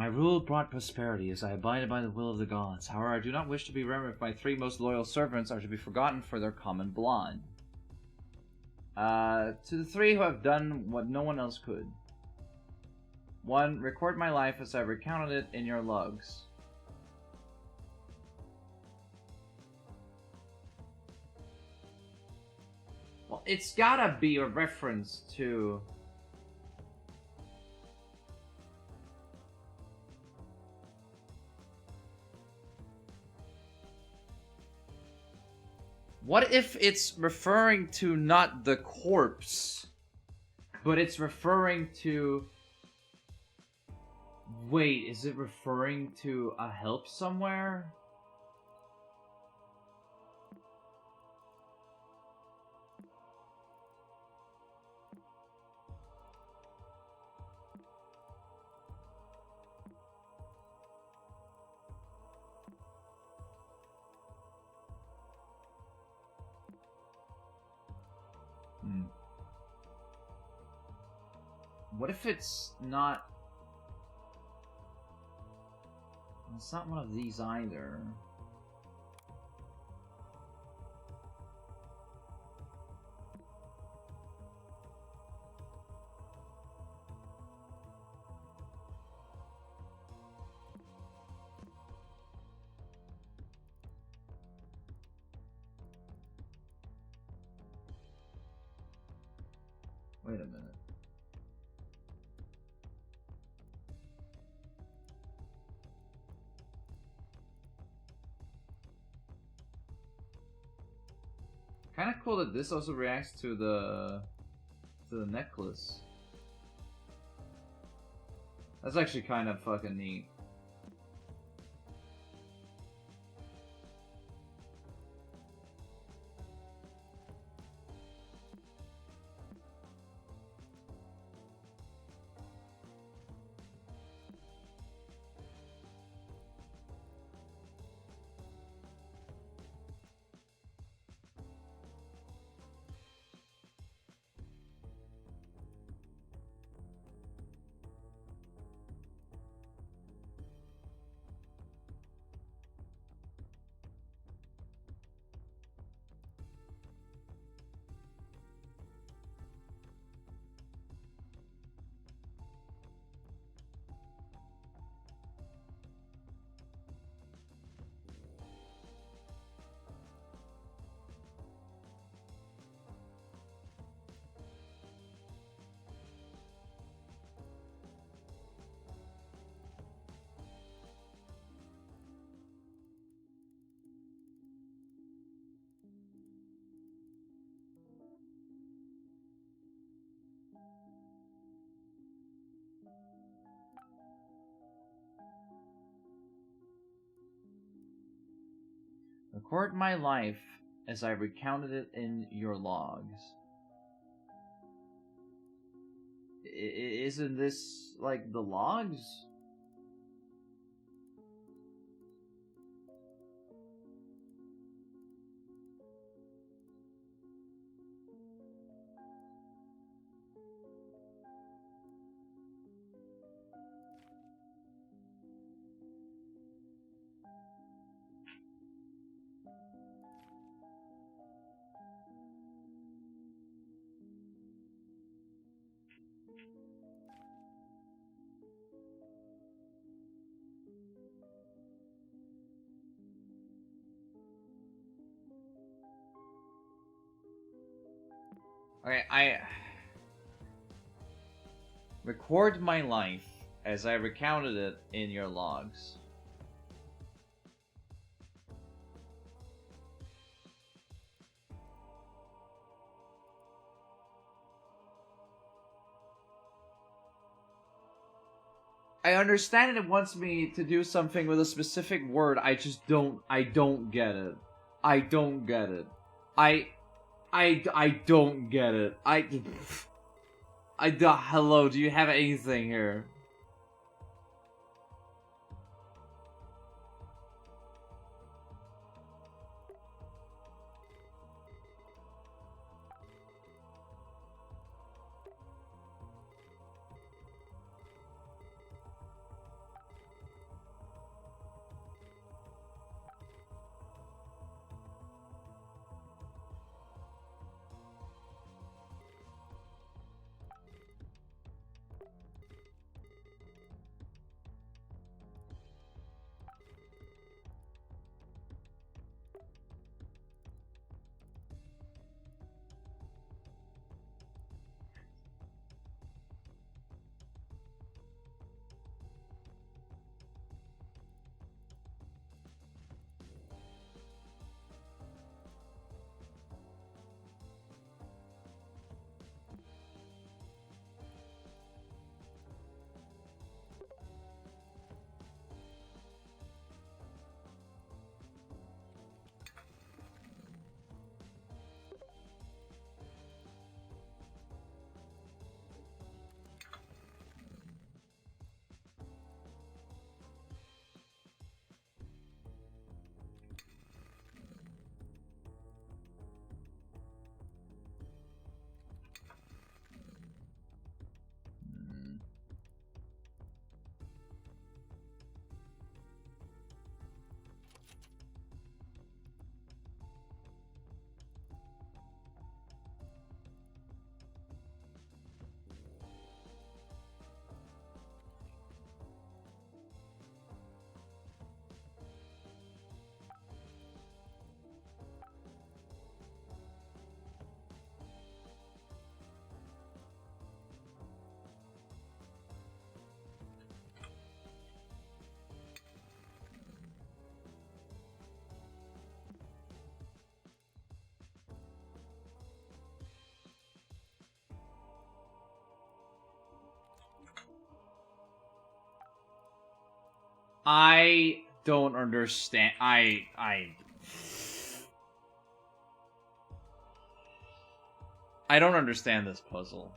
My rule brought prosperity as I abided by the will of the gods. However, I do not wish to be remembered if my 3 most loyal servants are to be forgotten for their common blood. To the 3 who have done what no one else could. 1. Record my life as I recounted it in your logs. Well, it's gotta be a reference to... What if it's referring to not the corpse, but it's referring to... Wait, is it referring to a help somewhere? What if it's not... It's not one of these either. Wait a minute. Kind of cool that this also reacts to the necklace. That's actually kind of fucking neat. Record my life as I recounted it in your logs. Isn't this like the logs? Okay, I record my life as I recounted it in your logs. I understand it wants me to do something with a specific word. I don't get it. I don't get it. I don't get it. Hello, do you have anything here? I don't understand. I don't understand this puzzle.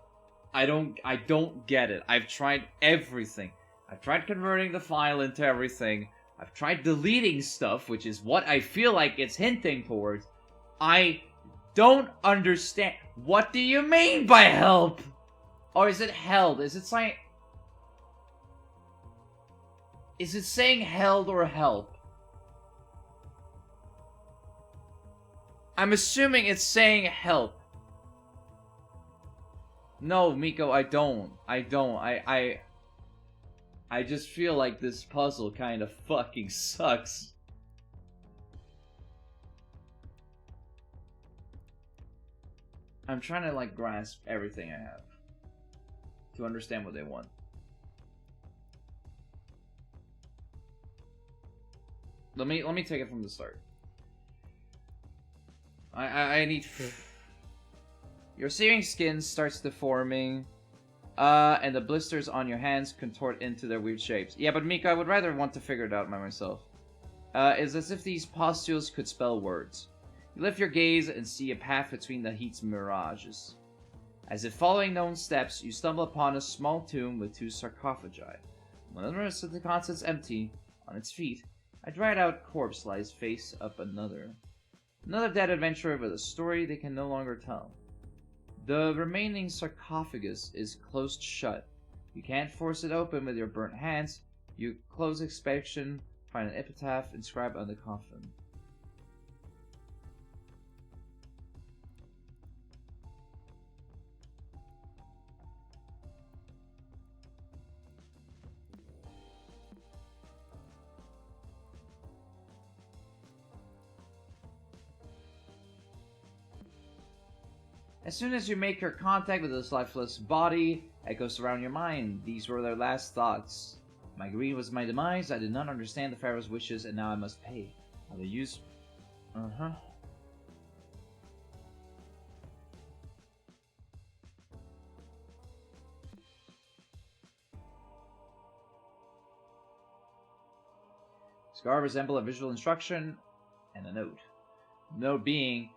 I don't get it. I've tried everything. I've tried converting the file into everything. I've tried deleting stuff, which is what I feel like it's hinting towards. I don't understand. What do you mean by help? Or is it held? Is it saying... Is it saying held or help? I'm assuming it's saying help. No, Miko, I don't. I just feel like this puzzle kind of fucking sucks. I'm trying to, like, grasp everything I have to understand what they want. Let me take it from the start. I need... Your searing skin starts deforming, and the blisters on your hands contort into their weird shapes. Yeah, but Mika, I would rather want to figure it out by myself. It's as if these pustules could spell words. You lift your gaze and see a path between the heat's mirages. As if following known steps, you stumble upon a small tomb with 2 sarcophagi. One of the rest of the contents empty. On its feet, a dried-out corpse lies face up another. Another dead adventurer with a story they can no longer tell. The remaining sarcophagus is closed shut. You can't force it open with your burnt hands. You close inspection, find an epitaph inscribed on the coffin. As soon as you make your contact with this lifeless body, echoes around your mind. These were their last thoughts. My greed was my demise. I did not understand the Pharaoh's wishes, and now I must pay. How to use... Scar resemble a visual instruction and a note. Note being...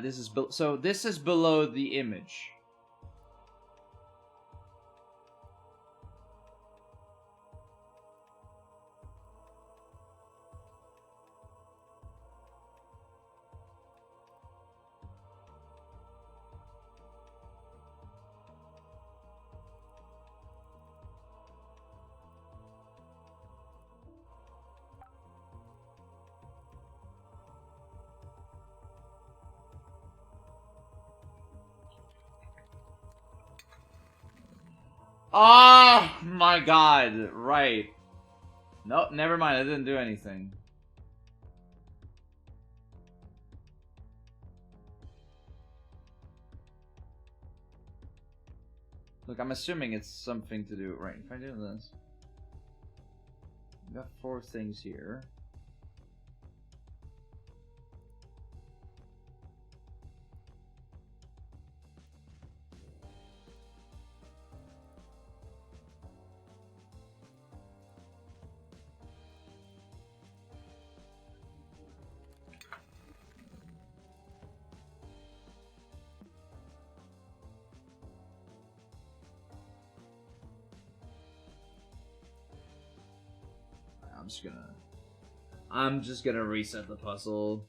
this is below the image. Oh my god, right. Nope, never mind, I didn't do anything. Look, I'm assuming it's something to do... Right, if I do this... I've got 4 things here. I'm just gonna reset the puzzle.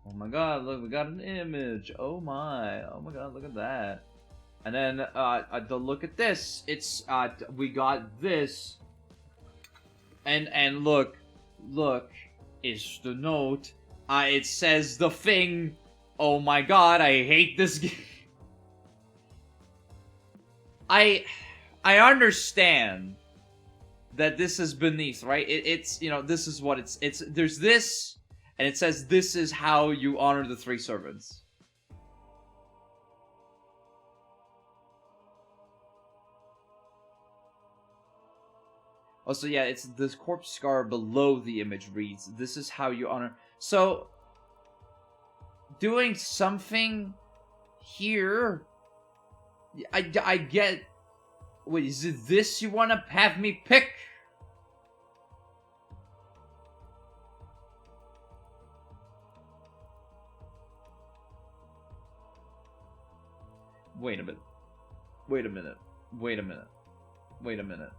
Oh my god, look, we got an image. Oh my god, look at that. And then, look at this. It's, we got this. And look, is the note. It says the thing. Oh my god, I hate this game. I understand that this is beneath, right? It's, you know, this is what there's this, and it says this is how you honor the 3 servants. Also, yeah, it's the corpse scar below the image reads, "This is how you honor." So, doing something here, I get. Wait, is it this you want to have me pick? Wait a minute. Wait a minute. Wait a minute. Wait a minute.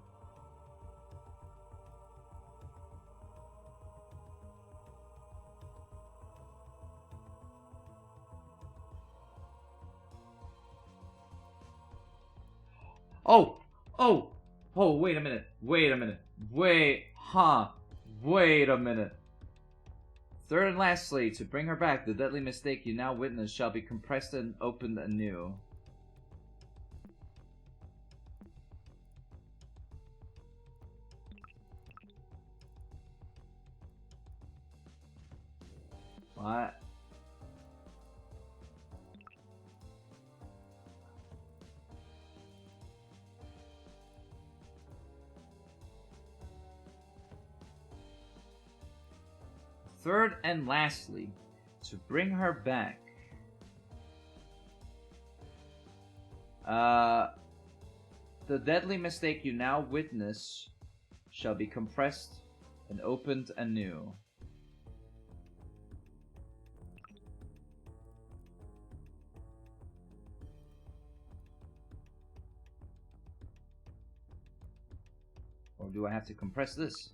Oh! Oh! Oh, wait a minute. Wait a minute. Wait. Huh. Wait a minute. Third and lastly, to bring her back, the deadly mistake you now witness shall be compressed and opened anew. What? Third and lastly, to bring her back. The deadly mistake you now witness shall be compressed and opened anew. Or do I have to compress this?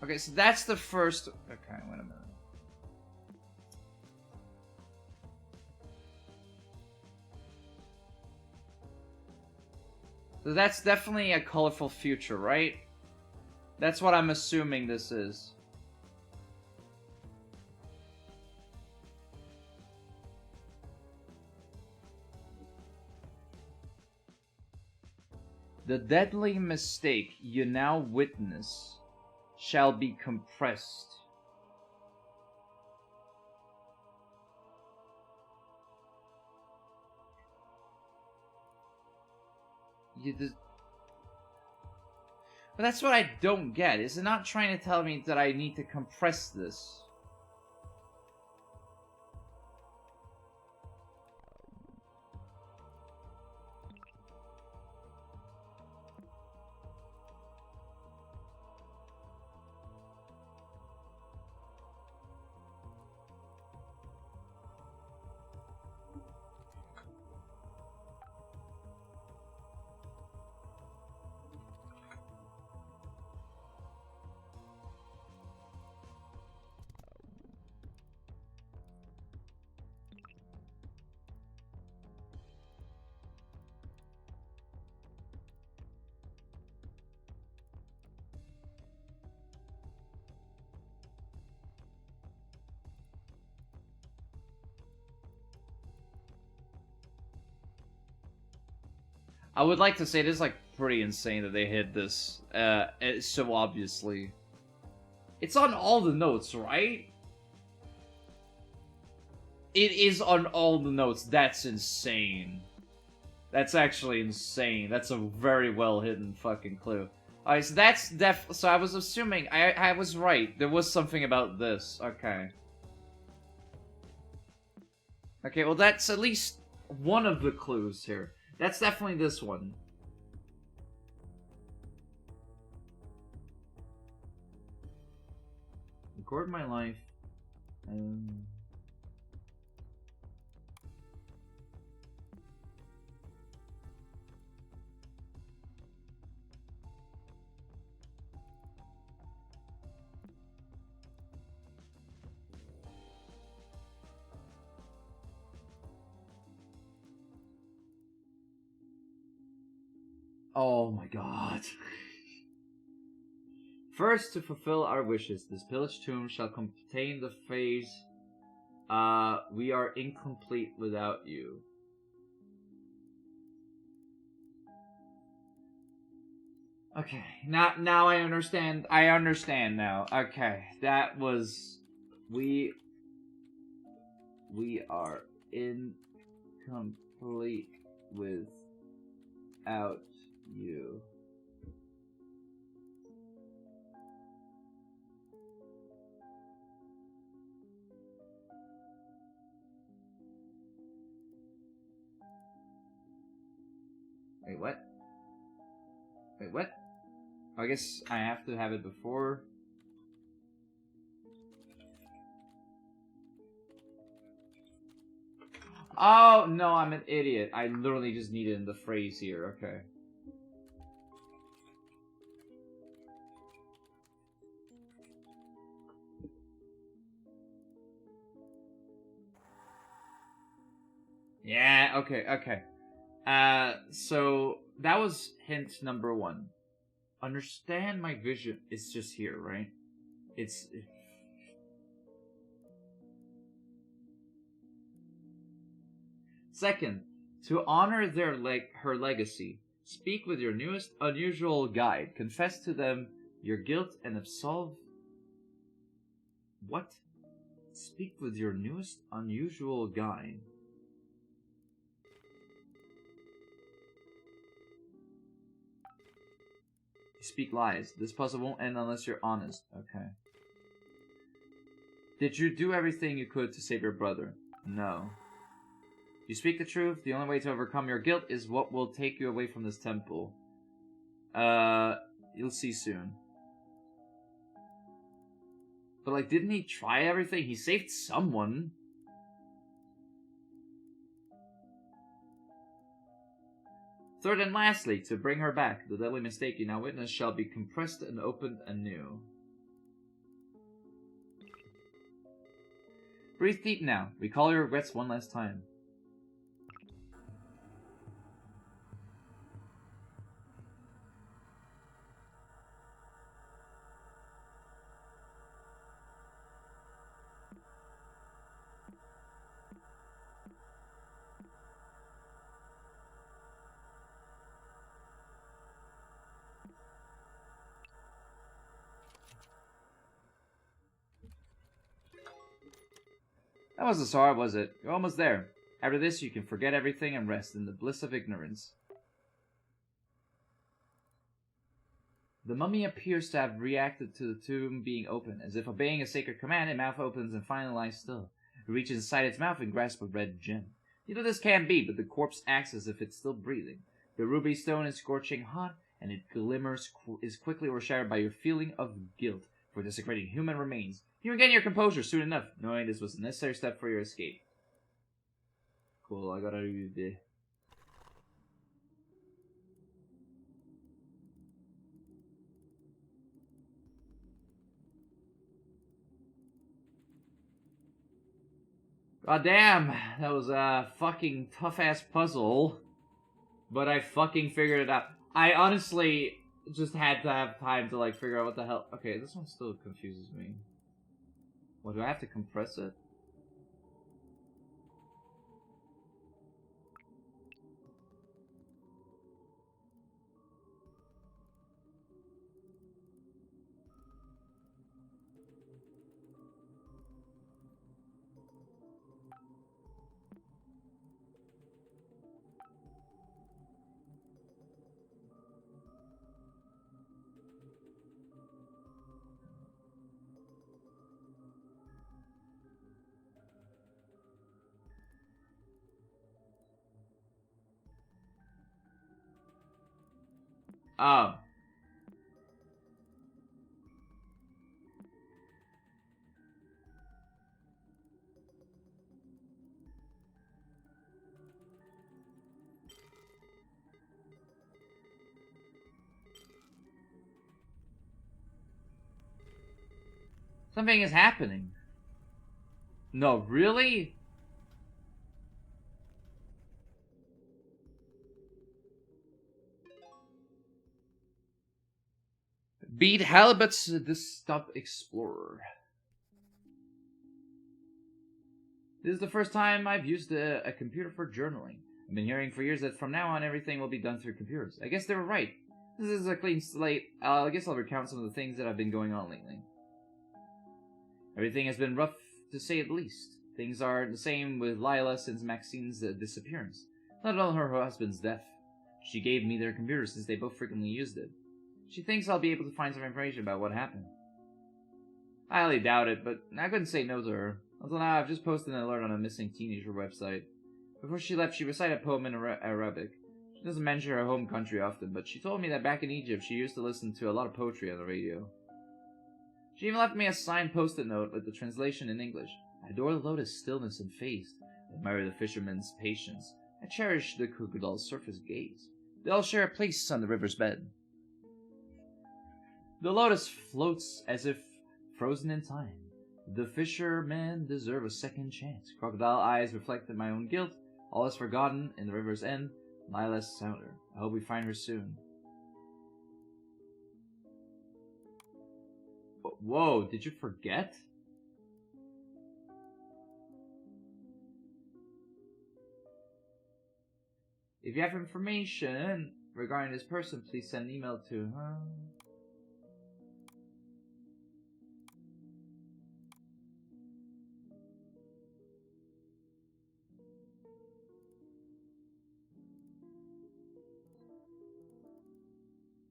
Okay, so that's the first... Okay, wait a minute. So that's definitely a colorful future, right? That's what I'm assuming this is. The deadly mistake you now witness shall be compressed. But that's what I don't get. Is it not trying to tell me that I need to compress this? I would like to say it is like pretty insane that they hid this so obviously. It's on all the notes, right? It is on all the notes. That's insane. That's actually insane. That's a very well hidden fucking clue. Alright, so that's so I was assuming I was right. There was something about this. Okay. Okay, well that's at least one of the clues here. That's definitely this one. Record my life. Oh my god. First, to fulfill our wishes, this pillaged tomb shall contain the phrase, we are incomplete without you. Okay, now I understand. I understand now. Okay, that was We are incomplete without you. Wait, what? Wait, what? I guess I have to have it before. Oh, no, I'm an idiot. I literally just needed the phrase here. Okay. Yeah, okay. So that was hint number 1. Understand my vision. It's just here, right? It's... Second, to honor her legacy, speak with your newest unusual guide. Confess to them your guilt and absolve... What? Speak with your newest unusual guide. You speak lies. This puzzle won't end unless you're honest. Okay. Did you do everything you could to save your brother? No. You speak the truth. The only way to overcome your guilt is what will take you away from this temple. You'll see soon. But, like, didn't he try everything? He saved someone. Third and lastly, to bring her back, the deadly mistake you now witness shall be compressed and opened anew. Breathe deep now. Recall your regrets one last time. That wasn't so hard, was it? You're almost there. After this, you can forget everything and rest in the bliss of ignorance. The mummy appears to have reacted to the tomb being open. As if obeying a sacred command, its mouth opens and finally lies still. It reaches inside its mouth and grasps a red gem. You know this can't be, but the corpse acts as if it's still breathing. The ruby stone is scorching hot, and it glimmers is quickly overshadowed by your feeling of guilt for desecrating human remains. You regain your composure soon enough, knowing this was a necessary step for your escape. Cool, I gotta do the... God damn, that was a fucking tough-ass puzzle. But I fucking figured it out. I honestly just had to have time to, like, figure out what the hell... Okay, this one still confuses me. What, do I have to compress it? Oh. Something is happening. No, really? Beat Halibut's Desktop Explorer. This is the first time I've used a computer for journaling. I've been hearing for years that from now on everything will be done through computers. I guess they were right. This is a clean slate. I guess I'll recount some of the things that have been going on lately. Everything has been rough, to say the least. Things are the same with Lila since Maxine's disappearance, let alone her husband's death. She gave me their computer since they both frequently used it. She thinks I'll be able to find some information about what happened. I highly doubt it, but I couldn't say no to her. Until now, I've just posted an alert on a missing teenager website. Before she left, she recited a poem in Arabic. She doesn't mention her home country often, but she told me that back in Egypt, she used to listen to a lot of poetry on the radio. She even left me a signed post-it note with the translation in English. I adore the lotus stillness and faith. I admire the fisherman's patience. I cherish the crocodile's surface gaze. They all share a place on the river's bed. The lotus floats as if frozen in time. The fishermen deserve a second chance. Crocodile eyes reflected my own guilt. All is forgotten in the river's end. Lila's sounder. I hope we find her soon. Whoa, did you forget? If you have information regarding this person, please send an email to her.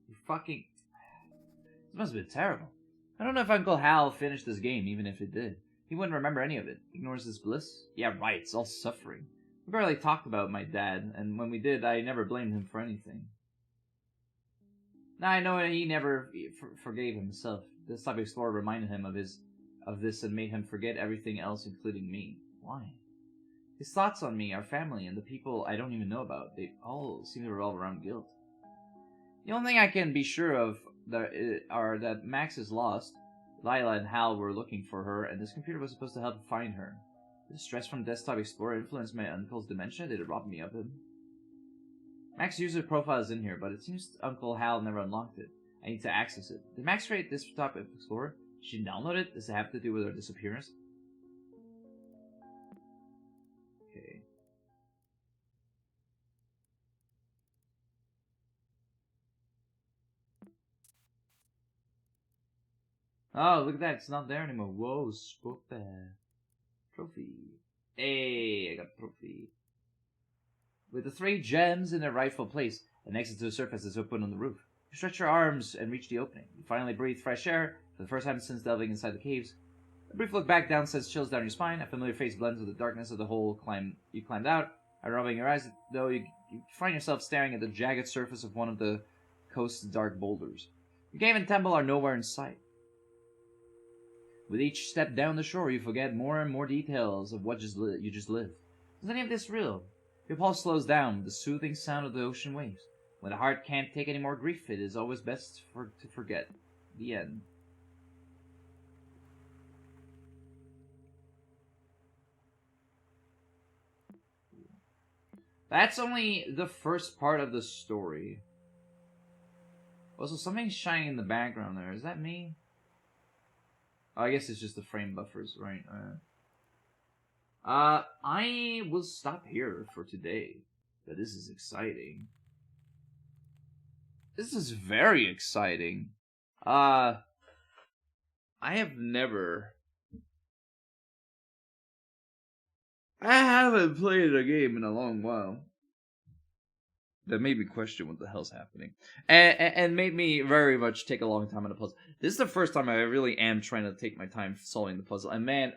You fucking... This must have been terrible. I don't know if Uncle Hal finished this game, even if it did. He wouldn't remember any of it. Ignores his bliss? Yeah, right, it's all suffering. We barely talked about my dad, and when we did, I never blamed him for anything. Now I know he never forgave himself. This type of explorer reminded him of this and made him forget everything else, including me. Why? His thoughts on me, our family, and the people I don't even know about, they all seem to revolve around guilt. The only thing I can be sure of are that Max is lost, Lila and Hal were looking for her, and this computer was supposed to help find her. Did the stress from Desktop Explorer influence my uncle's dementia? Did it rob me of him? Max's user profile is in here, but it seems Uncle Hal never unlocked it. I need to access it. Did Max create Desktop Explorer? Did she download it? Does it have to do with her disappearance? Okay. Oh, look at that. It's not there anymore. Whoa, spoke there. Trophy. Hey, I got a trophy. With the 3 gems in their rightful place, an exit to the surface is open on the roof. You stretch your arms and reach the opening. You finally breathe fresh air for the first time since delving inside the caves. A brief look back down sends chills down your spine. A familiar face blends with the darkness of the hole you climbed out. After rubbing your eyes, though, you find yourself staring at the jagged surface of one of the coast's dark boulders. The cave and temple are nowhere in sight. With each step down the shore, you forget more and more details of what you just lived. Is any of this real? Your pulse slows down with the soothing sound of the ocean waves. When the heart can't take any more grief, it is always best to forget. The end. That's only the first part of the story. Also, something's shining in the background there. Is that me? Oh, I guess it's just the frame buffers, right? I will stop here for today. But this is exciting. This is very exciting. I haven't played a game in a long while. That made me question what the hell's happening. And made me very much take a long time on the puzzle. This is the first time I really am trying to take my time solving the puzzle. And man,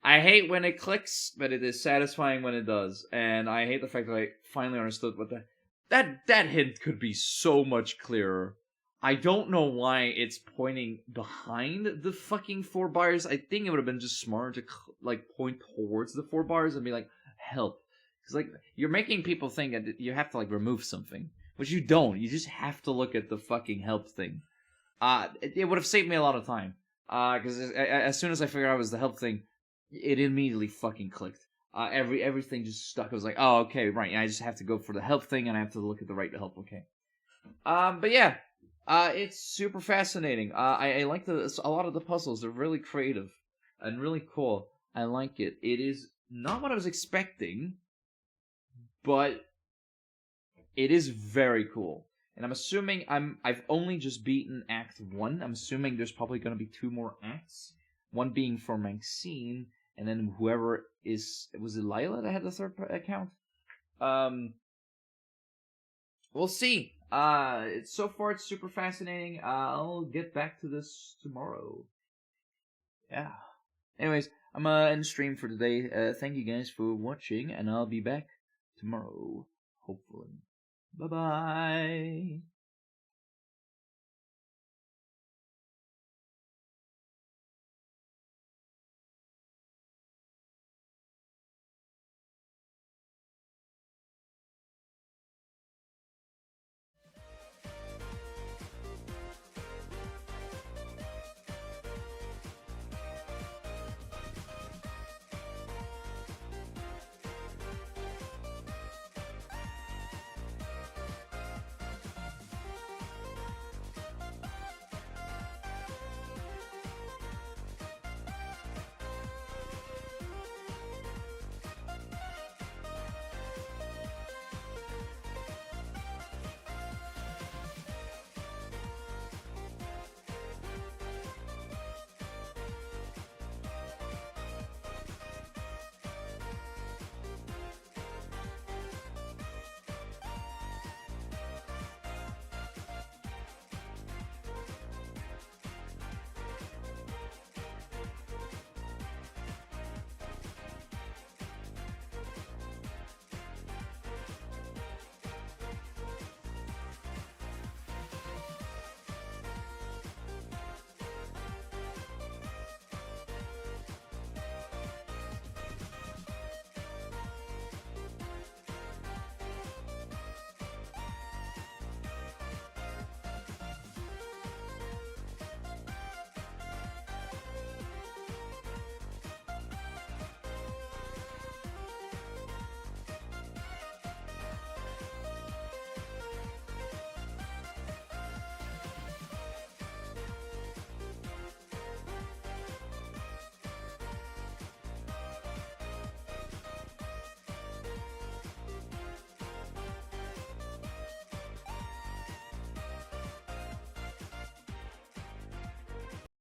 I hate when it clicks, but it is satisfying when it does. And I hate the fact that I finally understood what that hint could be so much clearer. I don't know why it's pointing behind the fucking 4 bars. I think it would have been just smarter to like point towards the 4 bars and be like, help. Because like you're making people think that you have to like remove something, which you don't. You just have to look at the fucking help thing. It would have saved me a lot of time. Because as soon as I figured out it was the help thing, it immediately fucking clicked. Everything just stuck. I was like, oh, okay, right. I just have to go for the help thing, and I have to look at the right help. Okay. But yeah, it's super fascinating. I like a lot of the puzzles. They're really creative and really cool. I like it. It is not what I was expecting, but it is very cool. And I'm assuming I've only just beaten Act 1. I'm assuming there's probably going to be 2 more acts. one being for Maxine, and then whoever was it Lila that had the third account? We'll see. So far it's super fascinating. I'll get back to this tomorrow. Yeah. Anyways, I'm end stream for today. Thank you guys for watching, and I'll be back tomorrow, hopefully. Bye bye.